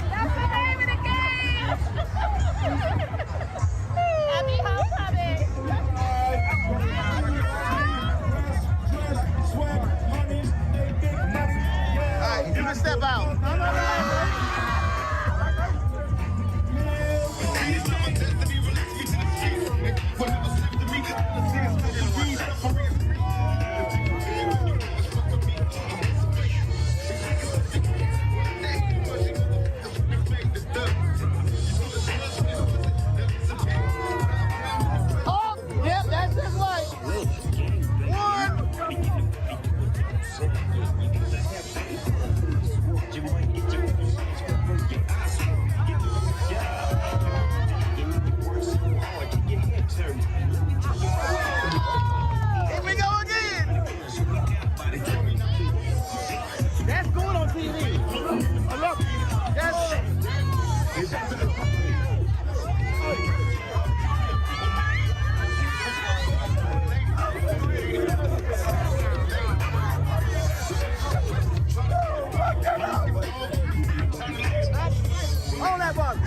That's the name of the game. Happy homecoming. All right, you can step out. Oh, yep, that's his way. One. Here we go again. That's going on TV. I love it. That's. On that bug.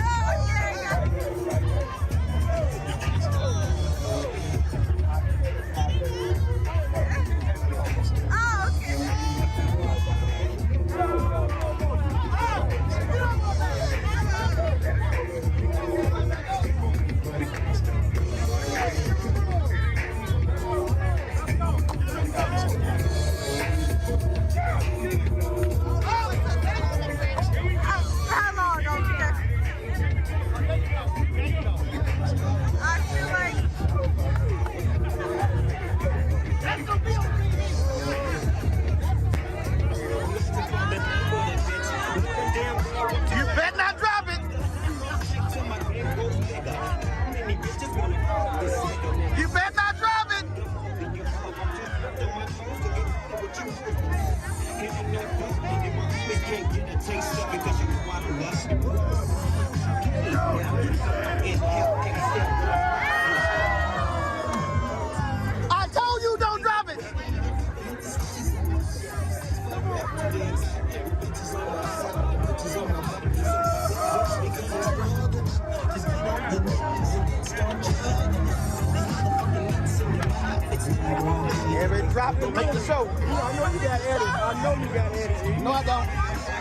dropping and doing the show. I know you got Eddie. I know you got Eddie. No, I don't.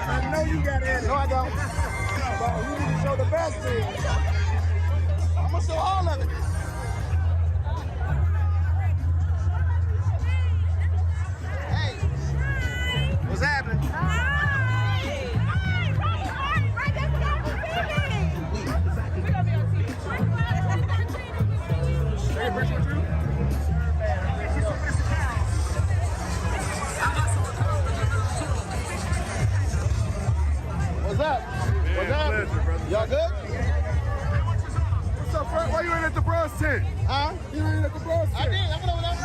I know you got Eddie. No, I don't. But you need to show the best thing. I'm gonna show all of it. Hey, what's happening? What's up? What's up? Y'all good? What's up, Frank? Why you ain't at the bros tent? Huh? You ain't at the bros tent. I did. I went over there.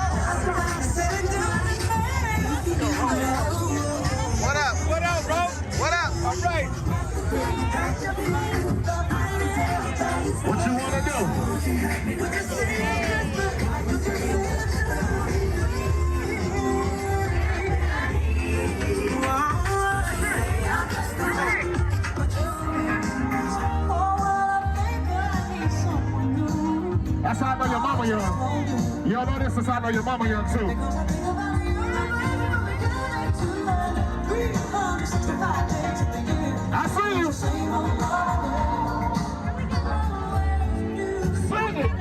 What up? What up, bro? What up? All right. What you want to do? That's how I know your mama young. Y'all know this, that's how I know your mama young too. I see you. Sing it.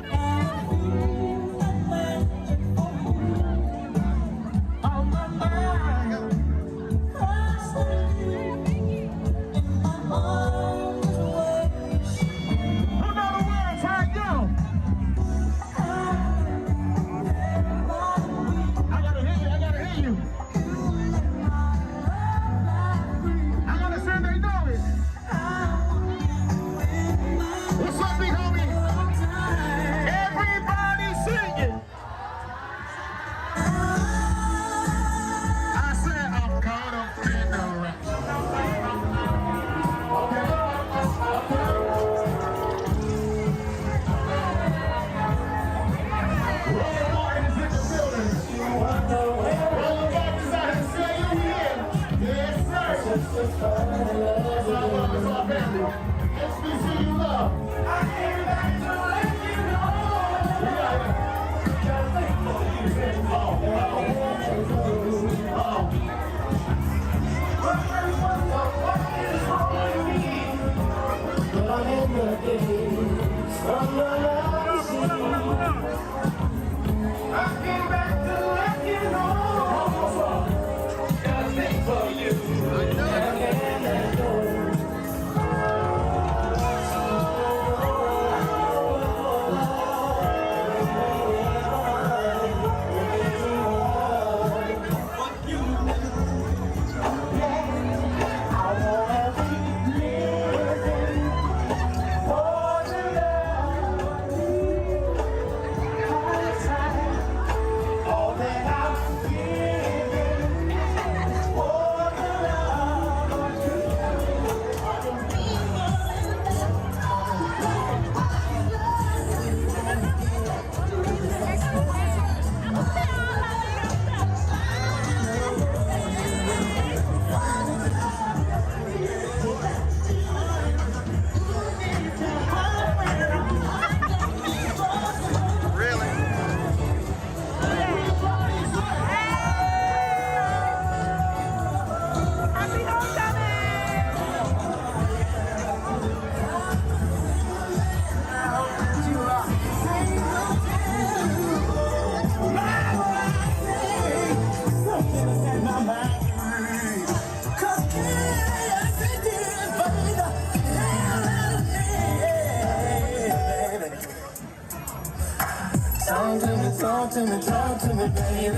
Talk to me, baby.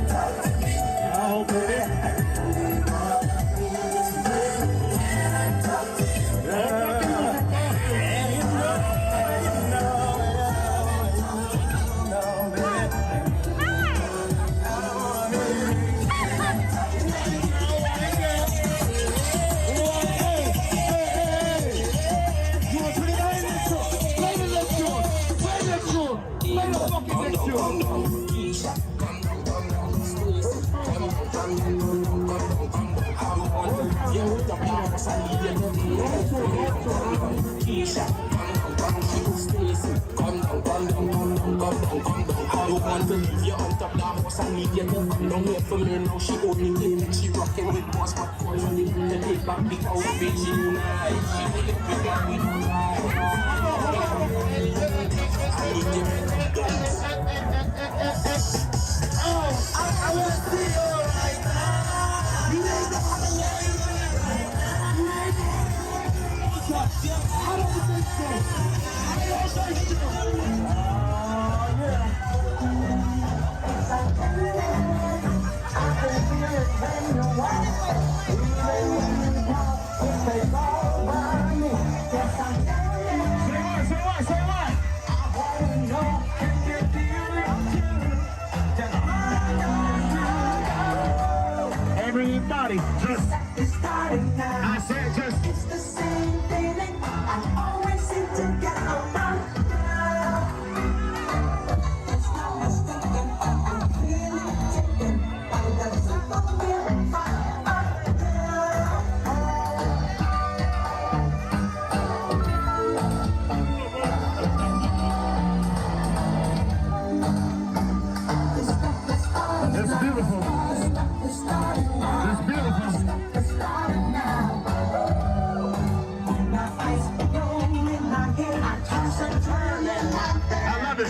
Talk to me. Oh, baby. believe you out of the house and leave you nothing. Don't wait for me now, she only claiming she rocking with boss, but only to take back the house, bitch, unite. She only pick up with her life. I need you better dance. Oh, I will see you right now. You ain't the one right now. How does it take so? Everybody, just I said just. It's the same feeling I always seem to get around. There's no mistaking, I'm feeling taken by that simple feeling fire. It's beautiful. It's beautiful. I love it.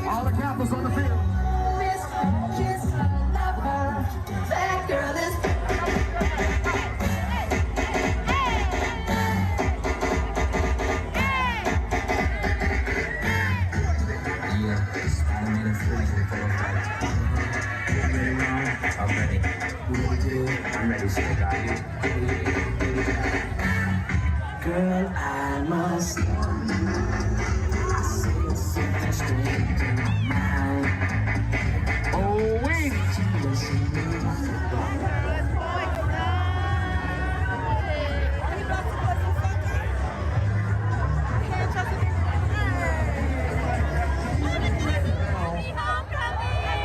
All the campers on the field. That girl is I'm ready, so girl, I must know something strange in my mind. Oh, wait.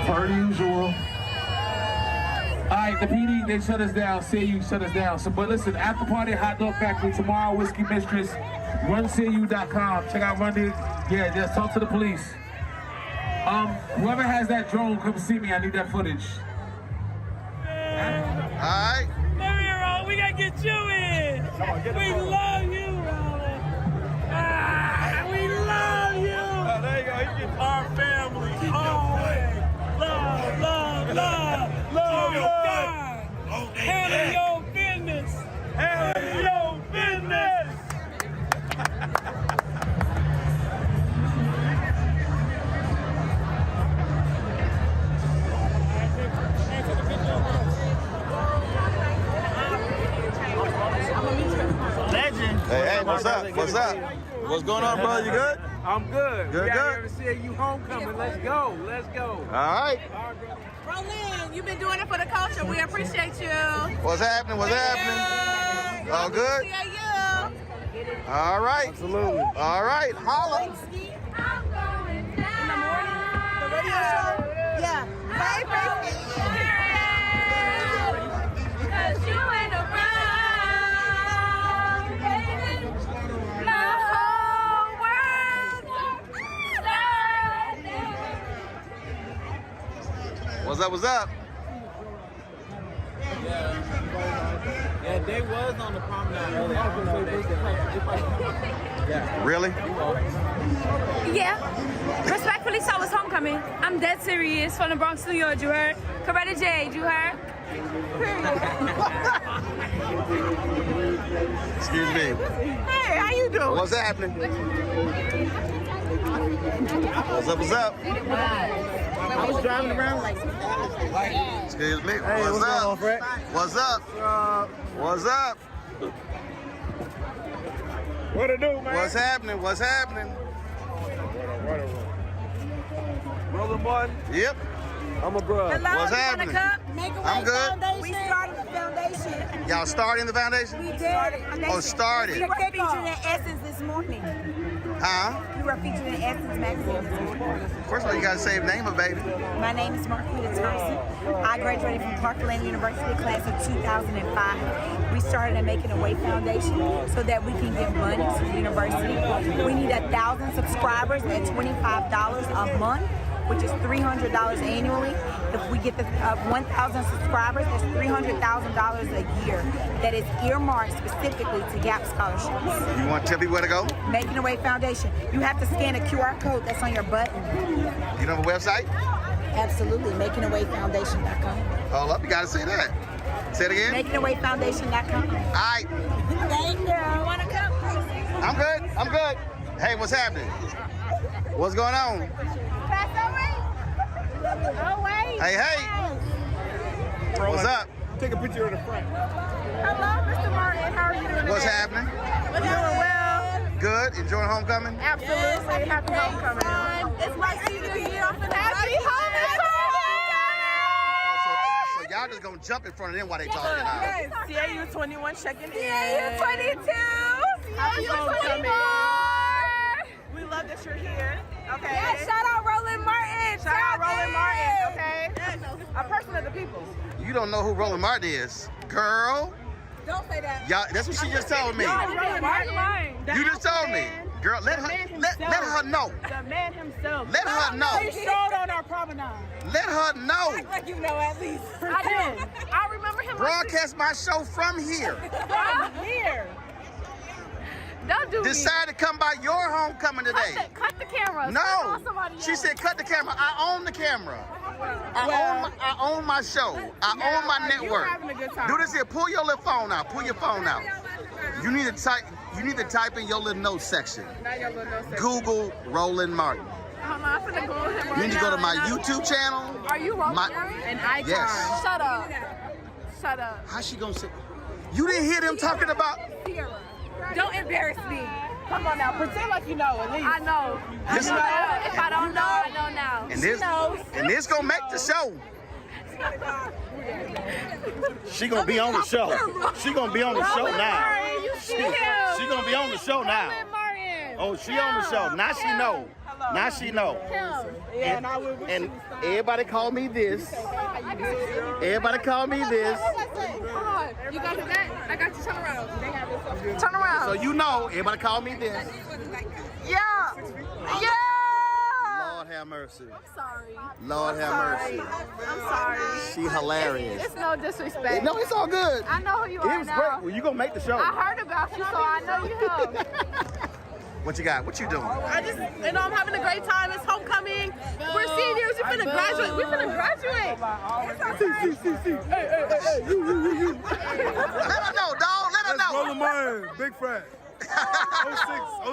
Per usual. All right, the PD, they shut us down. CAU shut us down. So, but listen, after party, Hot Dog Factory tomorrow. Whiskey Mistress, runcau.com. Check out Run. Yeah, just talk to the police. Whoever has that drone, come see me. I need that footage. All right. Come here, Roland. We gotta get you in. We love you, Roland. We love you. Oh, there you go. He gets our family. Always. Love, love, love. Love, love. Handle your business. Handle your business. Legend. Hey, what's up? What's up? What's going on, brother? You good? I'm good. Good, we out good. here to see you homecoming. Let's go. Let's go. All right. Roland, you've been doing it for the culture. We appreciate you. What's happening? What's happening? All good? All right. Absolutely. All right. Holla. In the morning, the radio show? Yeah. Bye, baby. Because you ain't around, baby. The whole world's What's up? What's up? Yeah, They was on the promenade earlier. Really? Yeah. Respectfully, so it's homecoming. I'm dead serious. From the Bronx, New York, you heard? Coretta Jade, you heard? Excuse me. Hey, how you doing? What's happening? What's up, what's up? I was driving around like. Excuse me. Hey, what's what's up? going on, Fred? What's up? What's up? What it do, man? What's happening? What's happening? Brother Martin? Yep. I'm a brother. What's happening? I'm good. We started the foundation. Y'all starting the foundation? We did. Oh, started. We were featured in Essence this morning. Huh? We were featured in Essence magazine this morning. First of all, you gotta say your name, baby. My name is Marquita Thompson. I graduated from Parkland University class of 2005. We started a Making a Way Foundation so that we can give money to the university. We need 1,000 subscribers at $25 a month, which is $300 annually. If we get the 1,000 subscribers, that's $300,000 a year that is earmarked specifically to GAP scholarships. You want to tell people where to go? Making a Way Foundation. You have to scan a QR code that's on your button. You know the website? Absolutely, makingawayfoundation.com. Hold up, you gotta say that. Say it again. Makingawayfoundation.com. All right. Thank you. You want to come? I'm good. I'm good. Hey, what's happening? What's going on? Oh, wait. Hey, hey. What's up? Take a picture of the front. Hello, Mr. Martin. How are you doing? What's happening? We're doing well. Good. Enjoying homecoming? Absolutely. Happy homecoming. It's my senior year. Happy homecoming. So y'all just gonna jump in front of them while they talking now. Yes. CAU 21 checking in. CAU 22. Happy homecoming. We love that you're here. Okay. Yeah, shout out Roland Martin. Shout out Roland Martin. Okay. Yes. A person of the people. You don't know who Roland Martin is, girl. Don't say that. Y'all, that's what she just told me. Roland Martin. You just told me, girl. Let her know. The man himself. Let her know. He showed on our promenade. Let her know. Act like you know at least. I do. I remember him. Broadcast my show from here. From here. Don't do Decide to come by your homecoming today. Cut the camera. No. She said cut the camera. I own the camera. I own my show. I own my network. Do this here. Pull your little phone out. Pull your phone out. You need to type in your little notes section. Google Roland Martin. You need to go to my YouTube channel. Are you Roland Martin? An icon. Yes. Shut up. Shut up. How's she gonna say? You didn't hear them talking about? Don't embarrass me. Come on now, pretend like you know at least. I know. This- I know. If I don't know, I know now. And this gonna make the show. She gonna be on the show. She gonna be on the show now. She gonna be on the show now. Oh, she on the show. Now she know. Now she know. And everybody call me this. Everybody call me this. You got that? I got you. Turn around. Turn around. So you know, everybody call me this. Yeah. Yeah. Lord have mercy. I'm sorry. Lord have mercy. I'm sorry. She hilarious. It's no disrespect. No, it's all good. I know who you are It was now. great. Well, you gonna make the show. I heard about you, so I know you have. What you got? What you doing? I'm having a great time. It's homecoming. We're seniors. We're finna graduate. We're finna graduate. Let her know, dog. Let her know. Roland Martin, big friend.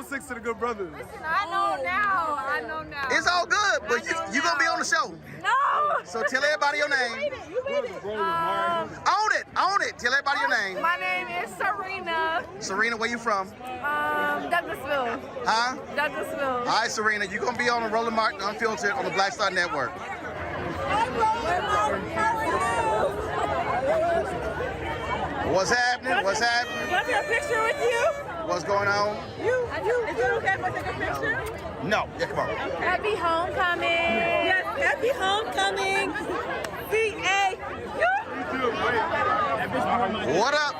06 to the good brothers. I know now. I know now. It's all good, but you gonna be on the show. No. So tell everybody your name. You made it. Own it. Own it. Tell everybody your name. My name is Serena. Serena, where you from? Douglasville. Huh? Douglasville. All right, Serena, you're going to be on the Roland Martin Unfiltered on the Black Star Network. What's happening? What's happening? Can I take a picture with you? What's going on? Is it okay if I take a picture? No. Yeah, come on. Happy homecoming. Yes, happy homecoming. C.A. What up?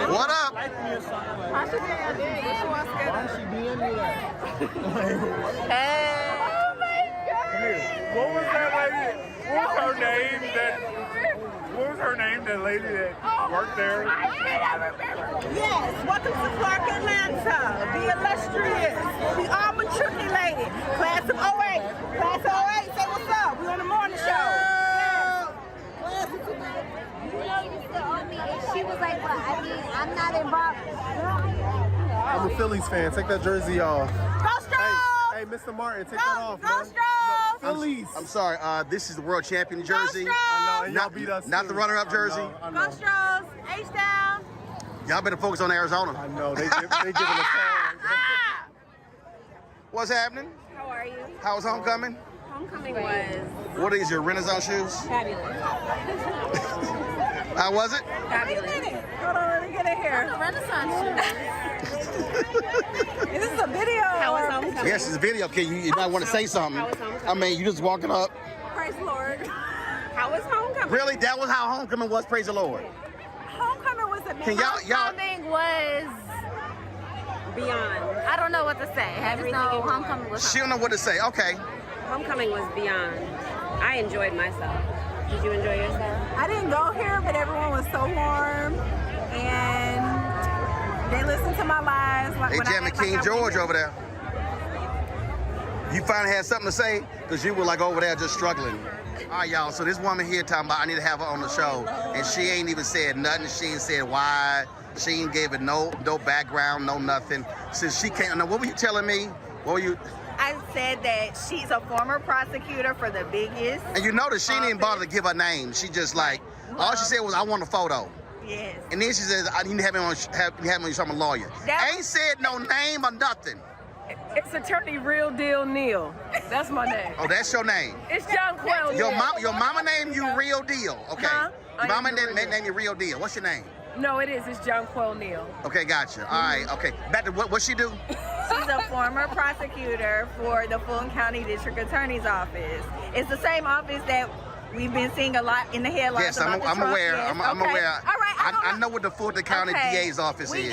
What up? How she being there? Hey. Oh my God. What was that lady? What was her name? What was her name? That lady that worked there? I remember. Yes, welcome to Clark, Atlanta. The illustrious, the all matriculated class of 08. Class of 08, say what's up. We on the morning show. Yes. Class of 08. You know you still on me, and she was like, well, I mean, I'm not involved. I'm a Phillies fan. Take that jersey off. Go Stros! Hey, Mr. Martin, take that off, Go man. Stros! Phillies. I'm sorry. This is the world champion jersey. Go Stros! Y'all beat us. Not the runner-up jersey. I Go know. Stros! H down! Y'all better focus on Arizona. I know. They giving us time. What's happening? How are you? How was homecoming? Homecoming was What is your Renaissance shoes? fabulous. How was it? Fabulous. Hold on, let me get it here. Renaissance Is this a video? How was or- homecoming? Yes, it's a video. Okay, you might want to say something. How was homecoming? I mean, you just walking up. Praise the Lord. How was homecoming? Really? That was how homecoming was? Praise the Lord. Homecoming was Can y'all? Homecoming was beyond. I don't know what to say. Everything in homecoming was She don't know what to say. Okay. homecoming was beyond. I enjoyed myself. Did you enjoy yourself? I didn't go here, but everyone was so warm, and they listened to my lies. Like They when I jamming act like King I George was- over there. You finally had something to say? Because you were like over there just struggling. All right, y'all. So this woman here talking about I need to have her on the show, and she ain't even said nothing. She ain't said why. She ain't gave it no background, no nothing. Since she can't. Now, what were you telling me? What were you? I said that she's a former prosecutor for the biggest. And you notice she didn't even bother to give her name. She just like all she said was I want a photo. Yes. And then she says I need to have me on. Have me on. I'm a lawyer. Ain't said no name or nothing. It's attorney Real Deal Neal. That's my name. Oh, that's your name. It's John Quell. Your mama named you Real Deal. Okay. Huh? Your mama named you Real Deal. What's your name? No, it is. It's John Quell Neal. Okay, gotcha. All right. Okay. Back to what she do? She's a former prosecutor for the Fulton County District Attorney's Office. It's the same office that we've been seeing a lot in the headlines. Yes, about the I'm Trump. aware. Yes. I'm Okay. aware. All right. I know what the Fulton County DA's office is.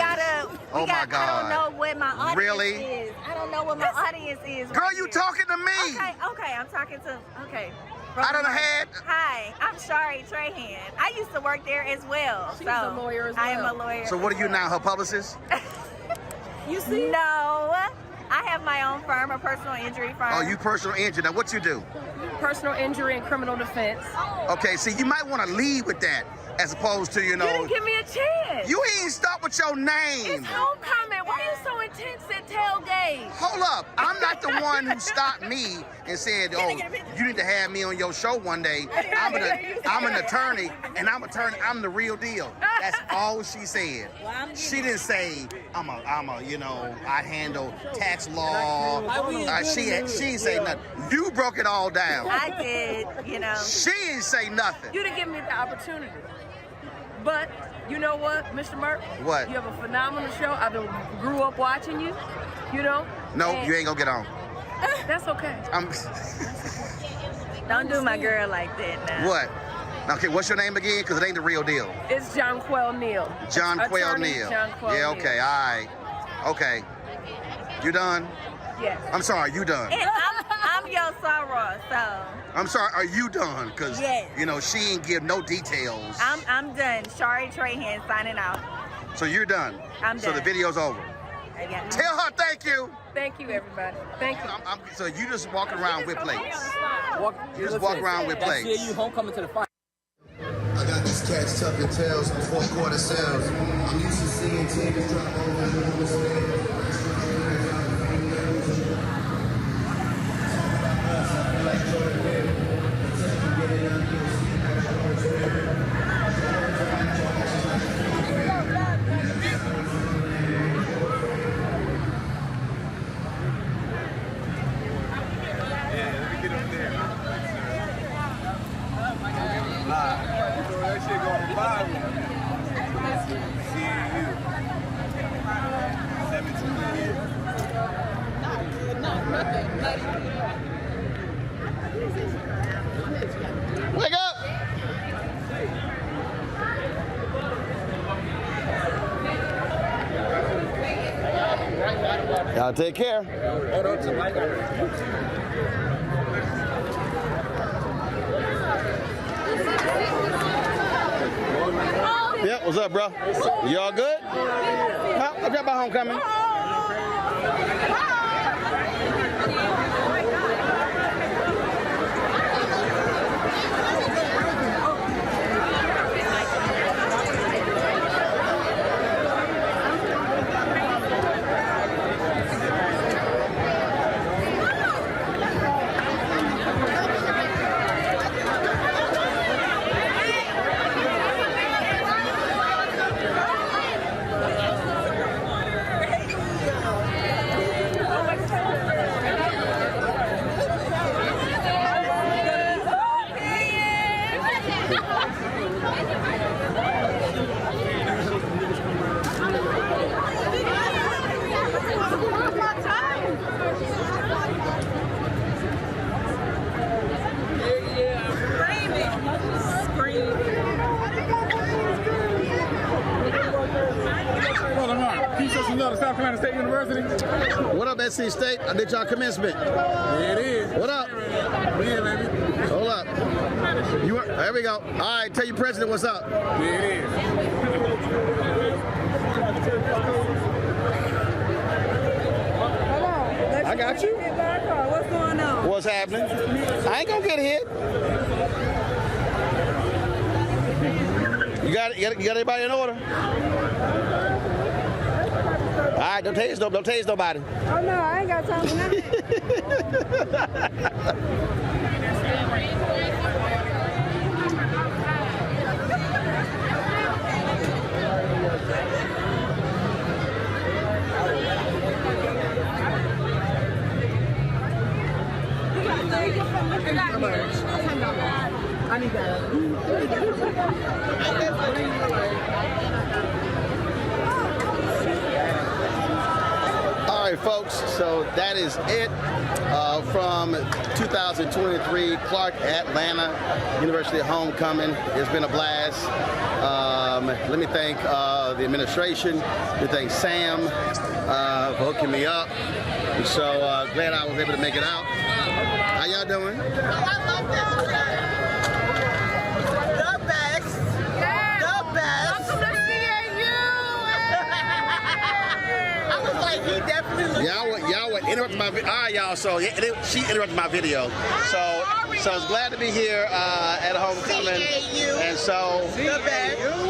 Oh my God. I don't know what my audience Really? is. I don't know what my audience is. Girl, right you here. talking to me? Okay, I'm talking to. Okay. I done had. Hi, I'm Shari Trahan. I used to work there as well. She's so a lawyer as I am well. a lawyer. So what are you now, her publicist? You see? No. I have my own firm, a personal injury firm. Oh, you personal injury. Now, what you do? Personal injury and criminal defense. Okay, see, you might want to lead with that as opposed to, You didn't give me a chance. You ain't start with your name. It's homecoming. Why are you so intense at tailgate? Hold up. I'm not the one who stopped me and said, oh, you need to have me on your show one day. I'm an attorney, and I'm the real deal. That's all she said. She didn't say, I'm a, you know, I handle tax law. She ain't say nothing. You broke it all down. I did, you know. She ain't say nothing. You didn't give me the opportunity. But you know what, Mr. Merck? What? You have a phenomenal show. I grew up watching you, you know? No, and you ain't gonna get on. That's okay. Don't do my girl like that now. What? Okay, what's your name again? Because it ain't the real deal. It's John Quell Neal. John Quell Attorney Neal. John Quell Yeah, Neal. okay, all right. Okay. You done? Yes. I'm sorry, you done? And I'm your sorrow, so. I'm sorry, are you done? Because, Yes. you know, she ain't give no details. I'm done. Shari Trahan signing out. So you're done? I'm So the done. video's over? Tell her thank you. Thank you, everybody. Thank you. So you just walking around with plates? You just walk around with plates? That's you homecoming to the fight. I got these cats tucking tails on four-quarter sales. I'm used to seeing teams drop over and move this Wake up! Y'all take care. Hold on to my guy. Yeah, what's up, bro? You all good? Huh? I dropped by homecoming. South Carolina State University. What up, SC State? I did y'all commencement. Yeah, it is. What up? Yeah, baby. Hold up. There we go. All right, tell your president what's up. Yeah, it is. I got you. What's going on? What's happening? I ain't gonna get hit. You got everybody in order? All right, don't tase nobody. Oh no, I ain't got time for nothing. I need that. All right, folks, so that is it from 2023 Clark Atlanta University Homecoming. It's been a blast. Let me thank the administration. Let me thank Sam for hooking me up. And so glad I was able to make it out. How y'all doing? I love this. The best. The best. I was like, he definitely looks. Y'all would interrupt my video. All right, y'all. So she interrupted my video. So I was glad to be here at homecoming. And so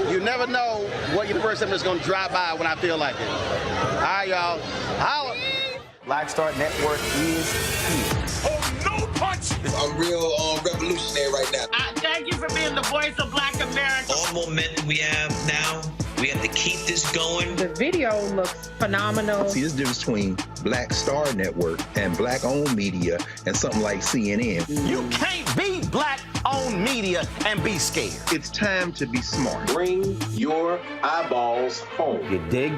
you never know what university I'm just going to drive by when I feel like it. All right, y'all. Holla. Black Star Network is here. Oh, no punch! I'm real revolutionary right now. Thank you for being the voice of Black America. All momentum we have now, we have to keep this going. The video looks phenomenal. See, this difference between Black Star Network and black-owned media and something like CNN. You can't be black-owned media and be scared. It's time to be smart. Bring your eyeballs home. You dig?